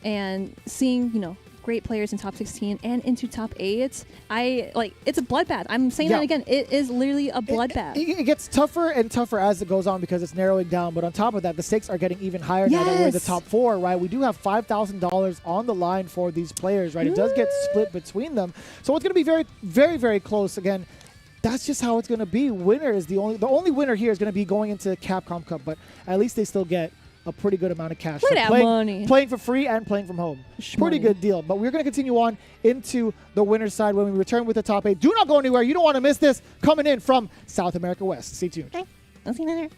and seeing, great players in top 16 and into top 8, it's a bloodbath. I'm saying that again. It is literally a bloodbath.
It gets tougher and tougher as it goes on because it's narrowing down. But on top of that, the stakes are getting even higher now that we're in the top 4, right? We do have $5,000 on the line for these players, right? It does get split between them. So it's going to be very, very, very close. Again, that's just how it's going to be. Winner is the only winner here is going to be going into Capcom Cup, but at least they still get a pretty good amount of cash.
Look at that money.
Playing for free and playing from home. Pretty good deal. But we're going to continue on into the winner's side when we return with the top 8. Do not go anywhere. You don't want to miss this. Coming in from South America West. Stay tuned.
Okay. I'll see you later.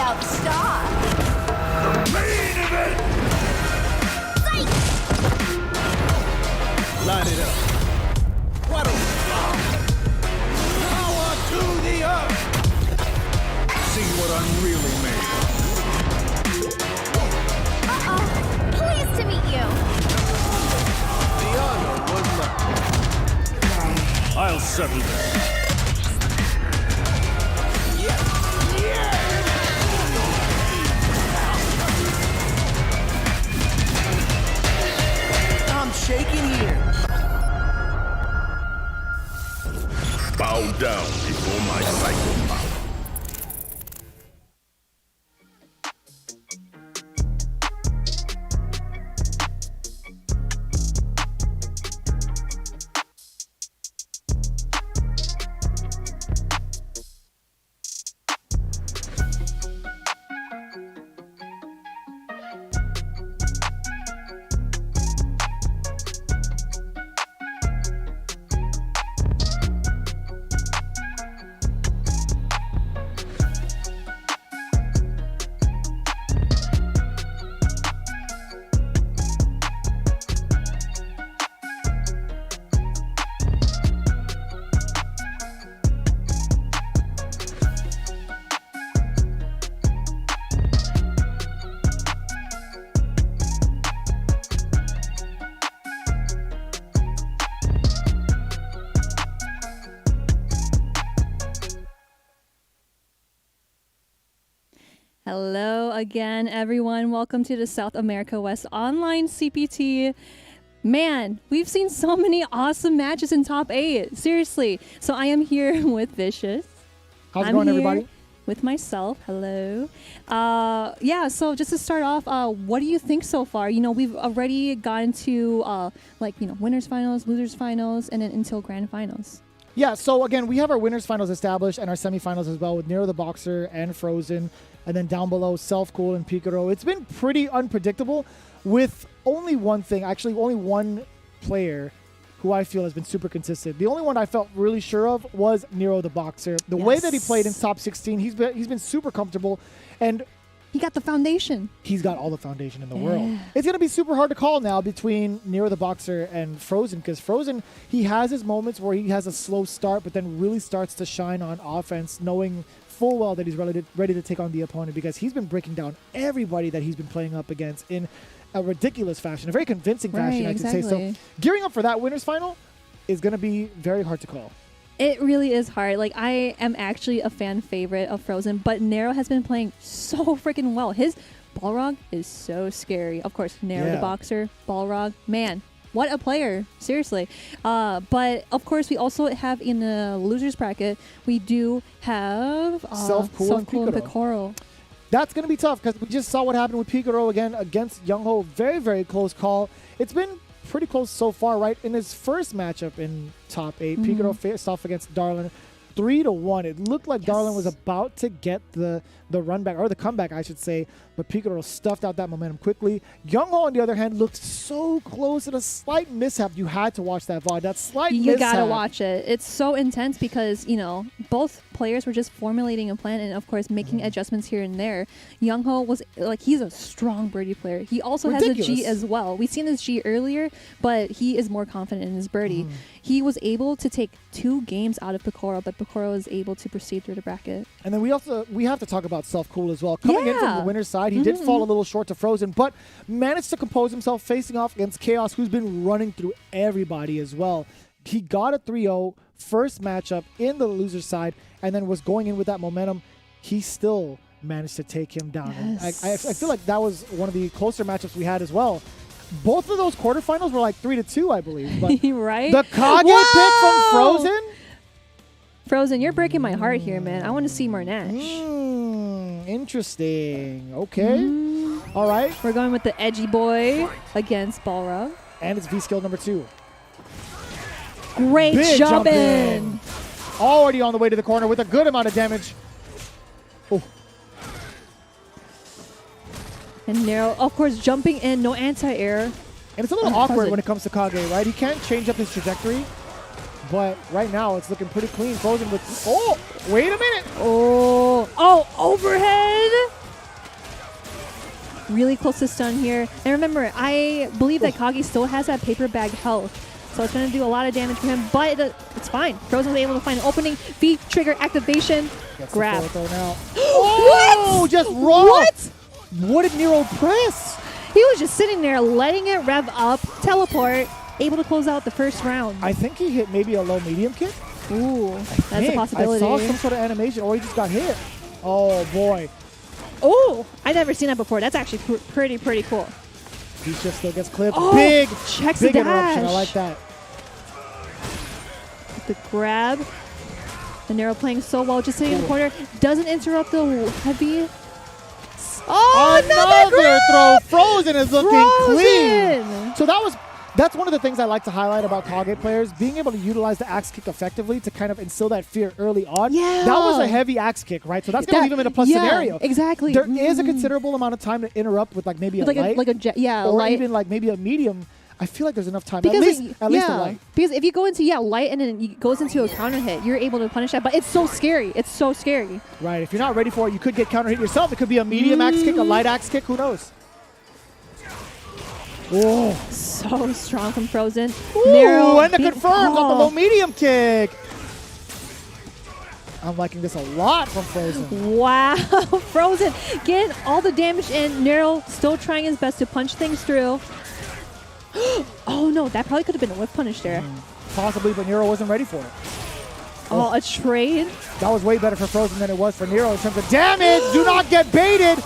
about to start.
The main event!
Light it up. What a power to the earth.
See what I'm really made of.
Uh-oh. Pleased to meet you.
The honor was mine.
I'll settle this.
I'm shaking here.
Bow down before my psycho power.
Hello again, everyone. Welcome to the South America West Online CPT. Man, we've seen so many awesome matches in top 8. Seriously. So I am here with Vicious.
How's it
I'm
going,
here
everybody?
With myself. Hello. Yeah, so just to start off, what do you think so far? You know, we've already gotten to, winners finals, losers finals, and then until grand finals.
Yeah, so again, we have our winners finals established and our semifinals as well with Nero the Boxer and Frozen. And then down below, Self Cool and Picoro. It's been pretty unpredictable with only one thing, actually only one player who I feel has been super consistent. The only one I felt really sure of was Nero the Boxer. The way that he played in top 16, he's been super comfortable. And
he got the foundation.
He's got all the foundation in the world. It's going to be super hard to call now between Nero the Boxer and Frozen, because Frozen, he has his moments where he has a slow start, but then really starts to shine on offense, knowing full well that he's ready to take on the opponent, because he's been breaking down everybody that he's been playing up against in a ridiculous fashion, a very convincing fashion, I should say. So gearing up for that winners final is going to be very hard to call.
It really is hard. Like, I am actually a fan favorite of Frozen, but Nero has been playing so freaking well. His Balrog is so scary. Of course, Nero the Boxer, Balrog, man, what a player. Seriously. But, of course, we also have in the losers bracket, we do have
Self Cool and
Picoro.
That's going to be tough because we just saw what happened with Picoro again against Yong Ho. Very, very close call. It's been pretty close so far, right? In his first matchup in top 8, Picoro faced off against Darlon 3-1. It looked like Darlon was about to get the run back, or the comeback, I should say, but Picoro stuffed out that momentum quickly. Yong Ho, on the other hand, looked so close, and a slight mishap. You had to watch that VOD. That slight mishap.
You gotta watch it. It's so intense because, you know, both players were just formulating a plan and, of course, making adjustments here and there. Yong Ho was, like, he's a strong birdie player. He also has a G as well. We've seen his G earlier, but he is more confident in his birdie. He was able to take 2 games out of Picoro, but Picoro was able to proceed through the bracket.
And then we have to talk about Self Cool as well. Coming in from the winner's side, he did fall a little short to Frozen, but managed to compose himself facing off against Chaos, who's been running through everybody as well. He got a 3-0 first matchup in the loser's side, and then was going in with that momentum. He still managed to take him down.
Yes.
And I feel like that was one of the closer matchups we had as well. Both of those quarterfinals were like 3-2, I believe. But
right?
The Kage pick from Frozen?
Frozen, you're breaking my heart here, man. I want to see more Nash.
Interesting. Okay. All right.
We're going with the edgy boy against Balrog.
And it's V-skill number 2.
Great
Big
jump in.
Already on the way to the corner with a good amount of damage. Oh.
And Nero, of course, jumping in, no anti-air.
And it's a little awkward when it comes to Kage, right? He can't change up his trajectory. But right now, it's looking pretty clean. Frozen with... Oh, wait a minute.
Oh, overhead. really close to stun here. And remember, I believe that Kage still has that paper bag health. So it's going to do a lot of damage for him, but it's fine. Frozen was able to find an opening. V-trigger activation. Grab.
Oh,
what?
Just raw.
What?
What did Nero press?
He was just sitting there, letting it rev up, teleport, able to close out the first round.
I think he hit maybe a low-medium kick.
Ooh, that's a possibility.
I saw some sort of animation, or he just got hit. Oh, boy.
Oh, I've never seen that before. That's actually pretty cool.
He just still gets clipped.
Oh,
big
checks
big
the
interruption.
dash.
I like that.
The grab. The Nero playing so well, just sitting in the corner. Doesn't interrupt the heavy. Oh, another
throw. Frozen is looking
Frozen.
clean. So that's one of the things I like to highlight about Kage players, being able to utilize the axe kick effectively to kind of instill that fear early on.
Yeah.
That was a heavy axe kick, right? So that's going to leave him in a plus scenario.
Exactly.
There is a considerable amount of time to interrupt with like maybe a light.
A
or
light.
even like maybe a medium. I feel like there's enough time.
Because
at least a light.
Because if you go into light and then it goes into a counter hit, you're able to punish that. But it's so scary. It's so scary.
Right. If you're not ready for it, you could get counter hit yourself. It could be a medium axe kick, a light axe kick. Who knows? Oh,
so strong from Frozen.
Ooh,
Nero
and the confirms on the low medium kick. I'm liking this a lot from Frozen.
Wow, Frozen getting all the damage in. Nero still trying his best to punch things through. Oh no, that probably could have been a whip punish there.
Possibly, but Nero wasn't ready for it.
Oh, a trade.
That was way better for Frozen than it was for Nero in terms of damage. Do not get baited.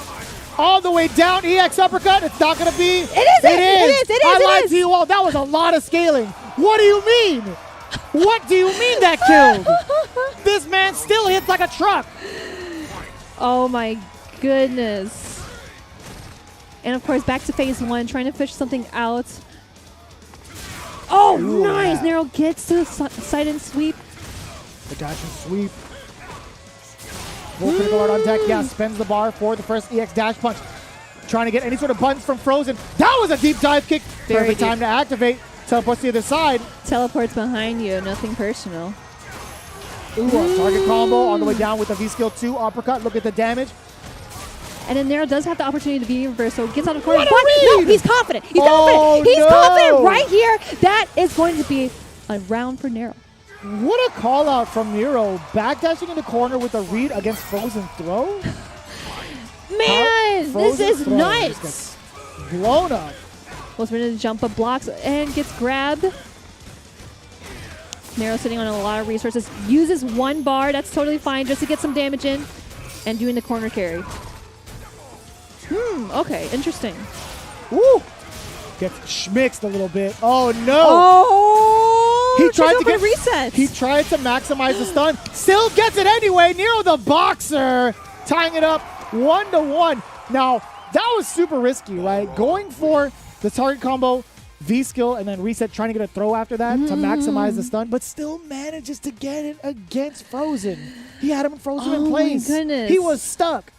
All the way down, EX uppercut. It's not going to be.
It is.
I lied to you all. That was a lot of scaling. What do you mean? What do you mean that killed? This man still hits like a truck.
Oh my goodness. And of course, back to phase one, trying to fish something out. Oh,
Ooh,
nice.
yeah.
Nero gets to the side and sweep.
The dash and sweep. Full critical art on deck. Yeah, spends the bar for the first EX dash punch. Trying to get any sort of buttons from Frozen. That was a deep dive kick.
Very
Perfect
deep.
time to activate. Teleports to the other side.
Teleports behind you, nothing personal.
Ooh, a target combo on the way down with the V-Skill 2 uppercut. Look at the damage.
And then Nero does have the opportunity to be reversed, so gets out of the corner.
What a
But no,
read!
he's confident. He's
Oh,
confident. He's
no!
confident right here. That is going to be a round for Nero.
What a call out from Nero. Backdashing in the corner with a read against Frozen throw.
Man, this
Frozen
is
throw
nuts.
just gets blown up.
Was ready to jump up blocks and gets grabbed. Nero sitting on a lot of resources. Uses one bar. That's totally fine just to get some damage in. And doing the corner carry. Okay, interesting.
Woo! Gets schmixed a little bit. Oh no!
Oh!
He tried to get
reset.
He tried to maximize the stun. Still gets it anyway. Nero the boxer tying it up 1-1. Now that was super risky, right? Going for the target combo, V skill, and then reset, trying to get a throw after that to maximize the stun, but still manages to get it against Frozen. He had him frozen in place.
My goodness.
He was stuck.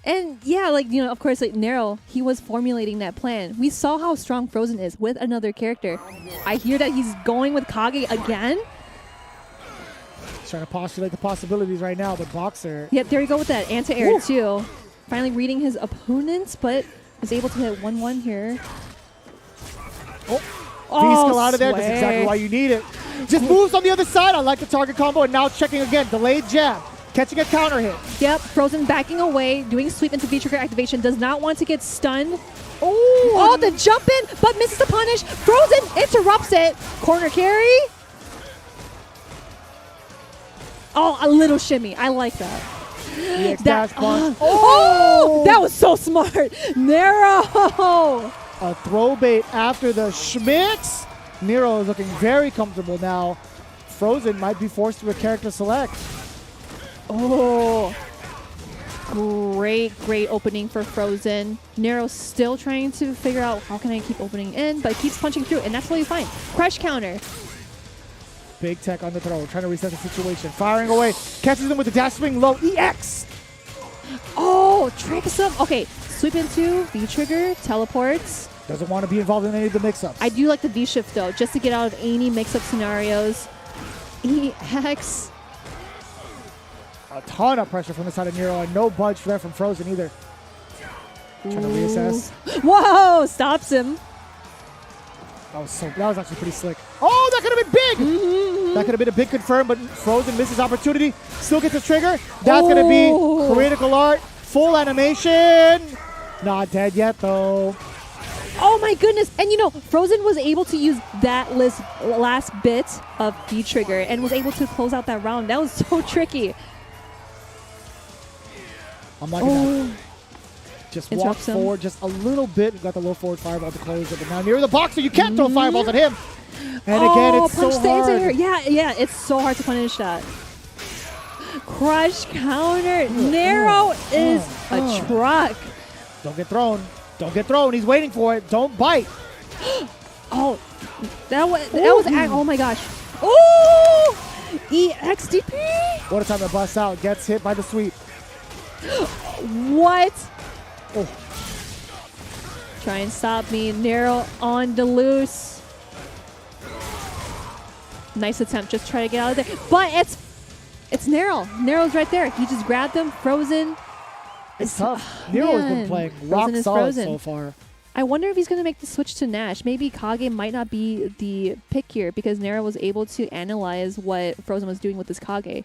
And yeah, of course, Nero, he was formulating that plan. We saw how strong Frozen is with another character. I hear that he's going with Kage again.
He's trying to postulate the possibilities right now, but boxer.
Yep, there you go with that anti-air too. Finally reading his opponents, but was able to hit 1-1 here.
V-skill out of there. That's exactly why you need it. Just moves on the other side. I like the target combo, and now checking again. Delayed jab. Catching a counter hit.
Yep, Frozen backing away, doing sweep into V-trigger activation. Does not want to get stunned. Oh, the jump in, but misses the punish. Frozen interrupts it. Corner carry. Oh, a little shimmy. I like that.
EX dash punch.
Oh, that was so smart. Nero.
A throw bait after the schmicks. Nero is looking very comfortable now. Frozen might be forced to a character select.
Oh, great opening for Frozen. Nero still trying to figure out how can I keep opening in, but keeps punching through, and that's totally fine. Crush counter.
Big tech on the throw, trying to reset the situation. Firing away, catches them with the dash swing low. EX.
Oh, tricks him. Okay, sweep into V-trigger, teleports.
Doesn't want to be involved in any of the mix-ups.
I do like the V-shift though, just to get out of any mix-up scenarios. EX.
A ton of pressure from the side of Nero, and no budge there from Frozen either. Trying to reassess.
Whoa! Stops him.
That was actually pretty slick. Oh, that could have been big! That could have been a big confirm, but Frozen misses opportunity. Still gets a trigger. That's going to be critical art. Full animation. Not dead yet, though.
Oh my goodness. And Frozen was able to use that last bit of V-trigger and was able to close out that round. That was so tricky.
I'm liking that. Just walk forward just a little bit. We've got the low forward fireball to close it. But now near the boxer, you can't throw fireballs at him. And again, it's so hard.
Yeah, it's so hard to punish that. Crush counter. Nero is a truck.
Don't get thrown. Don't get thrown. He's waiting for it. Don't bite.
Oh, that was oh my gosh. Oh, EXDP.
What a time to bust out. Gets hit by the sweep.
What?
Oh.
Try and stop me. Nero on the loose. Nice attempt. Just try to get out of there. But it's Nero. Nero's right there. He just grabbed him. Frozen.
It's tough. Nero has been playing rock solid so far.
I wonder if he's going to make the switch to Nash. Maybe Kage might not be the pick here because Nero was able to analyze what Frozen was doing with this Kage.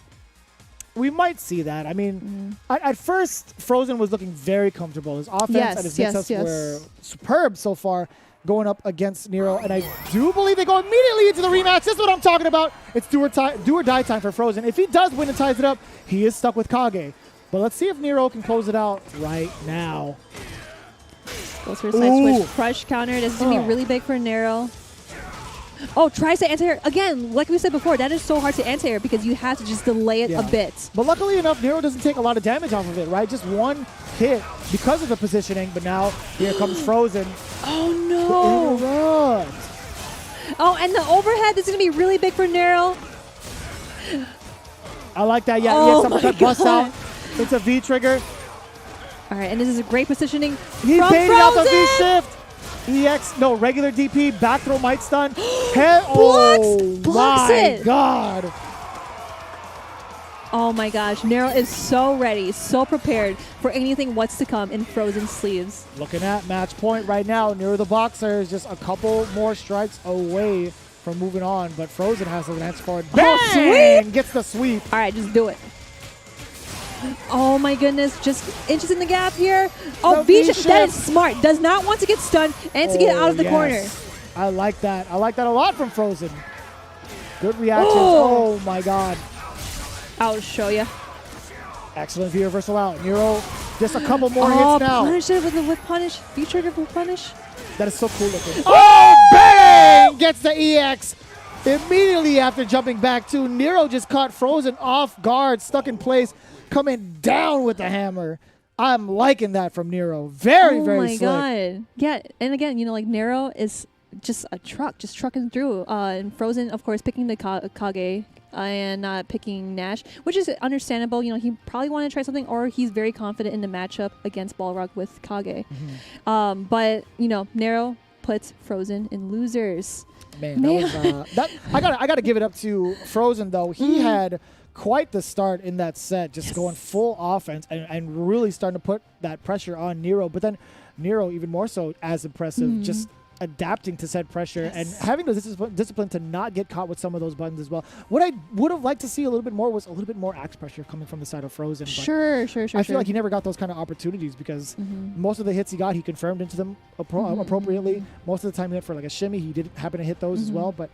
We might see that. I mean, at first, Frozen was looking very comfortable. His offense and his mix-ups were superb so far going up against Nero. And I do believe they go immediately into the rematch. That's what I'm talking about. It's do or die time for Frozen. If he does win and ties it up, he is stuck with Kage. But let's see if Nero can close it out right now.
Goes for a side switch. Crush counter. This is going to be really big for Nero. Oh, tries to anti-air. Again, like we said before, that is so hard to anti-air because you have to just delay it a bit.
But luckily enough, Nero doesn't take a lot of damage off of it, right? Just one hit because of the positioning. But now here comes Frozen.
Oh, no. Oh, and the overhead. This is going to be really big for Nero.
I like that. Yeah, EX bust out. It's a V-trigger.
All right, and this is a great positioning.
He's baiting out the V-shift. EX, no, regular DP, back throw might stun.
Blocks it.
God.
Oh my gosh, Nero is so ready, so prepared for anything what's to come in Frozen sleeves.
Looking at match point right now, Nero the Boxer is just a couple more strikes away from moving on, but Frozen has an answer for it. Bang!
Sweep!
Gets the sweep.
All right, just do it. Oh my goodness, just inches in the gap here. Oh, V-shift, that is smart. Does not want to get stunned and to get out of the corner.
I like that. I like that a lot from Frozen. Good reactions. Oh my God.
I'll show you.
Excellent V reversal out. Nero, just a couple more hits now.
Punish it with the whip punish. V-trigger with punish.
That is so cool looking. Oh, bang! Gets the EX. Immediately after jumping back too, Nero just caught Frozen off guard, stuck in place, coming down with the hammer. I'm liking that from Nero. Very slick.
Oh my God. Yeah, and again, like Nero is just a truck, just trucking through. And Frozen, of course, picking the Kage and not picking Nash, which is understandable. He probably wanted to try something, or he's very confident in the matchup against Balrog with Kage. But, Nero puts Frozen in losers.
Man, I gotta give it up to Frozen though. He had quite the start in that set, just going full offense and really starting to put that pressure on Nero. But then Nero even more so as impressive, just adapting to said pressure and having the discipline to not get caught with some of those buttons as well. What I would have liked to see a little bit more was a little bit more axe pressure coming from the side of Frozen. But
Sure.
I feel like he never got those kind of opportunities because most of the hits he got, he confirmed into them appropriately. Most of the time he went for like a shimmy. He did happen to hit those as well. But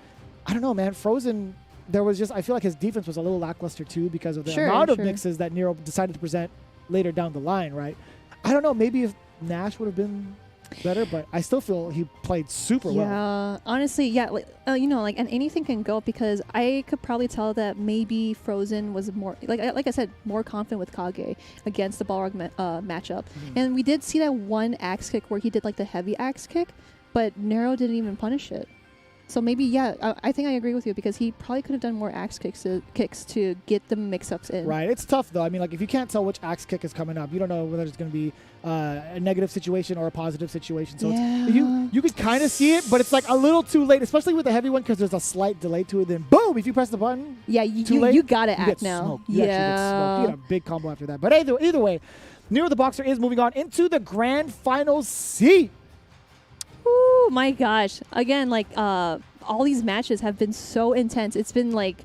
I don't know, man. Frozen, there was just, I feel like his defense was a little lackluster too because of the amount of mixes that Nero decided to present later down the line, right? I don't know. Maybe if Nash would have been better, but I still feel he played super well.
Yeah, honestly, and anything can go because I could probably tell that maybe Frozen was more, like I said, more confident with Kage against the Balrog matchup. And we did see that one axe kick where he did like the heavy axe kick, but Nero didn't even punish it. So maybe, I think I agree with you because he probably could have done more axe kicks to get the mix-ups in.
Right. It's tough, though. I mean, like, if you can't tell which axe kick is coming up, you don't know whether it's going to be a negative situation or a positive situation. So you could kind of see it, but it's like a little too late, especially with the heavy one because there's a slight delay to it. Then, boom, if you press the button,
you got to act now.
You actually get smoked. You get a big combo after that. But either way, Nero the Boxer is moving on into the grand final seat.
Oh my gosh. Again, like all these matches have been so intense. It's been like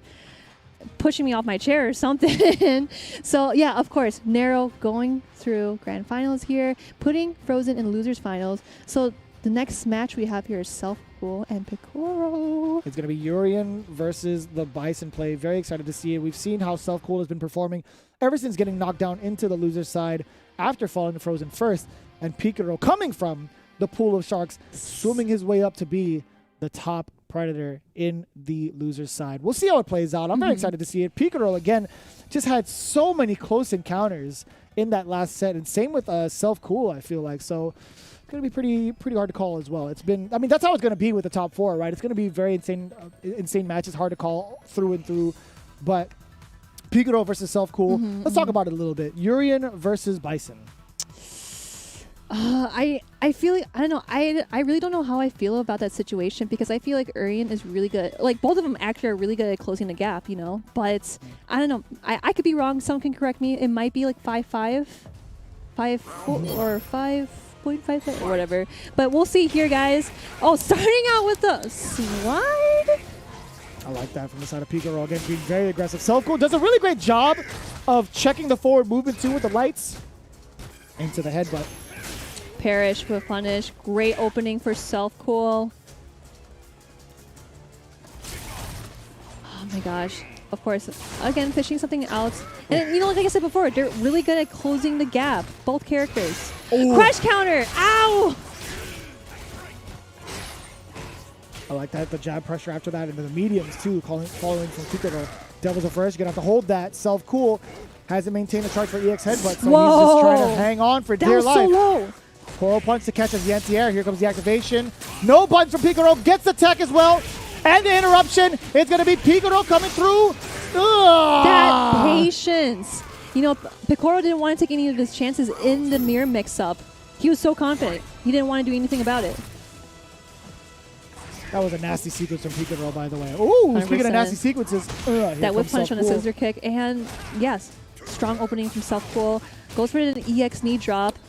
pushing me off my chair or something. So yeah, of course, Nero going through grand finals here, putting Frozen in losers finals. So the next match we have here is Self-Cool and Picoro.
It's going to be Urian versus the Bison play. Very excited to see it. We've seen how Self-Cool has been performing ever since getting knocked down into the loser side after falling to Frozen first. And Picoro coming from the pool of sharks, swimming his way up to be the top predator in the loser's side. We'll see how it plays out. I'm very excited to see it. Picoro, again, just had so many close encounters in that last set. And same with Self-Cool, I feel like. So it's going to be pretty hard to call as well. It's been, I mean, that's how it's going to be with the top four, right? It's going to be very insane matches, hard to call through and through. But Picoro versus Self-Cool. Let's talk about it a little bit. Urian versus Bison.
I feel like, I don't know, I really don't know how I feel about that situation because I feel like Urian is really good. Like, both of them actually are really good at closing the gap, you know? But, I don't know. I could be wrong. Someone can correct me. It might be like 5-5, 5-4, or 5.5 or whatever. But we'll see here, guys. Oh, starting out with the slide.
I like that from the side of Picoro. Again, being very aggressive. Self-Cool does a really great job of checking the forward movement too with the lights. Into the headbutt.
Perish with punish. Great opening for Self-Cool. Oh my gosh. Of course, again, fishing something out. And you know, like I said before, they're really good at closing the gap. Both characters.
Ooh.
Crash counter! Ow!
I like that. The jab pressure after that into the mediums too, following from Picoro. Devils are first. You're going to have to hold that. Self-Cool hasn't maintained a charge for EX headbutt, so he's just trying to hang on for dear life.
So low.
Coral punch to catch as the anti-air. Here comes the activation. No buttons from Picoro. Gets the tech as well. And the interruption. It's going to be Picoro coming through. Ugh.
That patience. You know, Picoro didn't want to take any of his chances in the mirror mix-up. He was so confident. He didn't want to do anything about it.
That was a nasty sequence from Picoro, by the way. Ooh,
100%.
Speaking of nasty sequences.
That whip punch on the scissor kick. And, yes, strong opening from Self-Cool. Goes for an EX knee drop.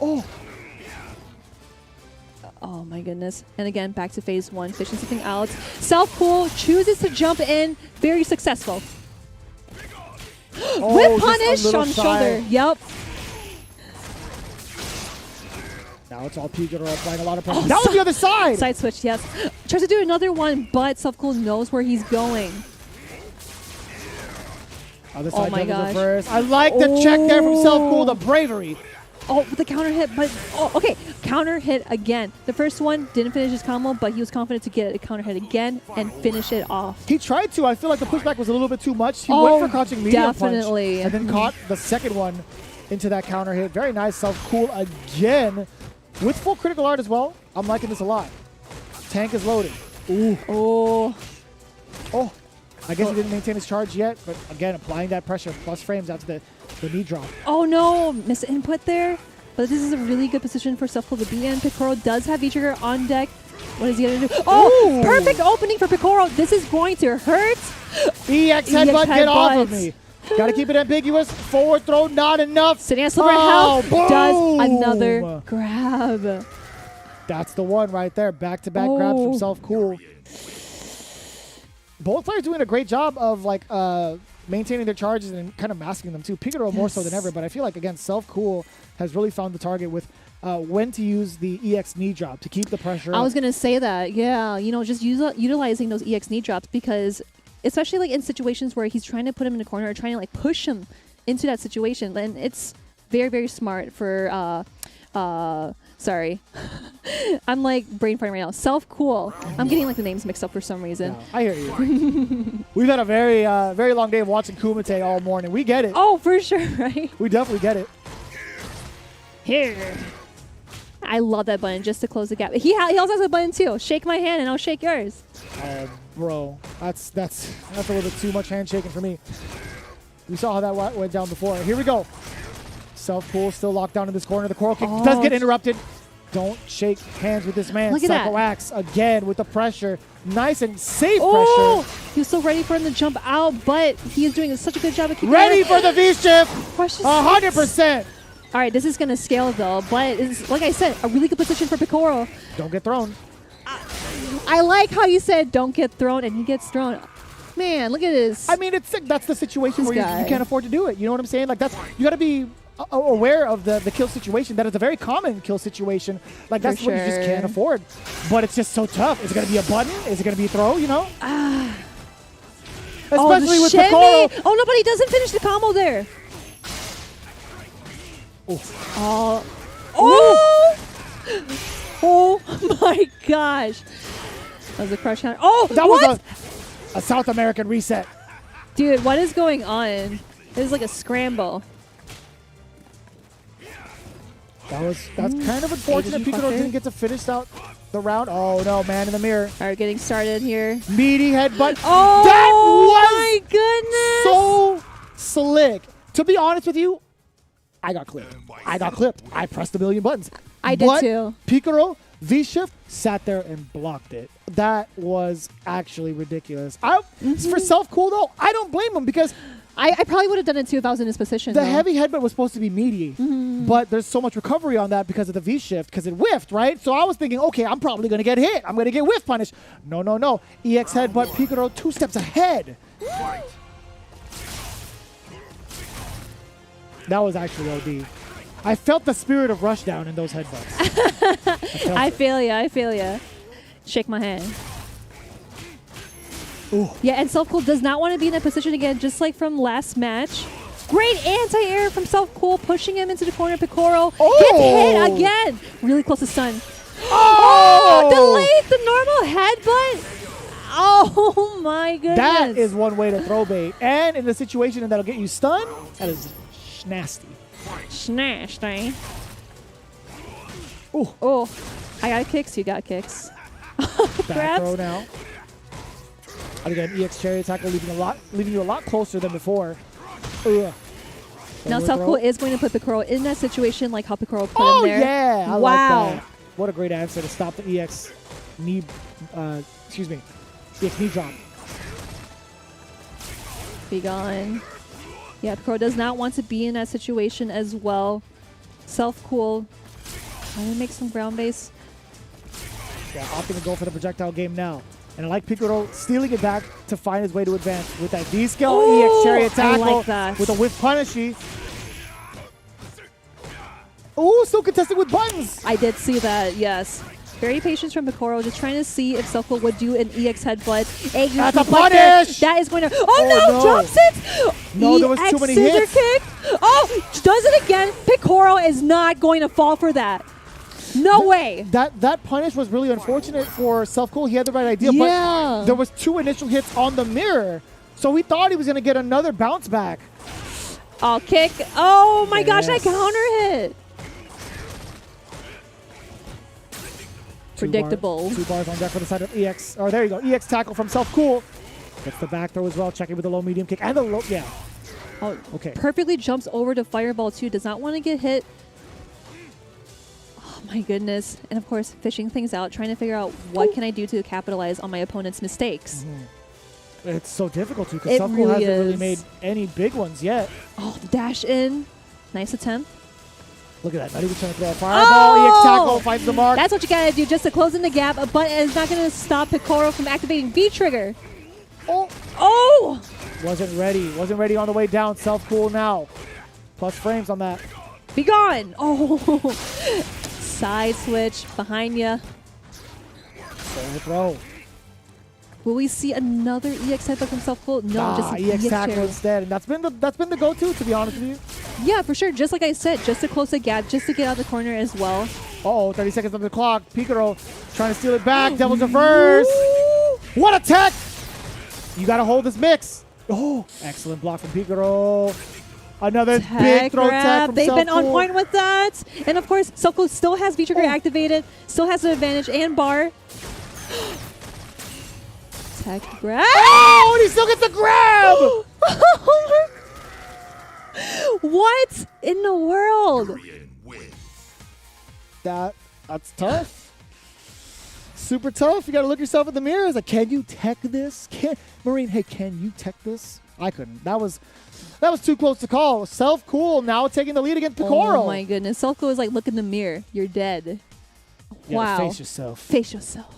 Oh my goodness. And again, back to phase one, fishing something out. Self-Cool chooses to jump in. Very successful. Whip punish on the shoulder. Yep.
Now it's all Picoro applying a lot of pressure. That was the other side.
Side switch, yes. Tries to do another one, but Self-Cool knows where he's going.
Other side,
oh my gosh.
Reverse. I like the check there from Self-Cool, the bravery.
Oh, with the counter hit, but okay, counter hit again. The first one didn't finish his combo, but he was confident to get a counter hit again and finish it off.
He tried to. I feel like the pushback was a little bit too much. He went for crouching medium punch and then caught the second one into that counter hit. Very nice. Self-Cool again with full critical art as well. I'm liking this a lot. Tank is loaded. Ooh. Oh. I guess he didn't maintain his charge yet, but again, applying that pressure, plus frames after the knee drop.
Oh no, missed input there. But this is a really good position for Self-Cool to be in. Picoro does have V-Trigger on deck. What is he going to do? Oh, perfect opening for Picoro. This is going to hurt.
EX headbutt, get off of me. Got to keep it ambiguous. Forward throw, not enough.
Sitting at silver health, does another grab.
That's the one right there. Back-to-back grabs from Self-Cool. Both players doing a great job of like maintaining their charges and kind of masking them too. Picoro more so than ever, but I feel like again Self-Cool has really found the target with when to use the EX knee drop to keep the pressure.
I was gonna say that, yeah. You know, just utilizing those EX knee drops because, especially like in situations where he's trying to put him in the corner or trying to like push him into that situation, and it's very very smart for. Sorry. I'm like brain farting right now. Self-Cool. I'm getting like the names mixed up for some reason.
No, I hear you. We've had a very very long day of watching Kumite all morning. We get it.
Oh, for sure, right?
We definitely get it.
Here. I love that button just to close the gap. He also has a button too. Shake my hand and I'll shake yours.
Oh, bro. That's a little bit too much handshaking for me. We saw how that went down before. Here we go. Self-Cool still locked down in this corner. The coral kick does get interrupted. Don't shake hands with this man.
Look at
Psycho
that.
Axe again with the pressure. Nice and safe pressure.
He was so ready for him to jump out, but he is doing such a good job of keeping
ready for the V-shift.
100%. All right, this is going to scale, though. But it's, like I said, a really good position for Picoro.
Don't get thrown.
I like how you said don't get thrown, and he gets thrown. Man, look at this.
I mean, that's the situation
This
where
guy.
you can't afford to do it. You know what I'm saying? Like, you got to be aware of the kill situation. That is a very common kill situation. Like, that's what you just can't afford. But it's just so tough. Is it going to be a button? Is it going to be a throw, you know? Especially with Picoro.
Oh, no, but he doesn't finish the combo there.
Oh.
Oh my gosh. That was a crush counter. Oh,
That
what?
was a South American reset.
Dude, what is going on? It was like a scramble.
That's kind of unfortunate.
Asian
Picoro
fucker.
didn't get to finish out the round. Oh no, man in the mirror.
All right, getting started here.
Meaty headbutt.
Oh,
that was
my goodness.
so slick. To be honest with you, I got clipped. I pressed a million buttons.
I did
But
too.
Picoro, V-shift, sat there and blocked it. That was actually ridiculous. For self-cool, though, I don't blame him because
I probably would have done it too if I was in his position.
the
though.
heavy headbutt was supposed to be meaty. But there's so much recovery on that because of the V-shift, because it whiffed, right? So I was thinking, okay, I'm probably going to get hit. I'm going to get whiff punished. No. EX headbutt, Picoro 2 steps ahead. That was actually OD. I felt the spirit of Rushdown in those headbutts.
I feel ya. Shake my hand.
Ooh.
Yeah, and Self-Cool does not want to be in that position again, just like from last match. Great anti-air from Self-Cool, pushing him into the corner. Picoro gets hit again. Really close to stun. Oh! Delayed the normal headbutt. Oh my goodness.
That is one way to throw bait. And in the situation that'll get you stunned, that is nasty.
Nasty.
Ooh.
Oh, I got kicks. You got kicks.
Back throw now. And again, EX chariot tackle leaving you a lot closer than before. Ugh.
Now
Forward
Self-Cool
throw.
is going to put Picoro in that situation like how Picoro put him there.
Yeah, I
wow.
like that. What a great answer to stop the EX knee, EX knee drop.
Be gone. Yeah, Picoro does not want to be in that situation as well. Self-Cool. Trying to make some ground base.
Yeah, opting to go for the projectile game now. And I like Picoro stealing it back to find his way to advance with that D-skill EX chariot
I
tackle
like that.
with a whiff punishy. Ooh, still contested with buttons.
I did see that, yes. Very patient from Picoro, just trying to see if Self-Cool would do an EX headbutt.
That's a punish!
That is going to...
Oh, no.
Drops it!
No, there was
EX
too many
scissor
hits.
kick. Oh, does it again. Picoro is not going to fall for that. No way.
That punish was really unfortunate for Self-Cool. He had the right idea,
Yeah.
but there was 2 initial hits on the mirror. So we thought he was going to get another bounce back.
Oh, kick. Oh my gosh,
Yes.
that counter hit. Predictable.
2 bars on deck for the side of EX. Oh, there you go. EX tackle from Self-Cool. Gets the back throw as well. Checking with the low medium kick and the low. Yeah.
Oh,
Okay.
perfectly jumps over to Fireball too. Does not want to get hit. Oh my goodness. And of course, fishing things out, trying to figure out what can I do to capitalize on my opponent's mistakes.
It's so difficult to because
It
Self-Cool
really
hasn't really
is.
made any big ones yet.
Oh, the dash in. Nice attempt.
Look at that. Not even trying to throw a fireball. EX tackle finds the mark.
That's what you gotta do just to close in the gap, but it's not gonna stop Picoro from activating V-Trigger. Oh!
Wasn't ready on the way down. Self-Cool now. Plus frames on that.
Be gone! Oh! Side switch behind ya.
Forward throw.
Will we see another EX headbutt from Self-Cool? No, just an
EX tackle
chariot.
instead. And that's been the go-to, to be honest with you.
Yeah, for sure. Just like I said, just to close the gap, just to get out of the corner as well.
Uh-oh, 30 seconds on the clock. Picoro trying to steal it back. Devil's reverse. What a tech! You got to hold this mix. Oh, excellent block from Picoro. Another big throw tech from
They've been on
Self-Cool.
point with that. And of course, Self-Cool still has V-Trigger activated, still has the advantage and bar. Tech grab.
Oh, and he still gets the grab!
What in the world?
That's tough. Super tough. You got to look yourself in the mirror. It's like, can you tech this? Marine, hey, can you tech this? I couldn't. That was too close to call. Self Cool now taking the lead against Picoro.
Oh my goodness. Self Cool is like, look in the mirror. You're dead.
You
Wow.
gotta face yourself.
Face yourself.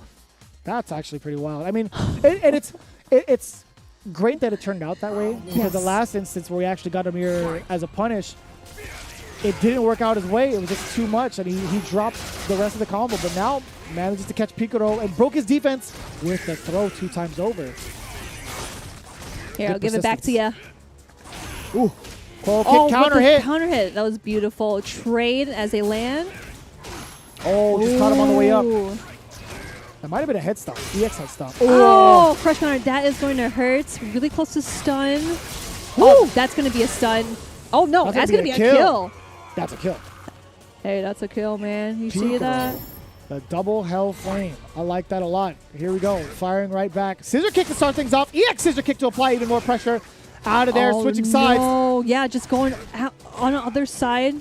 That's actually pretty wild. I mean, it's great that it turned out that way because the last instance where we actually got a mirror as a punish, it didn't work out his way. It was just too much, and he dropped the rest of the combo. But now manages to catch Picoro and broke his defense with the throw 2 times over.
Here, I'll give it back to you.
Ooh, coil kick counter hit.
Counter hit. That was beautiful. Trade as they land.
Oh, just caught him on the way up.
Ooh.
That might have been a head stop. EX head stop.
Oh, crush counter. That is going to hurt. Really close to stun. Oh, that's going to be a stun. Oh, no. That's going to be a kill.
That's a kill.
Hey, that's a kill, man. You see that?
The double hell flame. I like that a lot. Here we go. Firing right back. Scissor kick to start things off. EX scissor kick to apply even more pressure. Out of there, switching sides.
Oh, yeah, just going out on the other side.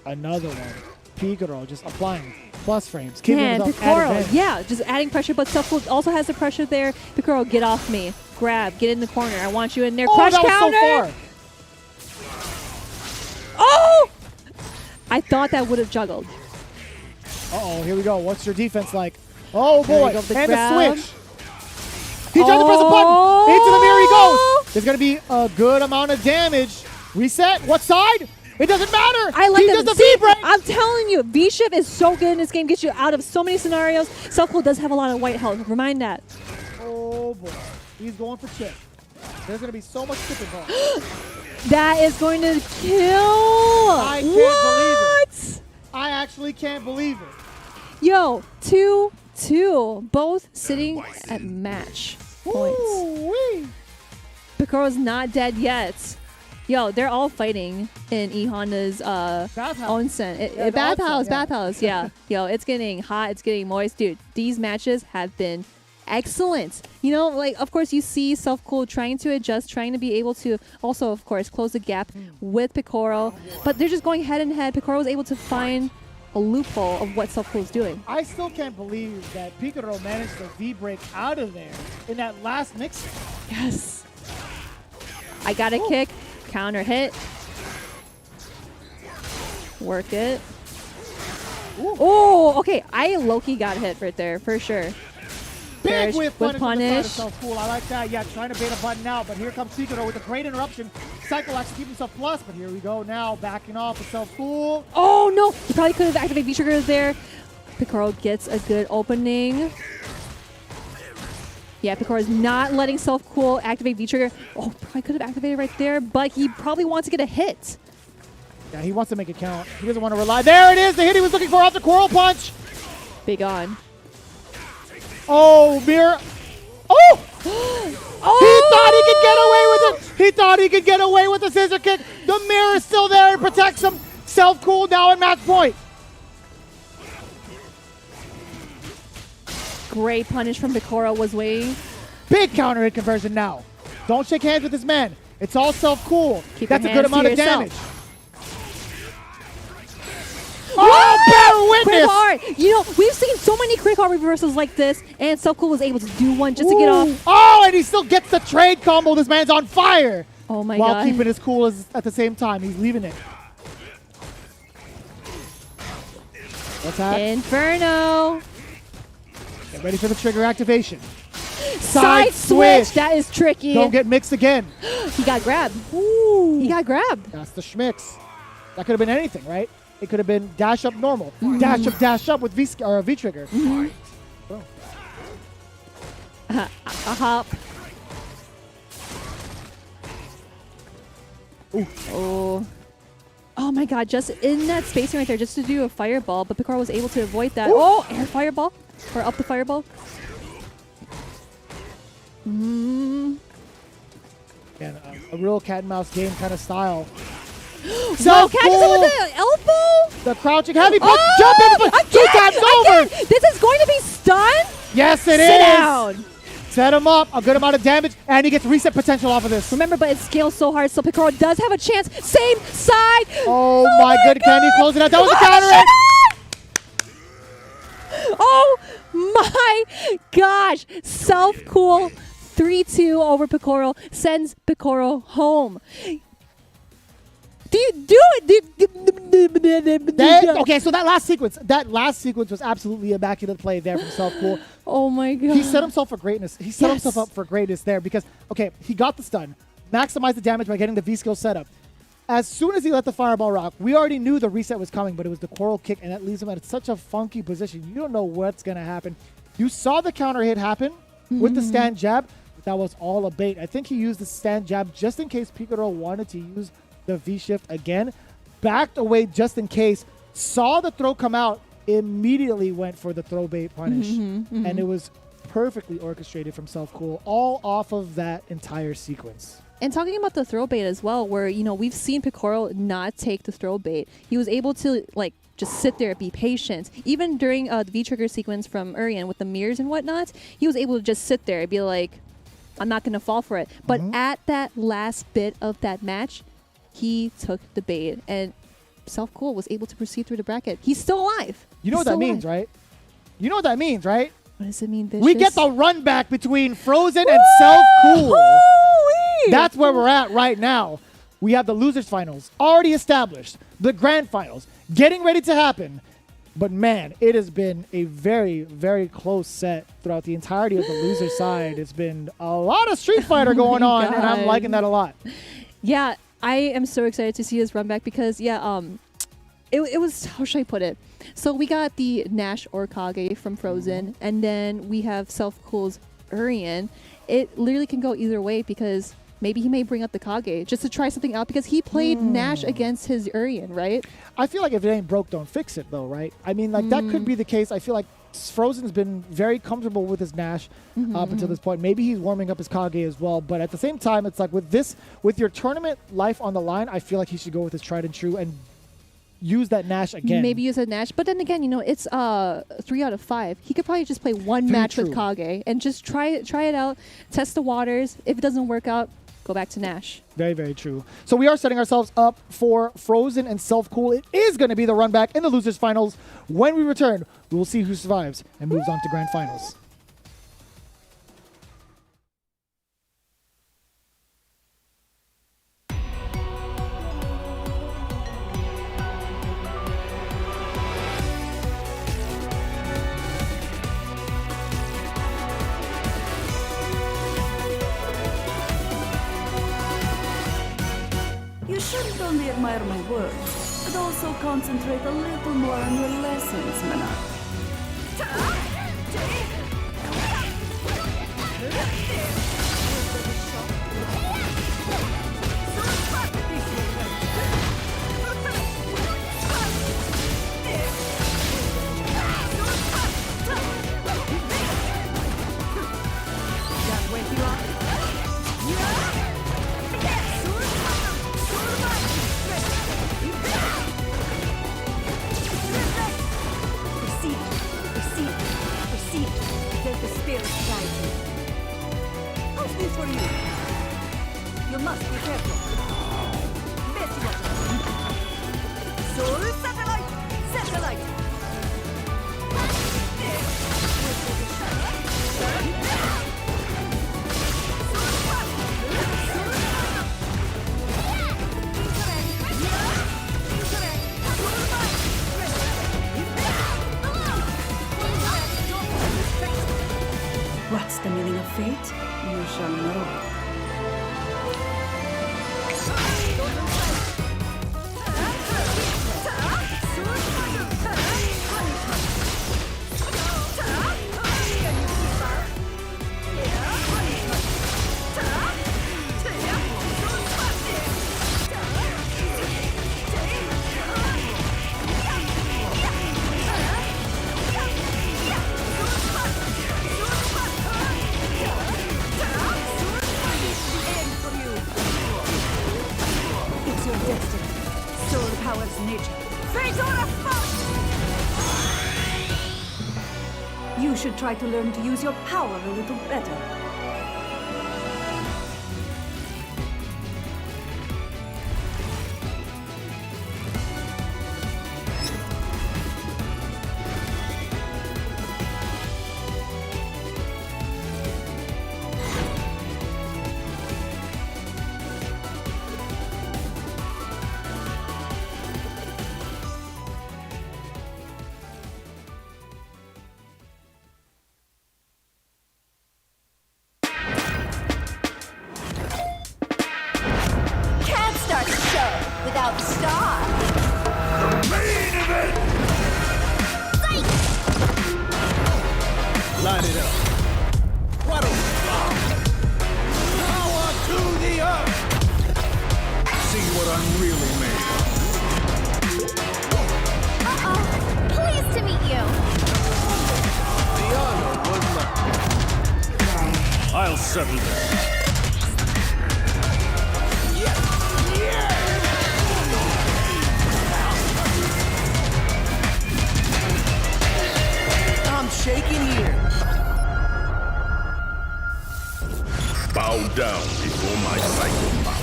Another one. Picoro just applying plus frames.
Man, Picoro, yeah, just adding pressure, but Self Cool also has the pressure there. Picoro, get off me. Grab, get in the corner. I want you in there. Crush
that
counter.
Was so far.
Oh! I thought that would have juggled.
Uh-oh, here we go. What's your defense like? Oh, boy. And
grab.
the switch. He tries to press a button. Into the mirror he goes. There's going to be a good amount of damage. Reset. What side? It doesn't matter.
I like
he
that.
does the V-break.
I'm telling you, V-Shift is so good in this game. Gets you out of so many scenarios. Self Cool does have a lot of white health. Remind that.
Oh, boy. He's going for chip. There's going to be so much chip involved.
That is going to kill.
I can't believe it. I actually can't believe it.
Yo, 2-2. Both sitting at match points.
Ooh-wee.
Picoro's not dead yet. Yo, they're all fighting in E Honda's onsen. Bathhouse. Yeah. Yo, it's getting hot. It's getting moist. Dude, these matches have been excellent. You know, like, of course, you see Self Cool trying to adjust, trying to be able to also, of course, close the gap with Picoro. But they're just going head and head. Picoro was able to find a loophole of what Self Cool is doing.
I still can't believe that Picoro managed to V-break out of there in that last mix.
Yes. I got a kick. Counter hit. Work it. Oh, okay. I low-key got hit right there, for sure.
Big whip
punish.
Self Cool. I like that. Yeah, trying to bait a button out, but here comes Picoro with a great interruption. Cycle actually keep himself plus, but here we go now. Backing off with Self Cool.
Oh, no. He probably could have activated V-Trigger there. Picoro gets a good opening. Yeah, Picoro is not letting Self Cool activate V-Trigger. Oh, probably could have activated right there, but he probably wants to get a hit.
Yeah, he wants to make it count. He doesn't want to rely. There it is, the hit he was looking for off the Coral Punch.
Big on.
Oh, mirror. Oh! Oh! He thought he could get away with it. He thought he could get away with the scissor kick. The mirror is still there and protects him. Self Cool now at match point.
Great punish from Picoro was waiting.
Big counter hit conversion now. Don't shake hands with this man. It's all Self Cool.
Keep
That's a
your
good
hands
amount
to
of
yourself.
damage. Oh, bear witness!
Quick art. You know, we've seen so many quick art reversals like this, and Self Cool was able to do one just to get off.
Oh, and he still gets the trade combo. This man's on fire.
Oh my
While
god.
keeping his cool at the same time. He's leaving it. What's that?
Inferno.
Get ready for the trigger activation.
Side switch. That is tricky.
Don't get mixed again.
He got grabbed. Ooh. He got grabbed.
That's the schmicks. That could have been anything, right? It could have been dash up normal. Dash up with V trigger.
A hop.
Ooh.
Oh. Oh my god, just in that spacing right there, just to do a fireball, but Picoro was able to avoid that. Ooh. Oh, air fireball. Or up the fireball.
And a real cat and mouse game kind of style.
So catches him with the elbow.
The crouching heavy punch. Jump in the 2 times over.
This is going to be stun.
Yes, it is.
Sit down.
Set him up. A good amount of damage, and he gets reset potential off of this.
Remember, but it scales so hard, so Picoro does have a chance. Same side.
Oh my good. Can he close it out? That was a counter hit.
Oh, my gosh. Self-cool 3-2 over Picoro sends Picoro home. Do you do it?
Okay, so that last sequence was absolutely immaculate play there from Self-Cool.
Oh my god.
He set himself for greatness. He set himself up for greatness there because, okay, he got the stun, maximized the damage by getting the V-skill setup. As soon as he let the fireball rock, we already knew the reset was coming, but it was the coral kick, and that leaves him at such a funky position. You don't know what's going to happen. You saw the counter hit happen with the stand jab, but that was all a bait. I think he used the stand jab just in case Picoro wanted to use the V-shift again, backed away just in case, saw the throw come out, immediately went for the throw bait punish, and it was perfectly orchestrated from Self-Cool, all off of that entire sequence.
And talking about the throw bait as well, where, you know, we've seen Picoro not take the throw bait. He was able to, like, just sit there, be patient. Even during the V-trigger sequence from Urian with the mirrors and whatnot, he was able to just sit there and be like, I'm not going to fall for it. But at that last bit of that match, he took the bait, and Self-Cool was able to proceed through the bracket. He's still alive.
You know what that means, right? You know what that means, right?
What does it mean, Vicious?
We get the run back between Frozen and Self-Cool. That's where we're at right now. We have the losers finals already established, the grand finals getting ready to happen. But man, it has been a very, very close set throughout the entirety of the loser side. It's been a lot of Street Fighter going on, and I'm liking that a lot.
Yeah, I am so excited to see this run back because, it was, how should I put it? So we got the Nash or Kage from Frozen, and then we have Self-Cool's Urian. It literally can go either way because maybe he may bring up the Kage just to try something out because he played Nash against his Urian, right?
I feel like if it ain't broke, don't fix it, though, right? I mean, like, that could be the case. I feel like Frozen's been very comfortable with his Nash up until this point. Maybe he's warming up his Kage as well. But at the same time, it's like with your tournament life on the line, I feel like he should go with his tried and true and use that Nash again.
Maybe use a Nash. But then again, you know, it's 3 out of 5. He could probably just play one match with Kage and just try it out, test the waters. If it doesn't work out, go back to Nash.
Very, very true. So we are setting ourselves up for Frozen and Self-Cool. It is going to be the run back in the losers finals. When we return, we will see who survives and moves on to grand finals.
You shouldn't only admire my work, but also concentrate a little more on your lessons, Mana. For you. You must be careful. Miss what? Soul satellite! Satellite! What's the meaning of fate? You shall know. You should try to learn to use your power a little better.
without stop.
The main event!
Light it up. What a power to the earth. See what I'm really made of.
Pleased to meet you.
The honor was mine.
I'll settle this.
I'm shaking here.
Bow down before my psycho power.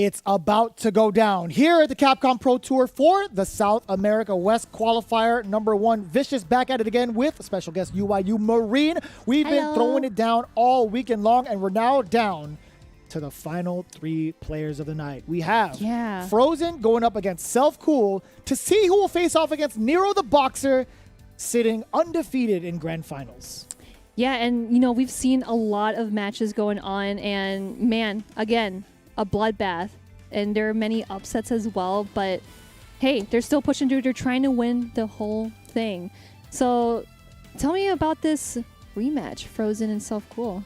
It's about to go down here at the Capcom Pro Tour for the South America West qualifier number 1. Vicious back at it again with special guest UYU Marine. We've been throwing it down all weekend long, and we're now down to the final 3 players of the night. We have Frozen going up against Self Cool to see who will face off against Nero the Boxer, sitting undefeated in grand finals.
Yeah, and you know, we've seen a lot of matches going on, and man, again, a bloodbath, and there are many upsets as well, but hey, they're still pushing through. They're trying to win the whole thing. So tell me about this rematch, Frozen and Self Cool.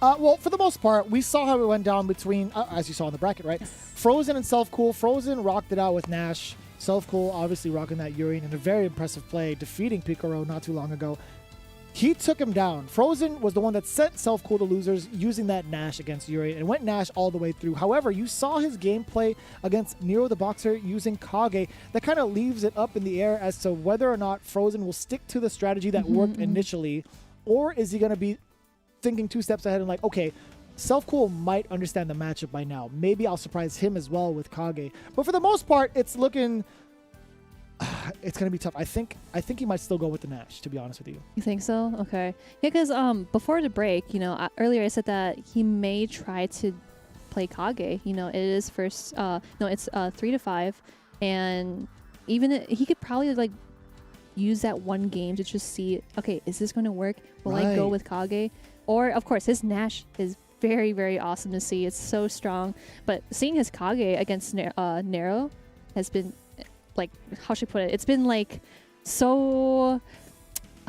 Well, for the most part, we saw how it went down between, as you saw in the bracket, right? Yes. Frozen and Self Cool. Frozen rocked it out with Nash. Self Cool obviously rocking that Yuri in a very impressive play, defeating Picoro not too long ago. He took him down. Frozen was the one that sent Self Cool to losers using that Nash against Yuri and went Nash all the way through. However, you saw his gameplay against Nero the Boxer using Kage. That kind of leaves it up in the air as to whether or not Frozen will stick to the strategy that worked initially, or is he going to be thinking 2 steps ahead and like, okay, Self Cool might understand the matchup by now. Maybe I'll surprise him as well with Kage. But for the most part, it's looking... it's going to be tough. I think he might still go with the Nash, to be honest with you.
You think so? Okay. Yeah, because before the break, you know, earlier I said that he may try to play Kage. You know, it is first... no, it's 3 to 5. And even he could probably, like, use that one game to just see, okay, is this going to work? Will I go with Kage? Or, of course, his Nash is very, very awesome to see. It's so strong. But seeing his Kage against Nero has been... like, how should I put it? It's been like so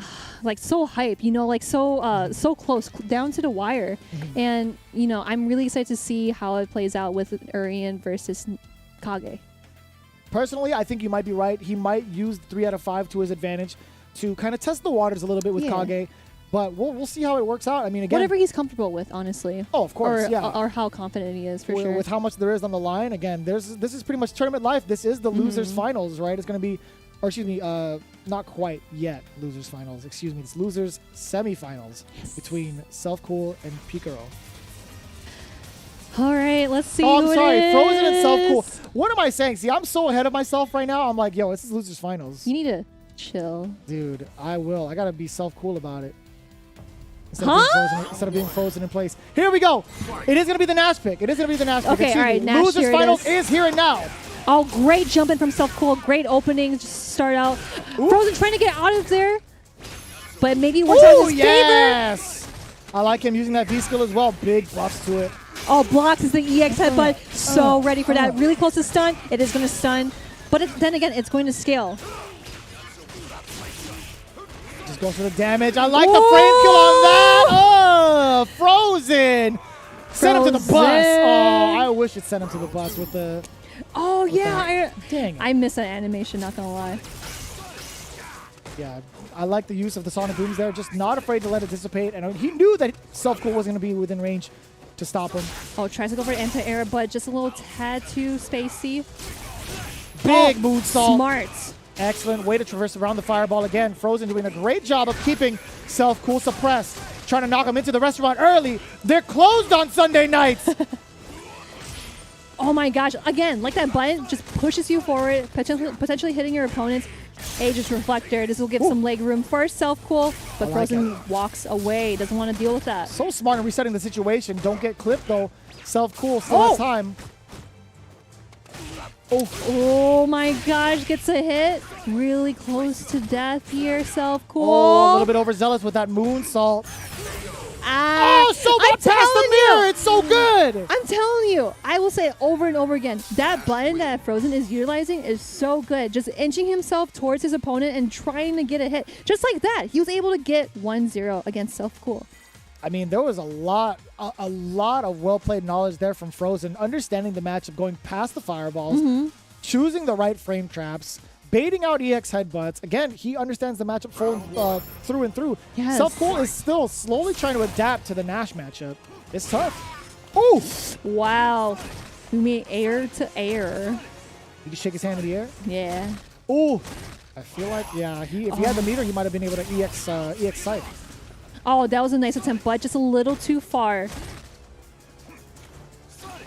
hype, you know, like so close, down to the wire. And, you know, I'm really excited to see how it plays out with Urian versus Kage.
Personally, I think you might be right. He might use 3 out of 5 to his advantage to kind of test the waters a little bit with Kage. But we'll see how it works out. I mean, again,
whatever he's comfortable with, honestly.
Oh, of course,
or how confident he is, for sure.
With how much there is on the line, again, this is pretty much tournament life. This is the losers finals, right? It's going to be, or excuse me, not quite yet losers finals. Excuse me, it's losers semifinals between Self Cool and Picoro.
All right, let's see.
Oh, I'm sorry, Frozen and Self Cool. What am I saying? See, I'm so ahead of myself right now. I'm like, yo, this is losers finals.
You need to chill,
dude. I will. I gotta be Self Cool about it. Instead of being frozen in place. Here we go. It is going to be the Nash pick.
Okay, all right. Nash,
losers finals is here and now.
Oh, great jumping from Self Cool. Great opening. Just start out. Frozen trying to get out of there. But maybe one time his
favor. I like him using that V skill as well. Big buffs to it.
Oh, blocks is the EX headbutt. So ready for that. Really close to stun. It is going to stun. But then again, it's going to scale.
Just goes for the damage. I like the frame kill on that. Oh, Frozen. Send him to the bus. Oh, I wish it sent him to the bus with the...
Oh, yeah.
Dang.
I miss that animation, not going to lie.
Yeah, I like the use of the Sonic Booms there. Just not afraid to let it dissipate. And he knew that Self Cool was going to be within range to stop him.
Oh, tries to go for anti-air, but just a little tad too spacey.
Big moonsault.
Smart.
Excellent way to traverse around the fireball again. Frozen doing a great job of keeping Self Cool suppressed. Trying to knock him into the restaurant early. They're closed on Sunday nights.
Oh my gosh. Again, like that button just pushes you forward, potentially hitting your opponents. Aegis Reflector. This will give some leg room for self-cool, but Frozen walks away. Doesn't want to deal with that.
So smart in resetting the situation. Don't get clipped, though. Self-cool still has time.
Oh my gosh. Gets a hit. Really close to death here, self-cool.
Oh, a little bit overzealous with that moonsault.
Oh,
so past the mirror. It's so good.
I'm telling you, I will say it over and over again. That button that Frozen is utilizing is so good. Just inching himself towards his opponent and trying to get a hit. Just like that, he was able to get 1-0 against Self-Cool.
I mean, there was a lot of well-played knowledge there from Frozen, understanding the matchup, going past the fireballs, choosing the right frame traps, baiting out EX headbutts. Again, he understands the matchup through and through.
Yes.
Self-Cool is still slowly trying to adapt to the Nash matchup. It's tough. Oh!
Wow. We mean air to air.
You can shake his hand in the air?
Yeah.
Oh! I feel like, yeah, if he had the meter, he might have been able to EX sight.
Oh, that was a nice attempt, but just a little too far.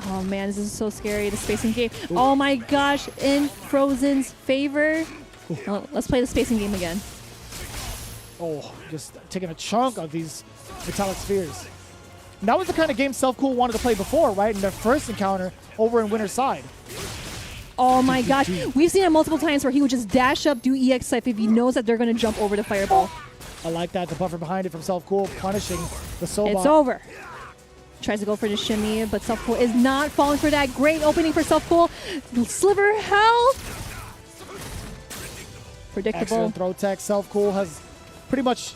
Oh man, this is so scary, the spacing game. Ooh. Oh my gosh, in Frozen's favor. Oh, let's play the spacing game again.
Oh, just taking a chunk of these metallic spheres. And that was the kind of game Self-Cool wanted to play before, right? In their first encounter over in Winner's Side.
Oh my gosh, we've seen it multiple times where he would just dash up, do EX Sight if he knows that they're going to jump over the fireball.
I like that, the buffer behind it from Self-Cool, punishing the Sobot.
It's over. Tries to go for the shimmy, but Self-Cool is not falling for that. Great opening for Self-Cool. Sliver health. Predictable.
Excellent throw tech. Self-Cool has pretty much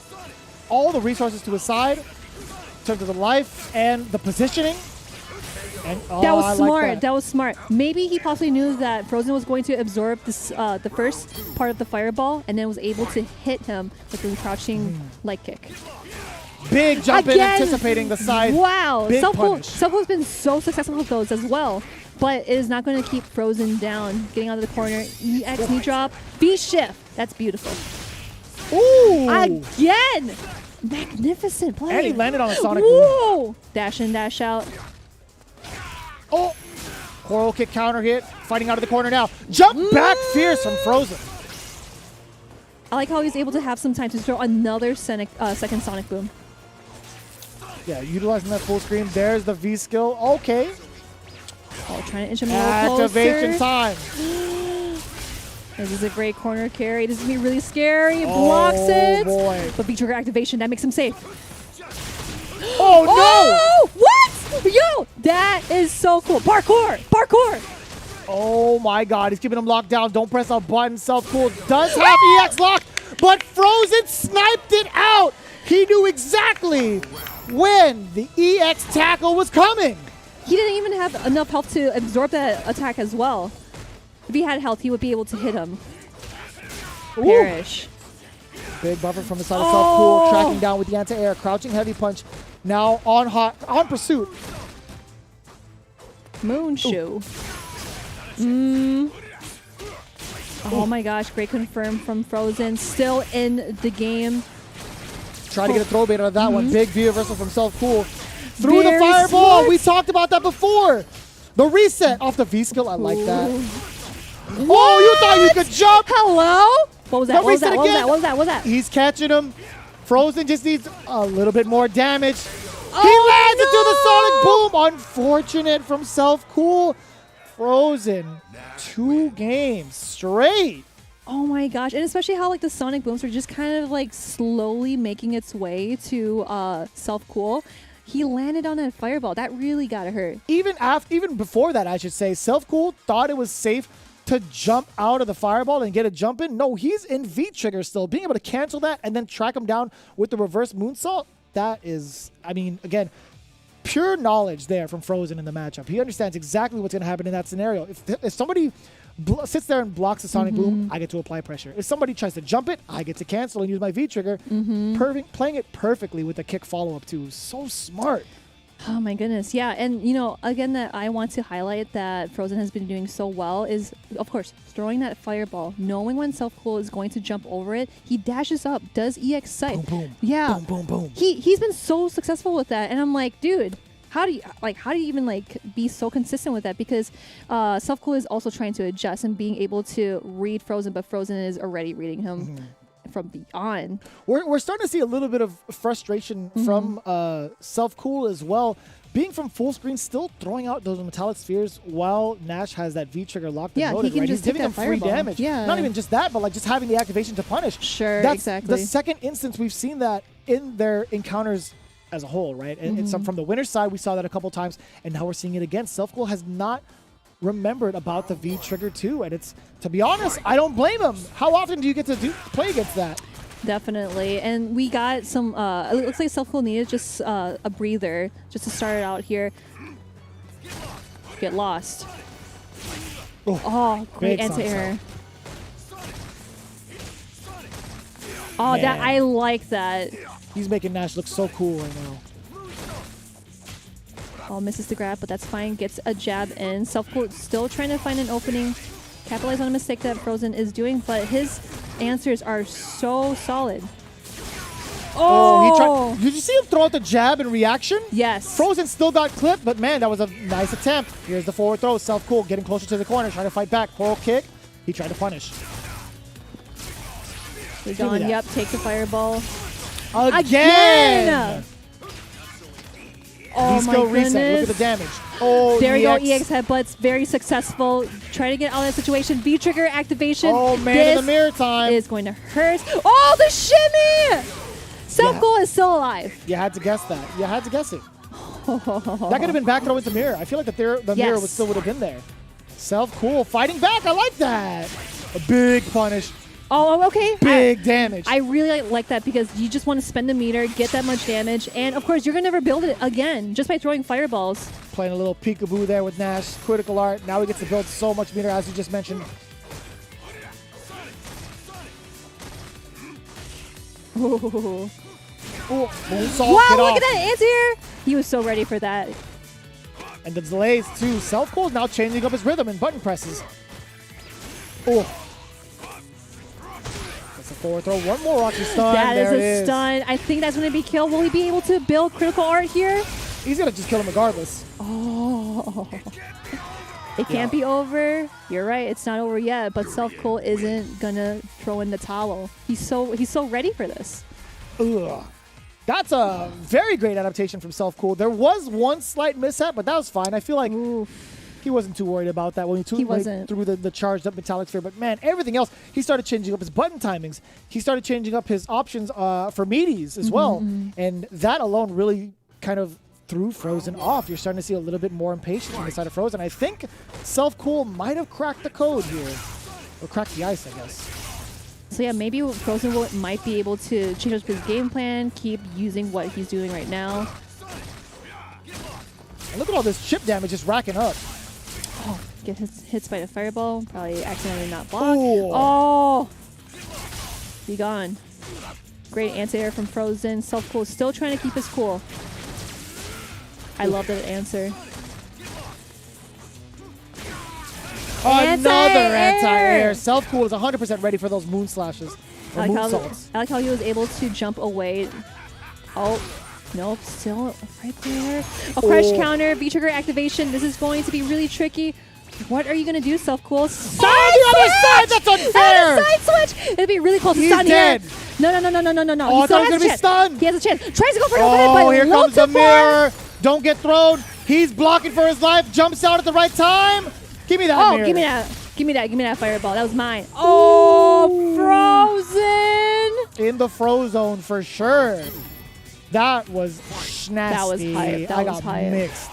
all the resources to his side in terms of the life and the positioning. And,
that was smart. That was smart. Maybe he possibly knew that Frozen was going to absorb this, the first part of the fireball and then was able to hit him with the crouching leg kick.
Big jump in, anticipating the side.
Wow.
Self-Cool's
been so successful with those as well. But it is not going to keep Frozen down. Getting out of the corner. EX knee drop. V-shift. That's beautiful.
Ooh.
Again. Magnificent play.
And he landed on a Sonic
Boom. Dash in, dash out.
Oh. Coral kick counter hit. Fighting out of the corner now. Jump back fierce from Frozen.
I like how he's able to have some time to throw another second Sonic Boom.
Yeah, utilizing that full screen. There's the V skill. Okay.
Oh, trying to inch him a little closer.
Activation time.
This is a great corner carry. This is going to be really scary. It blocks it.
Boy.
But V-trigger activation, that makes him safe.
Oh, no!
What? Yo, that is so cool. Parkour! Parkour!
Oh, my God. He's keeping him locked down. Don't press a button. Self-Cool does have EX lock, but Frozen sniped it out. He knew exactly when the EX tackle was coming.
He didn't even have enough health to absorb that attack as well. If he had health, he would be able to hit him.
Ooh.
Perish.
Big buffer from the side of Self-Cool, tracking down with the anti-air, crouching heavy punch. Now on pursuit.
Moonshoe. Oh my gosh, great confirm from Frozen. Still in the game.
Try to get a throw bait out of that one. Big V reversal from Self-Cool. Through the fireball.
Smart.
We talked about that before. The reset off the V skill. I like that.
What?
Oh, you thought you could jump?
Hello? What was that? What was that?
Reset
What was
again.
that? What was that? What was that?
He's catching him. Frozen just needs a little bit more damage.
Oh,
he lands into the Sonic Boom. Unfortunate from Self-Cool. Frozen 2 games straight.
Oh my gosh. And especially how like the Sonic Booms are just kind of like slowly making its way to Self-Cool. He landed on a fireball. That really got to hurt.
Even before that, I should say, Self-Cool thought it was safe to jump out of the fireball and get a jump in. No, he's in V-trigger still. Being able to cancel that and then track him down with the reverse moonsault, that is, I mean, again, pure knowledge there from Frozen in the matchup. He understands exactly what's going to happen in that scenario. If somebody sits there and blocks the Sonic Boom, I get to apply pressure. If somebody tries to jump it, I get to cancel and use my V-trigger. Playing it perfectly with the kick follow-up too. So smart.
Oh my goodness. Yeah. And, you know, again, that I want to highlight that Frozen has been doing so well is, of course, throwing that fireball, knowing when Self-Cool is going to jump over it. He dashes up, does EX sight.
Boom, boom.
Yeah.
Boom, boom, boom.
He's been so successful with that. And I'm like, dude, how do you even like be so consistent with that? Because Self Cool is also trying to adjust and being able to read Frozen, but Frozen is already reading him from beyond.
We're starting to see a little bit of frustration from Self Cool as well. Being from full screen, still throwing out those metallic spheres while Nash has that V trigger locked and loaded.
He can
He's
just
giving
take
him
that
free
fireball.
damage.
Yeah.
Not even just that, but like just having the activation to punish.
Sure,
That's
exactly.
the second instance we've seen that in their encounters as a whole, right? And some from the winner's side, we saw that a couple times, and now we're seeing it again. Self Cool has not remembered about the V trigger too, and it's, to be honest, I don't blame him. How often do you get to play against that?
Definitely. And we got some, it looks like Self Cool needed just a breather just to start it out here. Get lost. Oh, great anti-air. Oh,
Man.
that I like that.
He's making Nash look so cool right now.
Oh, misses the grab, but that's fine. Gets a jab in. Self Cool still trying to find an opening. Capitalize on a mistake that Frozen is doing, but his answers are so solid. Oh!
Did you see him throw out the jab in reaction?
Yes.
Frozen still got clipped, but man, that was a nice attempt. Here's the forward throw. Self Cool getting closer to the corner, trying to fight back. Coral kick. He tried to punish.
Gone. Yep, take the fireball.
Again!
Oh my goodness.
Reset. Look at the damage. Oh,
there we go. EX headbutts. Very successful. Trying to get out of that situation. V-trigger activation.
Oh, man in the mirror time.
Is going to hurt. Oh, the shimmy! Self Cool is still alive.
You had to guess that. You had to guess it. That could have been back throw into mirror. I feel like the mirror would still would have been there. Self Cool fighting back. I like that. A big punish.
Oh, okay.
Big damage.
I really like that because you just want to spend the meter, get that much damage, and of course you're gonna never build it again just by throwing fireballs.
Playing a little peekaboo there with Nash. Critical art. Now he gets to build so much meter, as you just mentioned.
Ooh.
Wow,
look at that anti-air! He was so ready for that.
And the delays too. Self Cool now changing up his rhythm and button presses. Oh. That's a forward throw. One more Rocky stun.
That is
there
a stun. I think that's going to be killed. Will he be able to build critical art here?
He's going to just kill him regardless.
Oh. It can't be over. You're right. It's not over yet. But Self Cool isn't going to throw in the towel. He's so ready for this.
Ugh. That's a very great adaptation from Self Cool. There was one slight mishap, but that was fine. I feel like he wasn't too worried about that when he threw the charged up metallic sphere. But man, everything else, he started changing up his button timings. He started changing up his options for meaties as well. And that alone really kind of threw Frozen off. You're starting to see a little bit more impatience on the side of Frozen. I think Self Cool might have cracked the code here. Or cracked the ice, I guess.
So yeah, maybe Frozen might be able to change up his game plan, keep using what he's doing right now.
And look at all this chip damage just racking up.
Oh, get hits by the fireball. Probably accidentally not blocked.
Ooh.
Oh! Be gone. Great anti-air from Frozen. Self Cool still trying to keep his cool. I love that answer.
Another anti-air. Self Cool is 100% ready for those moon slashes.
I like how he was able to jump away. Oh, nope, still right there. A crush counter, V-trigger activation. This is going to be really tricky. What are you going to do, Self Cool?
Side the other side! That's unfair!
Side switch! It'd be really close to stun
dead.
here. No.
Oh, I thought he was going to be stunned.
He has a chance. Tries to go for an overhead, but
here
low
comes
to
the mirror. Don't get thrown. He's blocking for his life. Jumps out at the right time. Give me that mirror.
Give me that. Give me that fireball. That was mine. Oh, Frozen!
In the Frozone for sure. That was nasty.
That was hype.
I got mixed.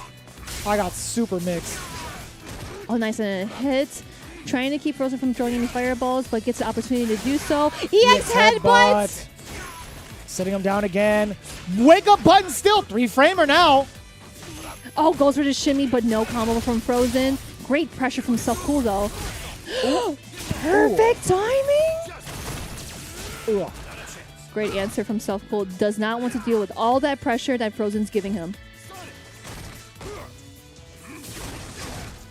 I got super mixed.
Oh, nice and a hit. Trying to keep Frozen from throwing any fireballs, but gets the opportunity to do so. EX headbutt!
Sitting him down again. Wake up button still. 3-framer now.
Oh, goes for the shimmy, but no combo from Frozen. Great pressure from Self Cool, though. Perfect timing!
Ooh.
Great answer from Self Cool. Does not want to deal with all that pressure that Frozen's giving him.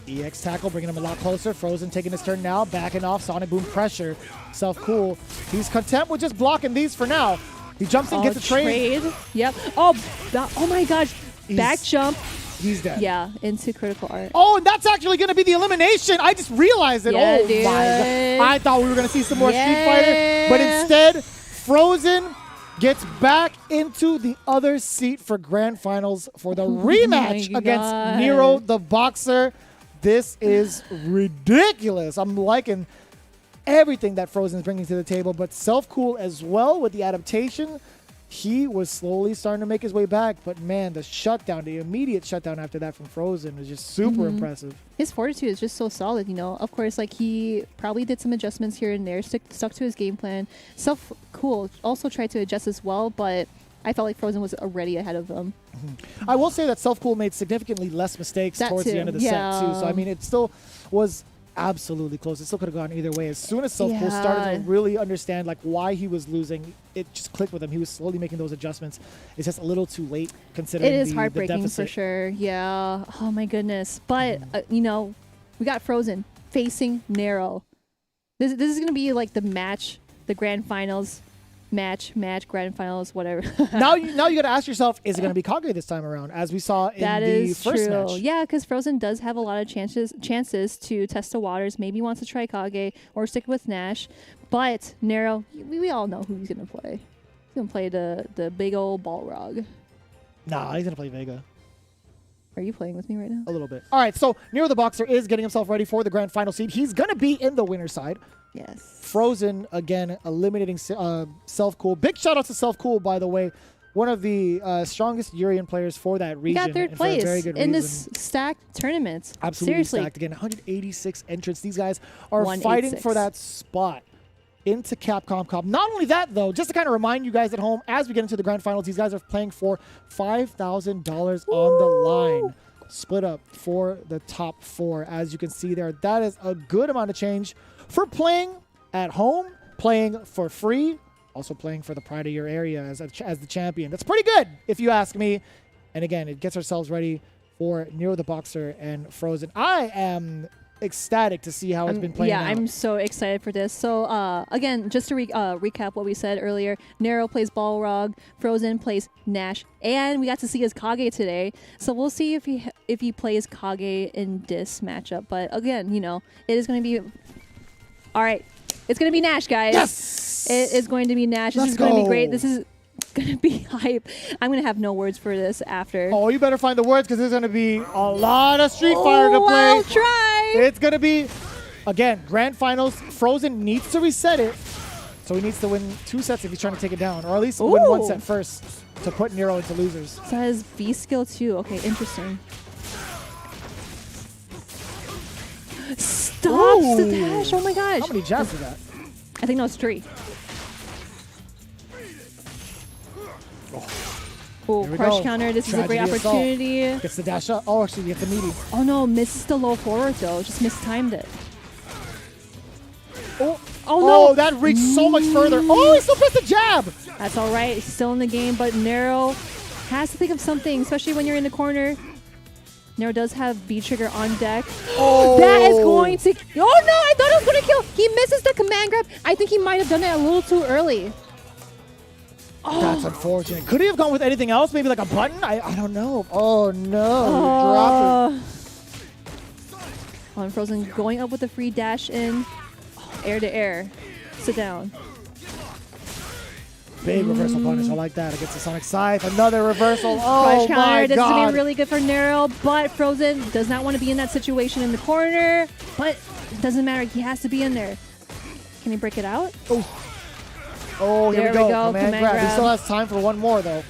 EX tackle, bringing him a lot closer. Frozen taking his turn now, backing off. Sonic Boom pressure. Self Cool. He's content with just blocking these for now. He jumps in, gets a trade.
Yep. Oh my gosh. Back jump.
He's dead.
Yeah, into critical art.
Oh, and that's actually going to be the elimination. I just realized it.
Yeah,
oh,
dude.
my God. I thought we were going to see some more
Yeah.
Street Fighter, but instead, Frozen gets back into the other seat for grand finals for the rematch
my
against
God.
Nero the Boxer. This is ridiculous. I'm liking everything that Frozen is bringing to the table, but Self-Cool as well with the adaptation. He was slowly starting to make his way back, but man, the shutdown, the immediate shutdown after that from Frozen was just super impressive.
His fortitude is just so solid, you know. Of course, like he probably did some adjustments here and there, stuck to his game plan. Self-Cool also tried to adjust as well, but I felt like Frozen was already ahead of them.
I will say that Self-Cool made significantly less mistakes
That
towards
too,
the end of the set too. So I mean, it still was absolutely close. It still could have gone either way. As soon as Self-Cool started to really understand like why he was losing, it just clicked with him. He was slowly making those adjustments. It's just a little too late considering
It is
the
heartbreaking
deficit.
for sure. Yeah. Oh my goodness. But you know, we got Frozen facing Nero. This is gonna be like the match, the grand finals. Match, grand finals, whatever.
now you got to ask yourself, is it going to be Kage this time around, as we saw in the first
true.
match?
Yeah, because Frozen does have a lot of chances to test the waters. Maybe wants to try Kage or stick with Nash. But Nero, we all know who he's going to play. He's going to play the big old Balrog.
Nah, he's going to play Vega.
Are you playing with me right now?
A little bit. All right, so Nero the Boxer is getting himself ready for the grand final seed. He's going to be in the winner's side.
Yes.
Frozen, again, eliminating Self-Cool. Big shout out to Self-Cool, by the way. One of the strongest Urian players for that region.
He got third
and for a
place
very good
in
reason.
this stacked tournament.
Absolutely
Seriously.
stacked. Again, 186 entrants. These guys are
186.
fighting for that spot into Capcom Cup. Not only that, though, just to kind of remind you guys at home, as we get into the grand finals, these guys are playing for $5,000 on the line. Split up for the top four, as you can see there. That is a good amount of change for playing at home, playing for free, also playing for the pride of your area as the champion. That's pretty good, if you ask me. And again, it gets ourselves ready for Nero the Boxer and Frozen. I am ecstatic to see how it's been playing out.
I'm so excited for this. So again, just to recap what we said earlier, Nero plays Balrog, Frozen plays Nash, and we got to see his Kage today. So we'll see if he plays Kage in this matchup. But again, you know, it is going to be all right. It's going to be Nash, guys.
Yes!
It is going to be Nash. This is going to be great. This is going to be hype. I'm going to have no words for this after.
Oh, you better find the words, because there's going to be a lot of Street Fighter to play.
I'll try.
It's going to be, again, grand finals. Frozen needs to reset it, so he needs to win 2 sets if he's trying to take it down, or at least win 1 set first to put Nero into losers.
So that is B skill too. Okay, interesting. Stops the dash. Oh my gosh.
How many jabs is that?
I think that was 3. Oh,
Here we
crush
go.
counter. This is a great
Tragedy assault.
opportunity.
Gets the dash up. Oh, actually, you have the meaty.
Oh no, misses the low forward though. Just mistimed it.
Oh,
Oh no.
that reached so much further. Oh, he still pressed the jab.
That's all right. He's still in the game, but Nero has to think of something, especially when you're in the corner. Nero does have B trigger on deck.
Oh,
that is going to. Oh no! I thought it was going to kill. He misses the command grab. I think he might have done that a little too early.
That's unfortunate. Could he have gone with anything else? Maybe like a button? I don't know. Oh no, he dropped it.
On Frozen going up with the free dash in. Oh, air to air. Sit down.
Big reversal punish. I like that against the Sonic Scythe. Another reversal. Oh
Crush
my
counter. This is going to
God.
be really good for Nero, but Frozen does not want to be in that situation in the corner. But it doesn't matter. He has to be in there. Can he break it out?
Oh, here
There
we
we
go.
go.
Command
Command
grab. He
grab.
still has time for one more, though.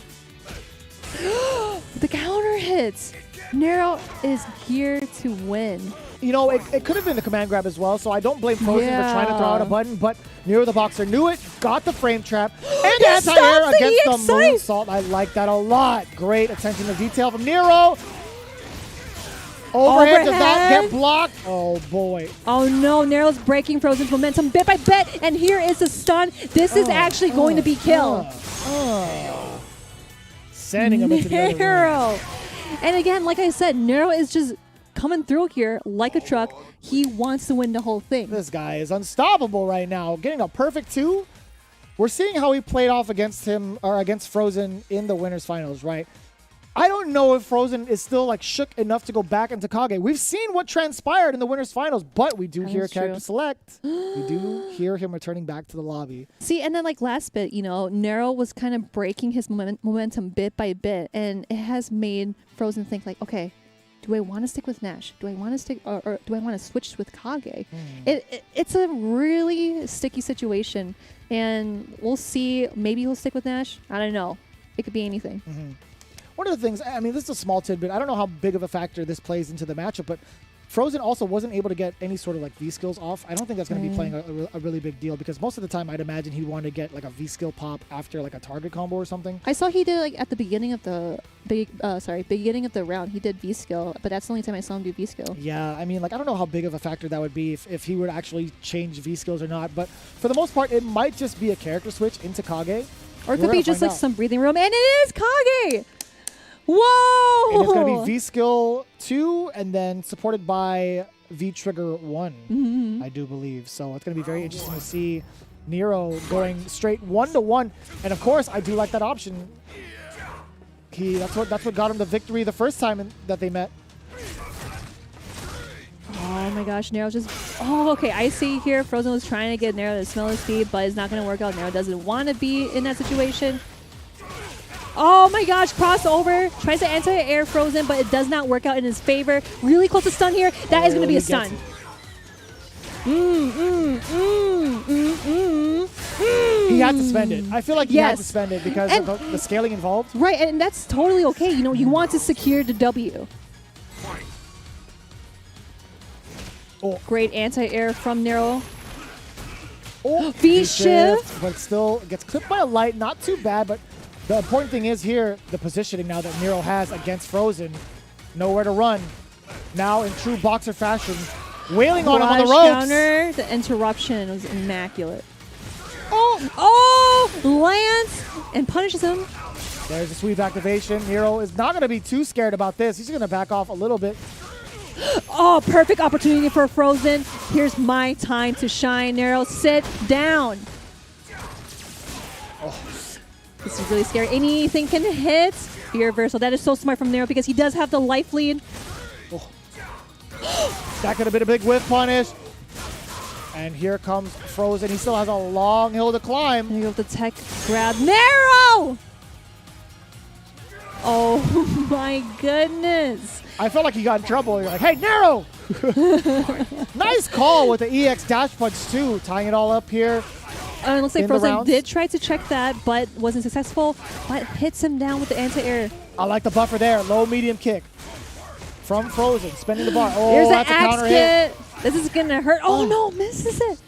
The counter hits. Nero is here to win.
You know, it could have been the command grab as well, so I don't blame Frozen for trying to throw out a
Yeah.
button, but Nero the Boxer knew it, got the frame trap, and
He
anti-air
stops the
against the
EX
moonsault. I like that a lot. Great attention to detail from Nero. Overhead does not get blocked. Oh, boy.
Oh no, Nero's breaking Frozen's momentum bit by bit, and here is a stun. This is actually going to be kill.
Sending him into the other room.
Nero. And again, like I said, Nero is just coming through here like a truck. He wants to win the whole thing.
This guy is unstoppable right now. Getting a perfect 2. We're seeing how he played off against him, or against Frozen in the winners finals, right? I don't know if Frozen is still like shook enough to go back into Kage. We've seen what transpired in the winners finals, but we do hear a character select. We do hear him returning back to the lobby.
See, and then like last bit, Nero was kind of breaking his momentum bit by bit, and it has made Frozen think like, okay, do I want to stick with Nash? Do I want to stick, or do I want to switch with Kage? It's a really sticky situation, and we'll see. Maybe he'll stick with Nash. I don't know. It could be anything.
One of the things, I mean, this is a small tidbit. I don't know how big of a factor this plays into the matchup, but Frozen also wasn't able to get any sort of like V-skills off. I don't think that's going to be playing a really big deal because most of the time I'd imagine he'd want to get like a V-skill pop after like a target combo or something.
I saw he did like at the beginning of the beginning of the round, he did V-skill, but that's the only time I saw him do V-skill.
Yeah, I mean, like I don't know how big of a factor that would be if he would actually change V-skills or not, but for the most part, it might just be a character switch into Kage.
Or it could be just like some breathing room, and it is Kage! Whoa!
And it's going to be V-Skill 2 and then supported by V-Trigger 1, I do believe. So it's going to be very interesting to see Nero going straight 1-1. And of course, I do like that option. That's what got him the victory the first time that they met.
Oh my gosh, Nero just... Oh, okay, I see here Frozen was trying to get Nero to smell his feet, but it's not going to work out. Nero doesn't want to be in that situation. Oh my gosh, crossover. Tries to anti-air Frozen, but it does not work out in his favor. Really close to stun here. That is going to be a stun.
He had to spend it. I feel like he had to spend it because of the scaling involved.
Right, and that's totally okay. You want to secure the W.
Oh.
Great anti-air from Nero.
Oh,
V-shift.
But still gets clipped by a light. Not too bad, but the important thing is here, the positioning now that Nero has against Frozen. Nowhere to run. Now in true boxer fashion, wailing on him on the ropes.
Counter, the interruption was immaculate. Oh, lands and punishes him.
There's a sweep activation. Nero is not going to be too scared about this. He's going to back off a little bit.
Oh, perfect opportunity for Frozen. Here's my time to shine. Nero, sit down. This is really scary. Anything can hit. Fear reversal. That is so smart from Nero because he does have the life lead.
That could have been a big whiff punish. And here comes Frozen. He still has a long hill to climb.
There you go with the tech grab. Nero! Oh my goodness.
I felt like he got in trouble. You're like, hey, Nero! Nice call with the EX dash punch too. Tying it all up here.
It looks like Frozen did try to check that, but wasn't successful. But hits him down with the anti-air.
I like the buffer there. Low, medium kick from Frozen. Spinning the bar. Oh,
there's
that's a counter hit.
This is going to hurt. Oh, no. Misses it.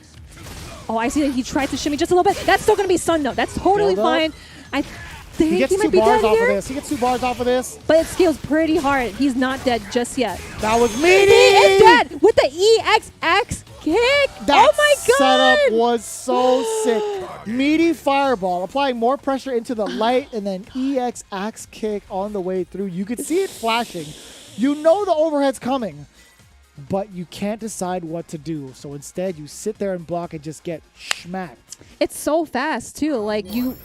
Oh, I see that he tried to shimmy just a little bit. That's still going to be stun, though. That's totally fine. I think
he gets
might
2
be
bars
dead
off
here.
of this. He gets 2 bars off of this.
But it scales pretty hard. He's not dead just yet.
That was meaty.
He is dead with the EXX kick.
That
oh my god!
setup was so sick. Meaty fireball, applying more pressure into the light, and then EX axe kick on the way through. You could see it flashing. You know the overhead's coming, but you can't decide what to do. So instead, you sit there and block and just get schmacked.
It's so fast too. Like you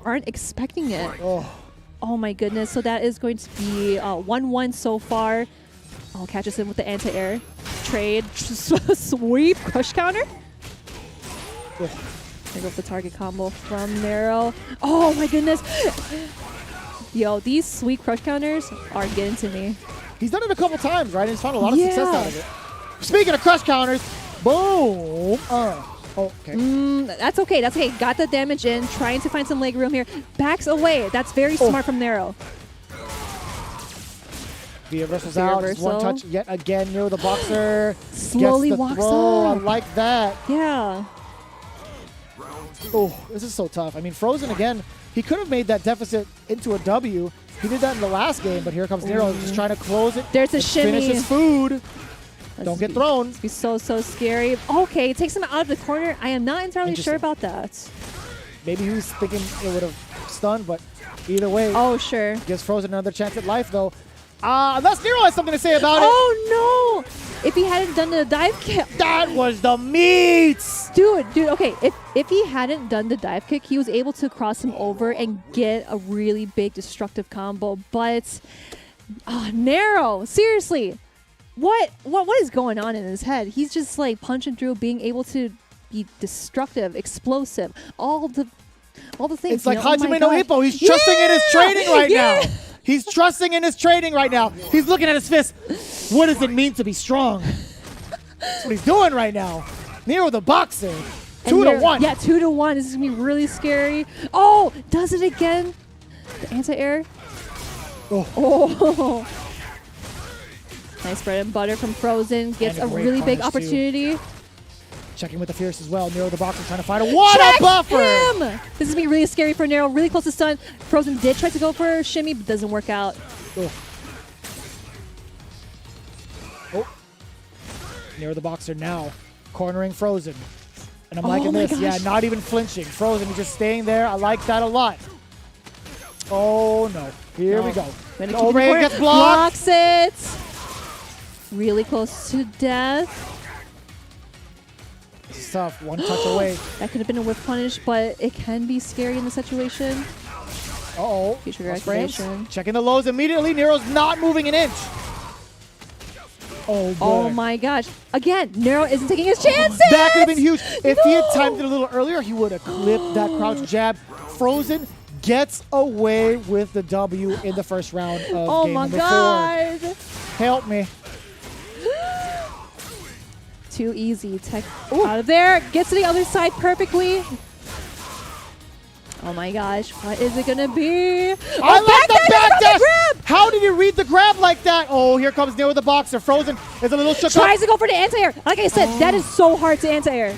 aren't expecting it. Oh my goodness. So that is going to be 1-1 so far. Oh, catches him with the anti-air. Trade. Sweep. Crush counter. There goes the target combo from Nero. Oh my goodness. Yo, these sweep crush counters are getting to me.
He's done it a couple times, right? And he's found a lot of success out of it. Speaking of crush counters, boom. Okay.
That's okay. That's okay. Got the damage in. Trying to find some leg room here. Backs away. That's very smart from Nero.
The reversal's out. Just one touch yet again. Nero the boxer.
Slowly
gets the
walks
throw.
up.
I like that.
Yeah.
Oh, this is so tough. I mean, Frozen again. He could have made that deficit into a W. He did that in the last game, but here comes Nero just trying to close it.
There's a shimmy.
Finish his food. Don't get thrown.
It's so scary. Okay, takes him out of the corner. I am not entirely sure about that.
Maybe he was thinking it would have stunned, but either way.
Oh, sure.
Gives Frozen another chance at life, though. Unless Nero has something to say about it.
Oh no! If he hadn't done the dive kick,
That was the meats.
dude. Okay, if he hadn't done the dive kick, he was able to cross him over and get a really big destructive combo. But Nero, seriously, what is going on in his head? He's just like punching through, being able to be destructive, explosive, all the things.
It's like
oh my
Hajime no
gosh.
Ippo. He's trusting in his training right
Yeah.
now. He's trusting in his training right now. He's looking at his fist. What does it mean to be strong? That's what he's doing right now. Nero the boxer. 2-1.
Yeah, 2-1. This is gonna be really scary. Oh, does it again? The anti-air. Oh. Nice bread and butter from Frozen. Gets
And
a
a great
really big
punish, too.
opportunity.
Checking with the Fierce as well. Nero the boxer trying to find a what a buffer.
Him! This is gonna be really scary for Nero. Really close to stun. Frozen did try to go for a shimmy, but doesn't work out.
Nero the boxer now cornering Frozen. And I'm
Oh
liking
my
this. Yeah,
gosh.
not even flinching. Frozen is just staying there. I like that a lot. Oh no. Here we go.
Gonna
The
keep it
overhead
corner.
gets blocked.
Blocks it. Really close to death.
It's tough. One touch away.
That could have been a whiff punish, but it can be scary in the situation.
Uh-oh.
Future
Lost frames.
activation.
Checking the lows immediately. Nero's not moving an inch. Oh, boy.
Oh my gosh. Again, Nero isn't taking his chances.
That could have been huge. If he had timed it a little earlier, he would have clipped that crouch jab. Frozen gets away with the W in the first round of game number 4. Help me.
Too easy. Tech out of there. Gets to the other side perfectly. Oh my gosh. What is it going to be?
I like the back dash.
Grab.
How did he read the grab like that? Oh, here comes Nero the boxer. Frozen is a little shook up.
Tries to go for the anti-air. Like I said, that is so hard to anti-air.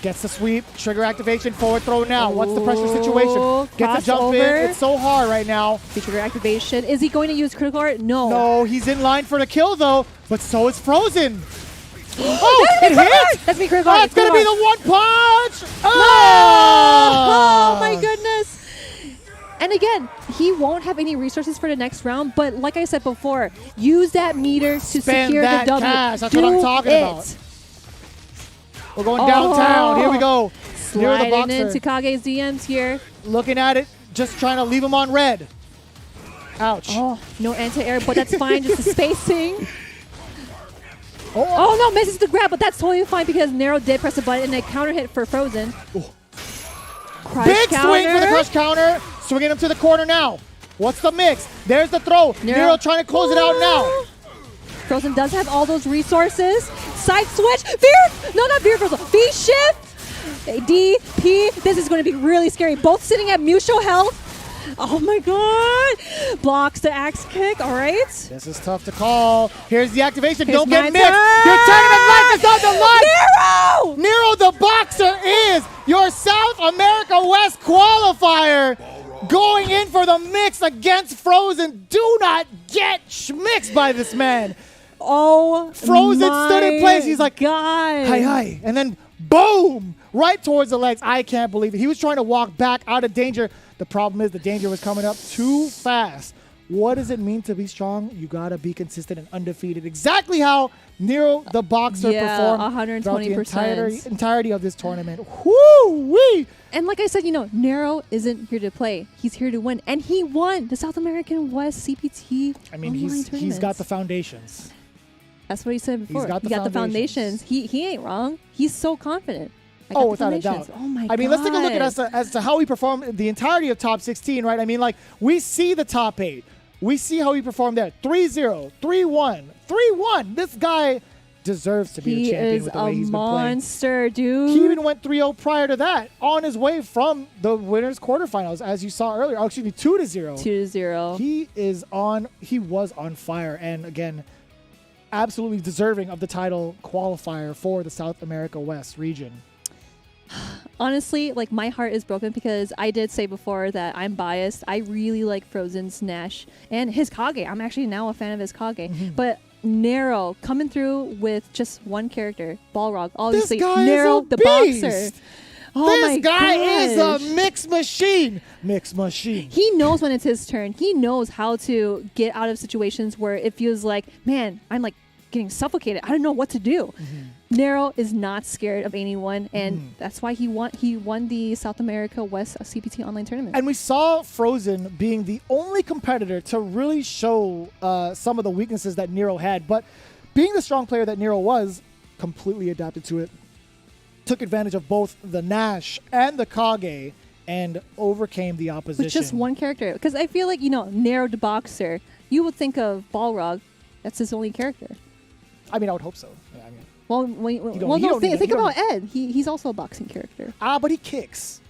Gets the sweep. Trigger activation. Forward throw now. What's the pressure situation? Gets a jump in.
crossover.
It's so hard right now.
Trigger activation. Is he going to use critical art? No.
No, he's in line for the kill though. But so is Frozen. Oh, it hit!
That's me critical art.
That's going to be the one punch!
Oh my goodness. And again, he won't have any resources for the next round, but like I said before, use that meter to
Spend
secure
that
the W.
cash. That's what I'm talking about. We're going downtown. Here we go. Nero the
Sliding
boxer.
into Kage's DMs here.
Looking at it, just trying to leave him on red. Ouch.
Oh, no anti-air, but that's fine. Just the spacing. Oh no, misses the grab, but that's totally fine because Nero did press a button and a counter hit for Frozen. Crush
Big
counter.
swing for the crush counter. Swinging him to the corner now. What's the mix? There's the throw. Nero trying to close it out now.
Frozen does have all those resources. Side switch. Veer. No, not Veer Frozen. V shift. D, P. This is going to be really scary. Both sitting at mutual health. Oh my god. Blocks the axe kick. All right.
This is tough to call. Here's the activation.
Here's
Don't get
Nine
mixed.
turn.
Your tournament life is on the line.
Nero!
Nero the boxer is your South America West qualifier. Going in for the mix against Frozen. Do not get schmixed by this man.
Oh,
Frozen stood in place. He's like,
God.
hi. And then boom, right towards the legs. I can't believe it. He was trying to walk back out of danger. The problem is the danger was coming up too fast. What does it mean to be strong? You got to be consistent and undefeated. Exactly how Nero the boxer performed
120%.
throughout the entirety of this tournament. Woo-wee!
And like I said, Nero isn't here to play. He's here to win. And he won the South American West CPT.
I mean,
online
he's
tournaments.
got the foundations.
That's what he said before.
He's got the
he got the
foundations.
foundations. He ain't wrong. He's so confident. I got
Oh,
the
without a doubt.
foundations. Oh my god.
I mean, let's take a look at as to how he performed the entirety of top 16, right? I mean, like, we see the top 8. We see how he performed there. 3-0, 3-1, 3-1. This guy deserves to be the champion with the way he's been playing.
He is a monster, dude.
He even went 3-0 prior to that, on his way from the winners quarterfinals, as you saw earlier. Oh, excuse me, 2-0.
2-0.
He was on fire, and again, absolutely deserving of the title qualifier for the South America West region.
Honestly, like, my heart is broken because I did say before that I'm biased. I really like Frozen's Nash and his Kage. I'm actually now a fan of his Kage. But Nero coming through with just one character, Balrog. Obviously,
This guy
Nero
is a
the
beast.
boxer.
This guy is
gosh.
a mix machine. Mix machine.
He knows when it's his turn. He knows how to get out of situations where it feels like, man, I'm like getting suffocated. I don't know what to do. Nero is not scared of anyone, and that's why he won the South America West CPT online tournament.
And we saw Frozen being the only competitor to really show some of the weaknesses that Nero had. But being the strong player that Nero was, completely adapted to it, took advantage of both the Nash and the Kage, and overcame the opposition.
With just one character. Because I feel like, Nero the Boxer, you would think of Balrog. That's his only character.
I mean, I would hope so. Yeah, I mean,
think about Ed. He's also a boxing character.
but he kicks.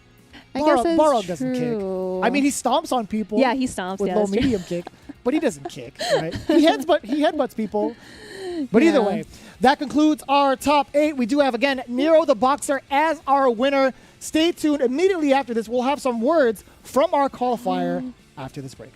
I guess that's
Balrog doesn't
true.
kick. I mean, he stomps on people.
Yeah, he stomps.
With
Yeah,
low
that's true.
medium kick, but he doesn't kick. Right? He headbutts people. But either way, that concludes our top 8. We do have, again, Nero the Boxer as our winner. Stay tuned. Immediately after this, we'll have some words from our qualifier after this break.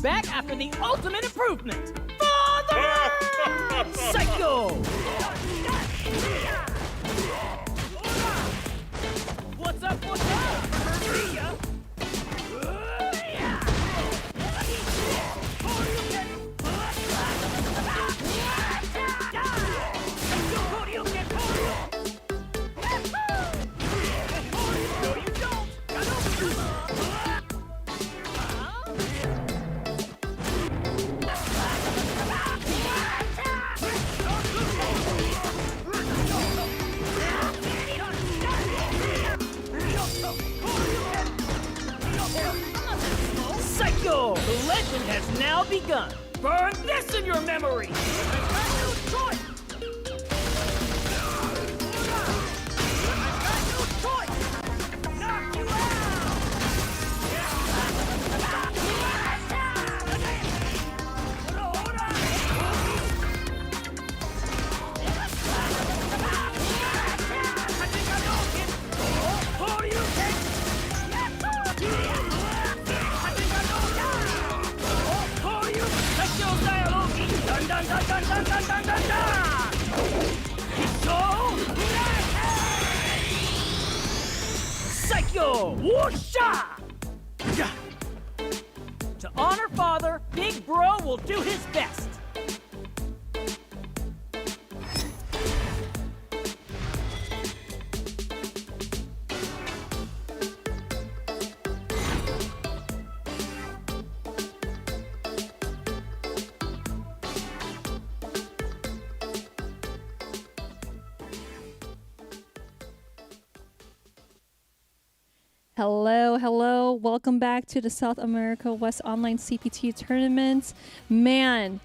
Back after the ultimate improvement. Father! Psycho! What's up? What's up? See ya. Psycho! The legend has now begun. Burn this in your memory. Psycho! Whoosha! To honor Father, Big Bro will do his best.
Hello, hello. Welcome back to the South America West Online CPT Tournament. Man,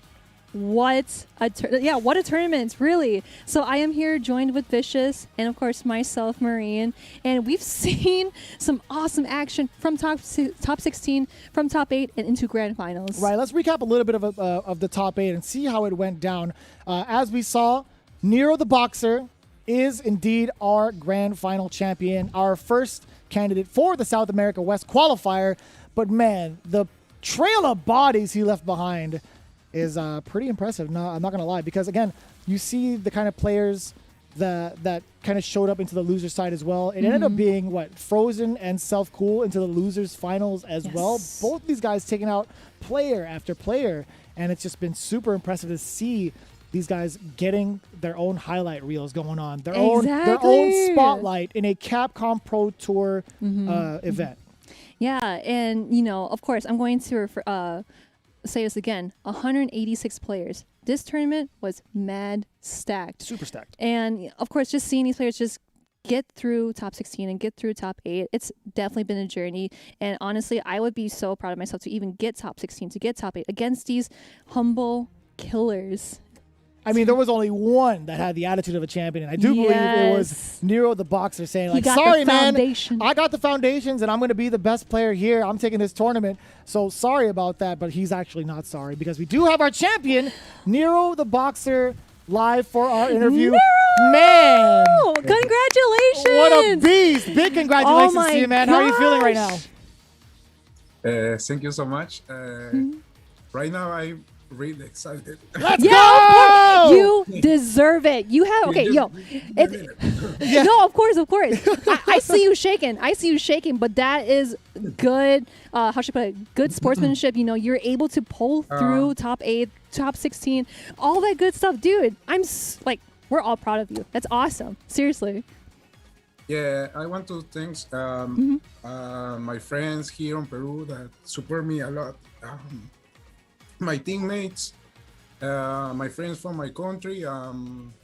what a tournament, really. So I am here joined with Vicious and, of course, myself, Marine. And we've seen some awesome action from top 16, from top 8, and into grand finals.
Right, let's recap a little bit of the top 8 and see how it went down. As we saw, Nero the Boxer is indeed our grand final champion, our first candidate for the South America West qualifier. But man, the trail of bodies he left behind is pretty impressive. No, I'm not gonna lie, because again, you see the kind of players that kind of showed up into the loser side as well. It ended up being Frozen and Self Cool into the losers finals as well. Both these guys taking out player after player, and it's just been super impressive to see these guys getting their own highlight reels going on, their own spotlight in a Capcom Pro Tour event.
Yeah, and of course, I'm going to say this again: 186 players. This tournament was mad stacked,
super stacked,
and of course, just seeing these players just get through top 16 and get through top 8, it's definitely been a journey. And honestly, I would be so proud of myself to even get top 16, to get top 8 against these humble killers.
I mean, there was only one that had the attitude of a champion, and I do believe it was Nero the Boxer saying, like, sorry, man, I got the foundations, and I'm going to be the best player here. I'm taking this tournament, so sorry about that. But he's actually not sorry, because we do have our champion, Nero the Boxer, live for our interview.
Nero!
Man!
Congratulations!
What a beast! Big congratulations to you, man. How are you feeling right now?
Thank you so much. Right now, I'm really excited.
Let's go!
You deserve it. You have No, of course. I see you shaking. But that is good. How should I put it? Good sportsmanship. You're able to pull through top 8, top 16, all that good stuff, dude. We're all proud of you. That's awesome. Seriously.
Yeah, I want to thank my friends here in Peru that support me a lot. My teammates, my friends from my country,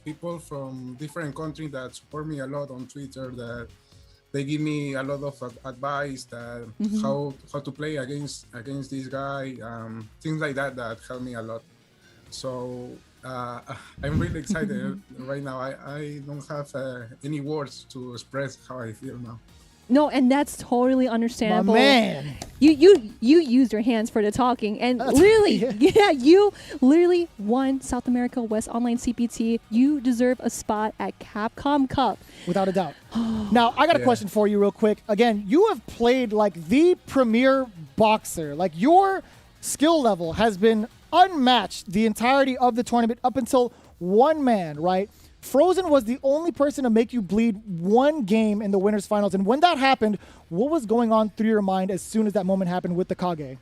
people from different countries that support me a lot on Twitter, that they give me a lot of advice that how to play against this guy, things like that help me a lot. So I'm really excited right now. I don't have any words to express how I feel now.
No, and that's totally understandable.
My man.
You used your hands for the talking, and you literally won South America West Online CPT. You deserve a spot at Capcom Cup.
Without a doubt. Now, I got a question for you real quick. Again, you have played like the premier boxer. Like, your skill level has been unmatched the entirety of the tournament up until one man, right? Frozen was the only person to make you bleed one game in the winners finals. And when that happened, what was going on through your mind as soon as that moment happened with the Kage?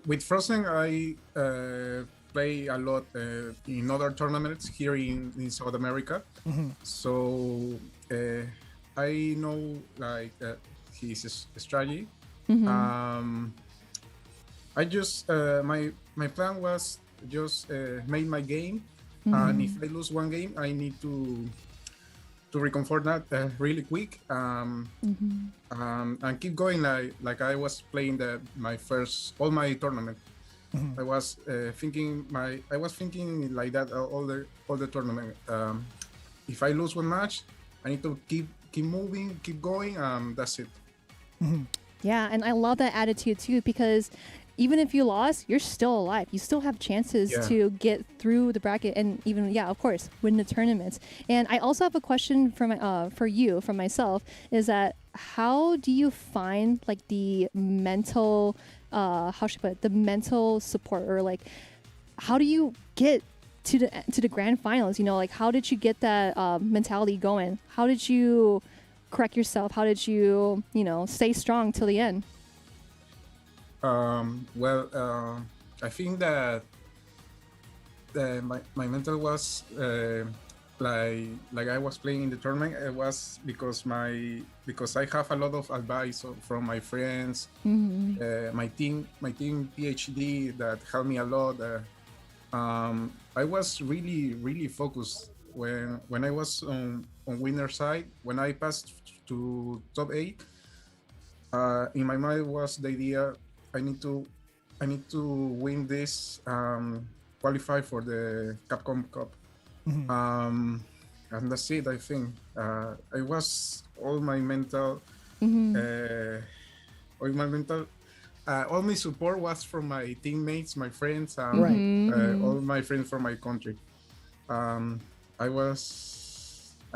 With Frozen, I play a lot in other tournaments here in South America. So I know his strategy. I just my plan was just make my game. And if I lose one game, I need to reconfort that really quick and keep going like I was playing all my tournament. I was thinking like that all the tournament. If I lose one match, I need to keep moving, keep going. That's it.
Yeah, and I love that attitude too, because even if you lost, you're still alive. You still have chances to get through the bracket and even, of course, win the tournaments. And I also have a question from myself, is that how do you find like the mental, the mental support, or like how do you get to the grand finals? How did you get that mentality going? How did you correct yourself? How did you, stay strong till the end?
I think that my mental was like I was playing in the tournament. It was because I have a lot of advice from my friends, my team PhD that helped me a lot. I was really focused when I was on winner side, when I passed to top 8, in my mind was the idea I need to win this, qualify for the Capcom Cup. And that's it. I think I was all my mental all my support was from my teammates, my friends, and all my friends from my country. I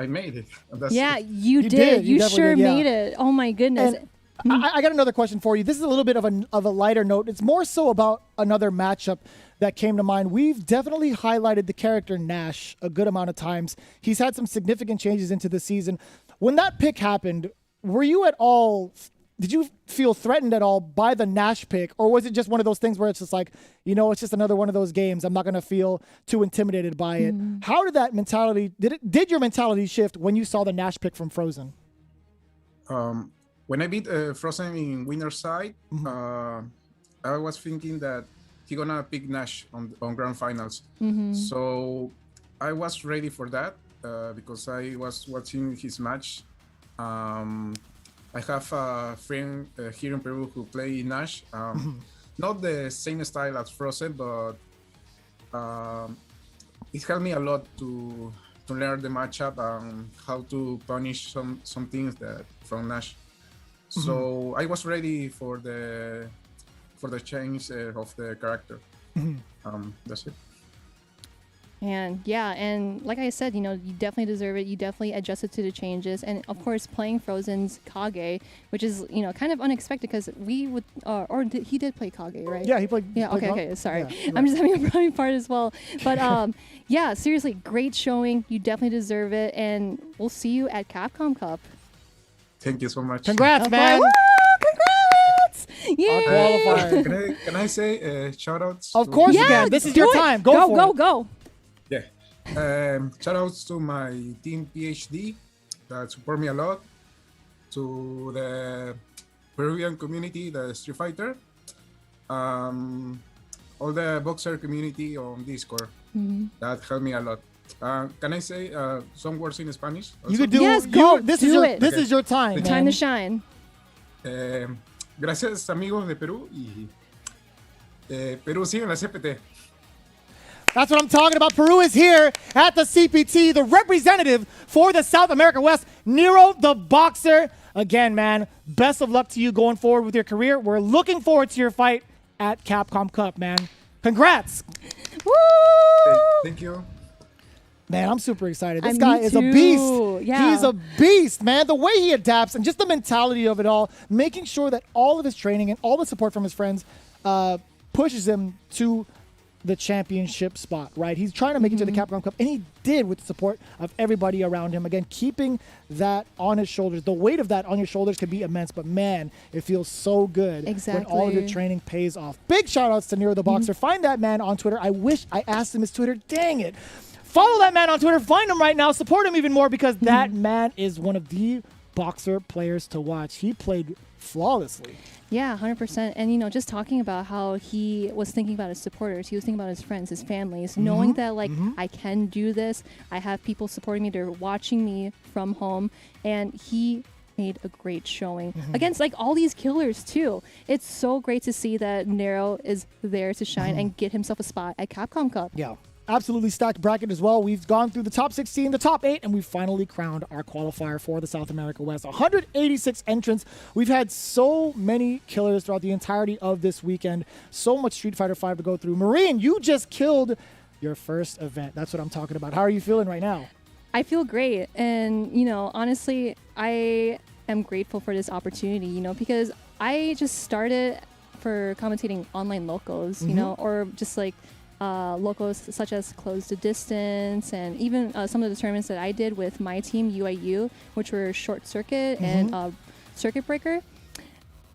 made it. That's
Yeah,
it.
you did.
did. You
You
definitely
sure
did, yeah.
made it. Oh my goodness.
And I got another question for you. This is a little bit of a lighter note. It's more so about another matchup that came to mind. We've definitely highlighted the character Nash a good amount of times. He's had some significant changes into the season. When that pick happened, were you at all, did you feel threatened at all by the Nash pick? Or was it just one of those things where it's just like, it's just another one of those games. I'm not going to feel too intimidated by it. How did that mentality, did your mentality shift when you saw the Nash pick from Frozen?
When I beat Frozen in winner side, I was thinking that he gonna pick Nash on grand finals. So I was ready for that because I was watching his match. I have a friend here in Peru who play Nash. Not the same style as Frozen, but it helped me a lot to learn the matchup and how to punish some things that from Nash. So I was ready for the change of the character. That's it.
And yeah, and like I said, you definitely deserve it. You definitely adjusted to the changes, and of course, playing Frozen's Kage, which is kind of unexpected because we would, he did play Kage, right?
Yeah, he played.
Yeah.
Played
Okay. Sorry,
yeah,
I'm just having a brain part as well. But yeah, seriously, great showing. You definitely deserve it, and we'll see you at Capcom Cup.
Thank you so much.
Congrats, man.
Woo! Congrats! Yeah.
Qualifier.
Can I say shout outs?
Of course you can. This is your time. Go for it.
Go.
Yeah. Shout outs to my team PhD that support me a lot. To the Peruvian community, the Street Fighter. All the boxer community on Discord. That helped me a lot. Can I say some words in Spanish? Also?
You could do.
Yes, go.
This
do
is
it.
This is your time.
Time to shine.
Gracias amigos de Perú y Perú sigue en la CPT.
That's what I'm talking about. Peru is here at the CPT, the representative for the South America West, Nero the Boxer. Again, man, best of luck to you going forward with your career. We're looking forward to your fight at Capcom Cup, man. Congrats.
Woo!
Thank you.
Man, I'm super excited. This
Me
guy is a
too.
beast.
Yeah.
He's a beast, man. The way he adapts and just the mentality of it all, making sure that all of his training and all the support from his friends pushes him to the championship spot, right? He's trying to make it to the Capcom Cup, and he did with the support of everybody around him. Again, keeping that on his shoulders. The weight of that on your shoulders can be immense, but man, it feels so good when all of your training pays off. Big shout outs to Nero the Boxer. Find that man on Twitter. I wish I asked him his Twitter. Dang it. Follow that man on Twitter. Find him right now. Support him even more because that man is one of the boxer players to watch. He played flawlessly.
Yeah, 100%. And, just talking about how he was thinking about his supporters, he was thinking about his friends, his families, knowing that, I can do this. I have people supporting me. They're watching me from home. And he made a great showing against, all these killers, too. It's so great to see that Nero is there to shine and get himself a spot at Capcom Cup.
Yeah. Absolutely stacked bracket as well. We've gone through the top 16, the top 8, and we finally crowned our qualifier for the South America West. 186 entrants. We've had so many killers throughout the entirety of this weekend. So much Street Fighter V to go through. Marine, you just killed your first event. That's what I'm talking about. How are you feeling right now?
I feel great. And, honestly, I am grateful for this opportunity, because I just started for commentating online locals, or just locals such as Close the Distance, and even some of the tournaments that I did with my team, UIU, which were Short Circuit and Circuit Breaker.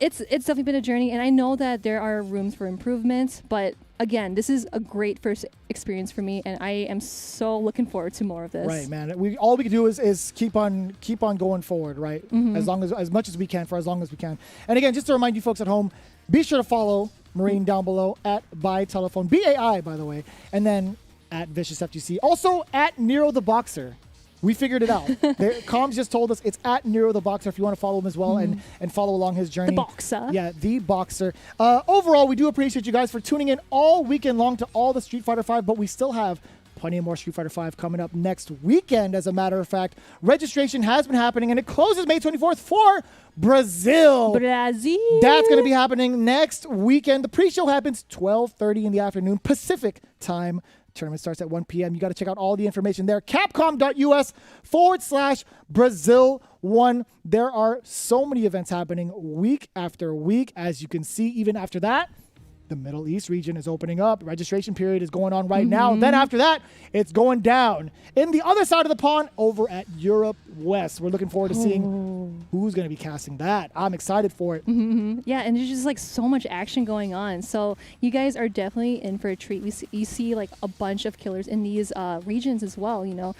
It's definitely been a journey, and I know that there are rooms for improvement, but again, this is a great first experience for me, and I am so looking forward to more of this.
Right, man. All we can do is keep on going forward, right? As much as we can, for as long as we can. And again, just to remind you folks at home, be sure to follow Marine down below at By Telephone, BAI, by the way. And then at Vicious FGC. Also at Nero the Boxer. We figured it out. Comms just told us it's at Nero the Boxer if you want to follow him as well and follow along his journey.
The Boxer.
Yeah, the Boxer. Overall, we do appreciate you guys for tuning in all weekend long to all the Street Fighter V, but we still have plenty of more Street Fighter V coming up next weekend, as a matter of fact. Registration has been happening, and it closes May 24th for Brazil.
Brazil.
That's going to be happening next weekend. The pre-show happens 12:30 in the afternoon Pacific time. Tournament starts at 1 p.m. You got to check out all the information there. Capcom.us/Brazil1. There are so many events happening week after week. As you can see, even after that, the Middle East region is opening up. Registration period is going on right now. Then after that, it's going down. In the other side of the pond, over at Europe West. We're looking forward to seeing who's going to be casting that. I'm excited for it.
Yeah, and there's just like so much action going on. So you guys are definitely in for a treat. You see like a bunch of killers in these regions as well, you know.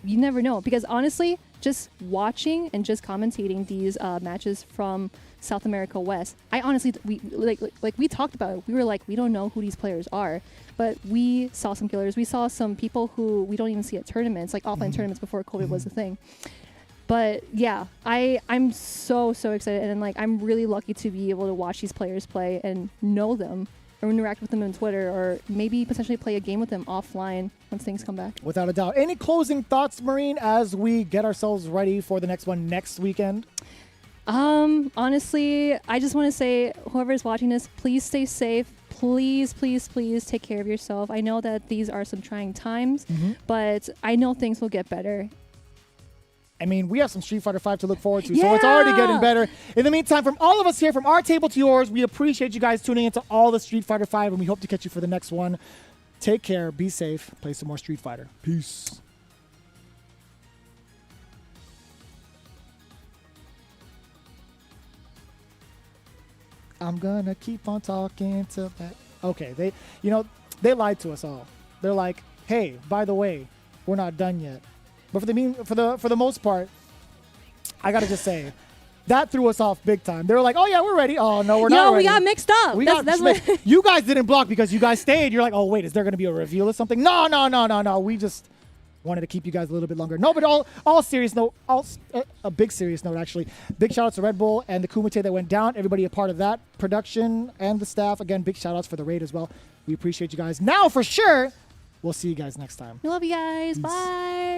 You never know, because honestly, just watching and just commentating these matches from South America West, I honestly, we talked about it. We were like, we don't know who these players are, but we saw some killers. We saw some people who we don't even see at tournaments, like offline tournaments before COVID was a thing. But yeah, I'm so excited, and like I'm really lucky to be able to watch these players play and know them, or interact with them on Twitter, or maybe potentially play a game with them offline once things come back.
Without a doubt. Any closing thoughts, Marine, as we get ourselves ready for the next one next weekend?
Honestly, I just want to say, whoever's watching this, please stay safe. Please take care of yourself. I know that these are some trying times, but I know things will get better.
I mean, we have some Street Fighter V to look forward to, so it's already getting better. In the meantime, from all of us here, from our table to yours, we appreciate you guys tuning into all the Street Fighter V, and we hope to catch you for the next one. Take care, be safe, play some more Street Fighter. Peace. I'm gonna keep on talking till that. Okay, they lied to us all. They're like, hey, by the way, we're not done yet. But for the most part, I gotta just say, that threw us off big time. They were like, oh yeah, we're ready. Oh no, we're not ready.
We got mixed up. That's what
you guys didn't block because you guys stayed. You're like, oh wait, is there gonna be a reveal or something? No. We just wanted to keep you guys a little bit longer. No, but all serious note, a big serious note actually. Big shout outs to Red Bull and the Kumite that went down. Everybody a part of that production and the staff. Again, big shout outs for the raid as well. We appreciate you guys. Now for sure, we'll see you guys next time.
We love you guys. Peace. Bye.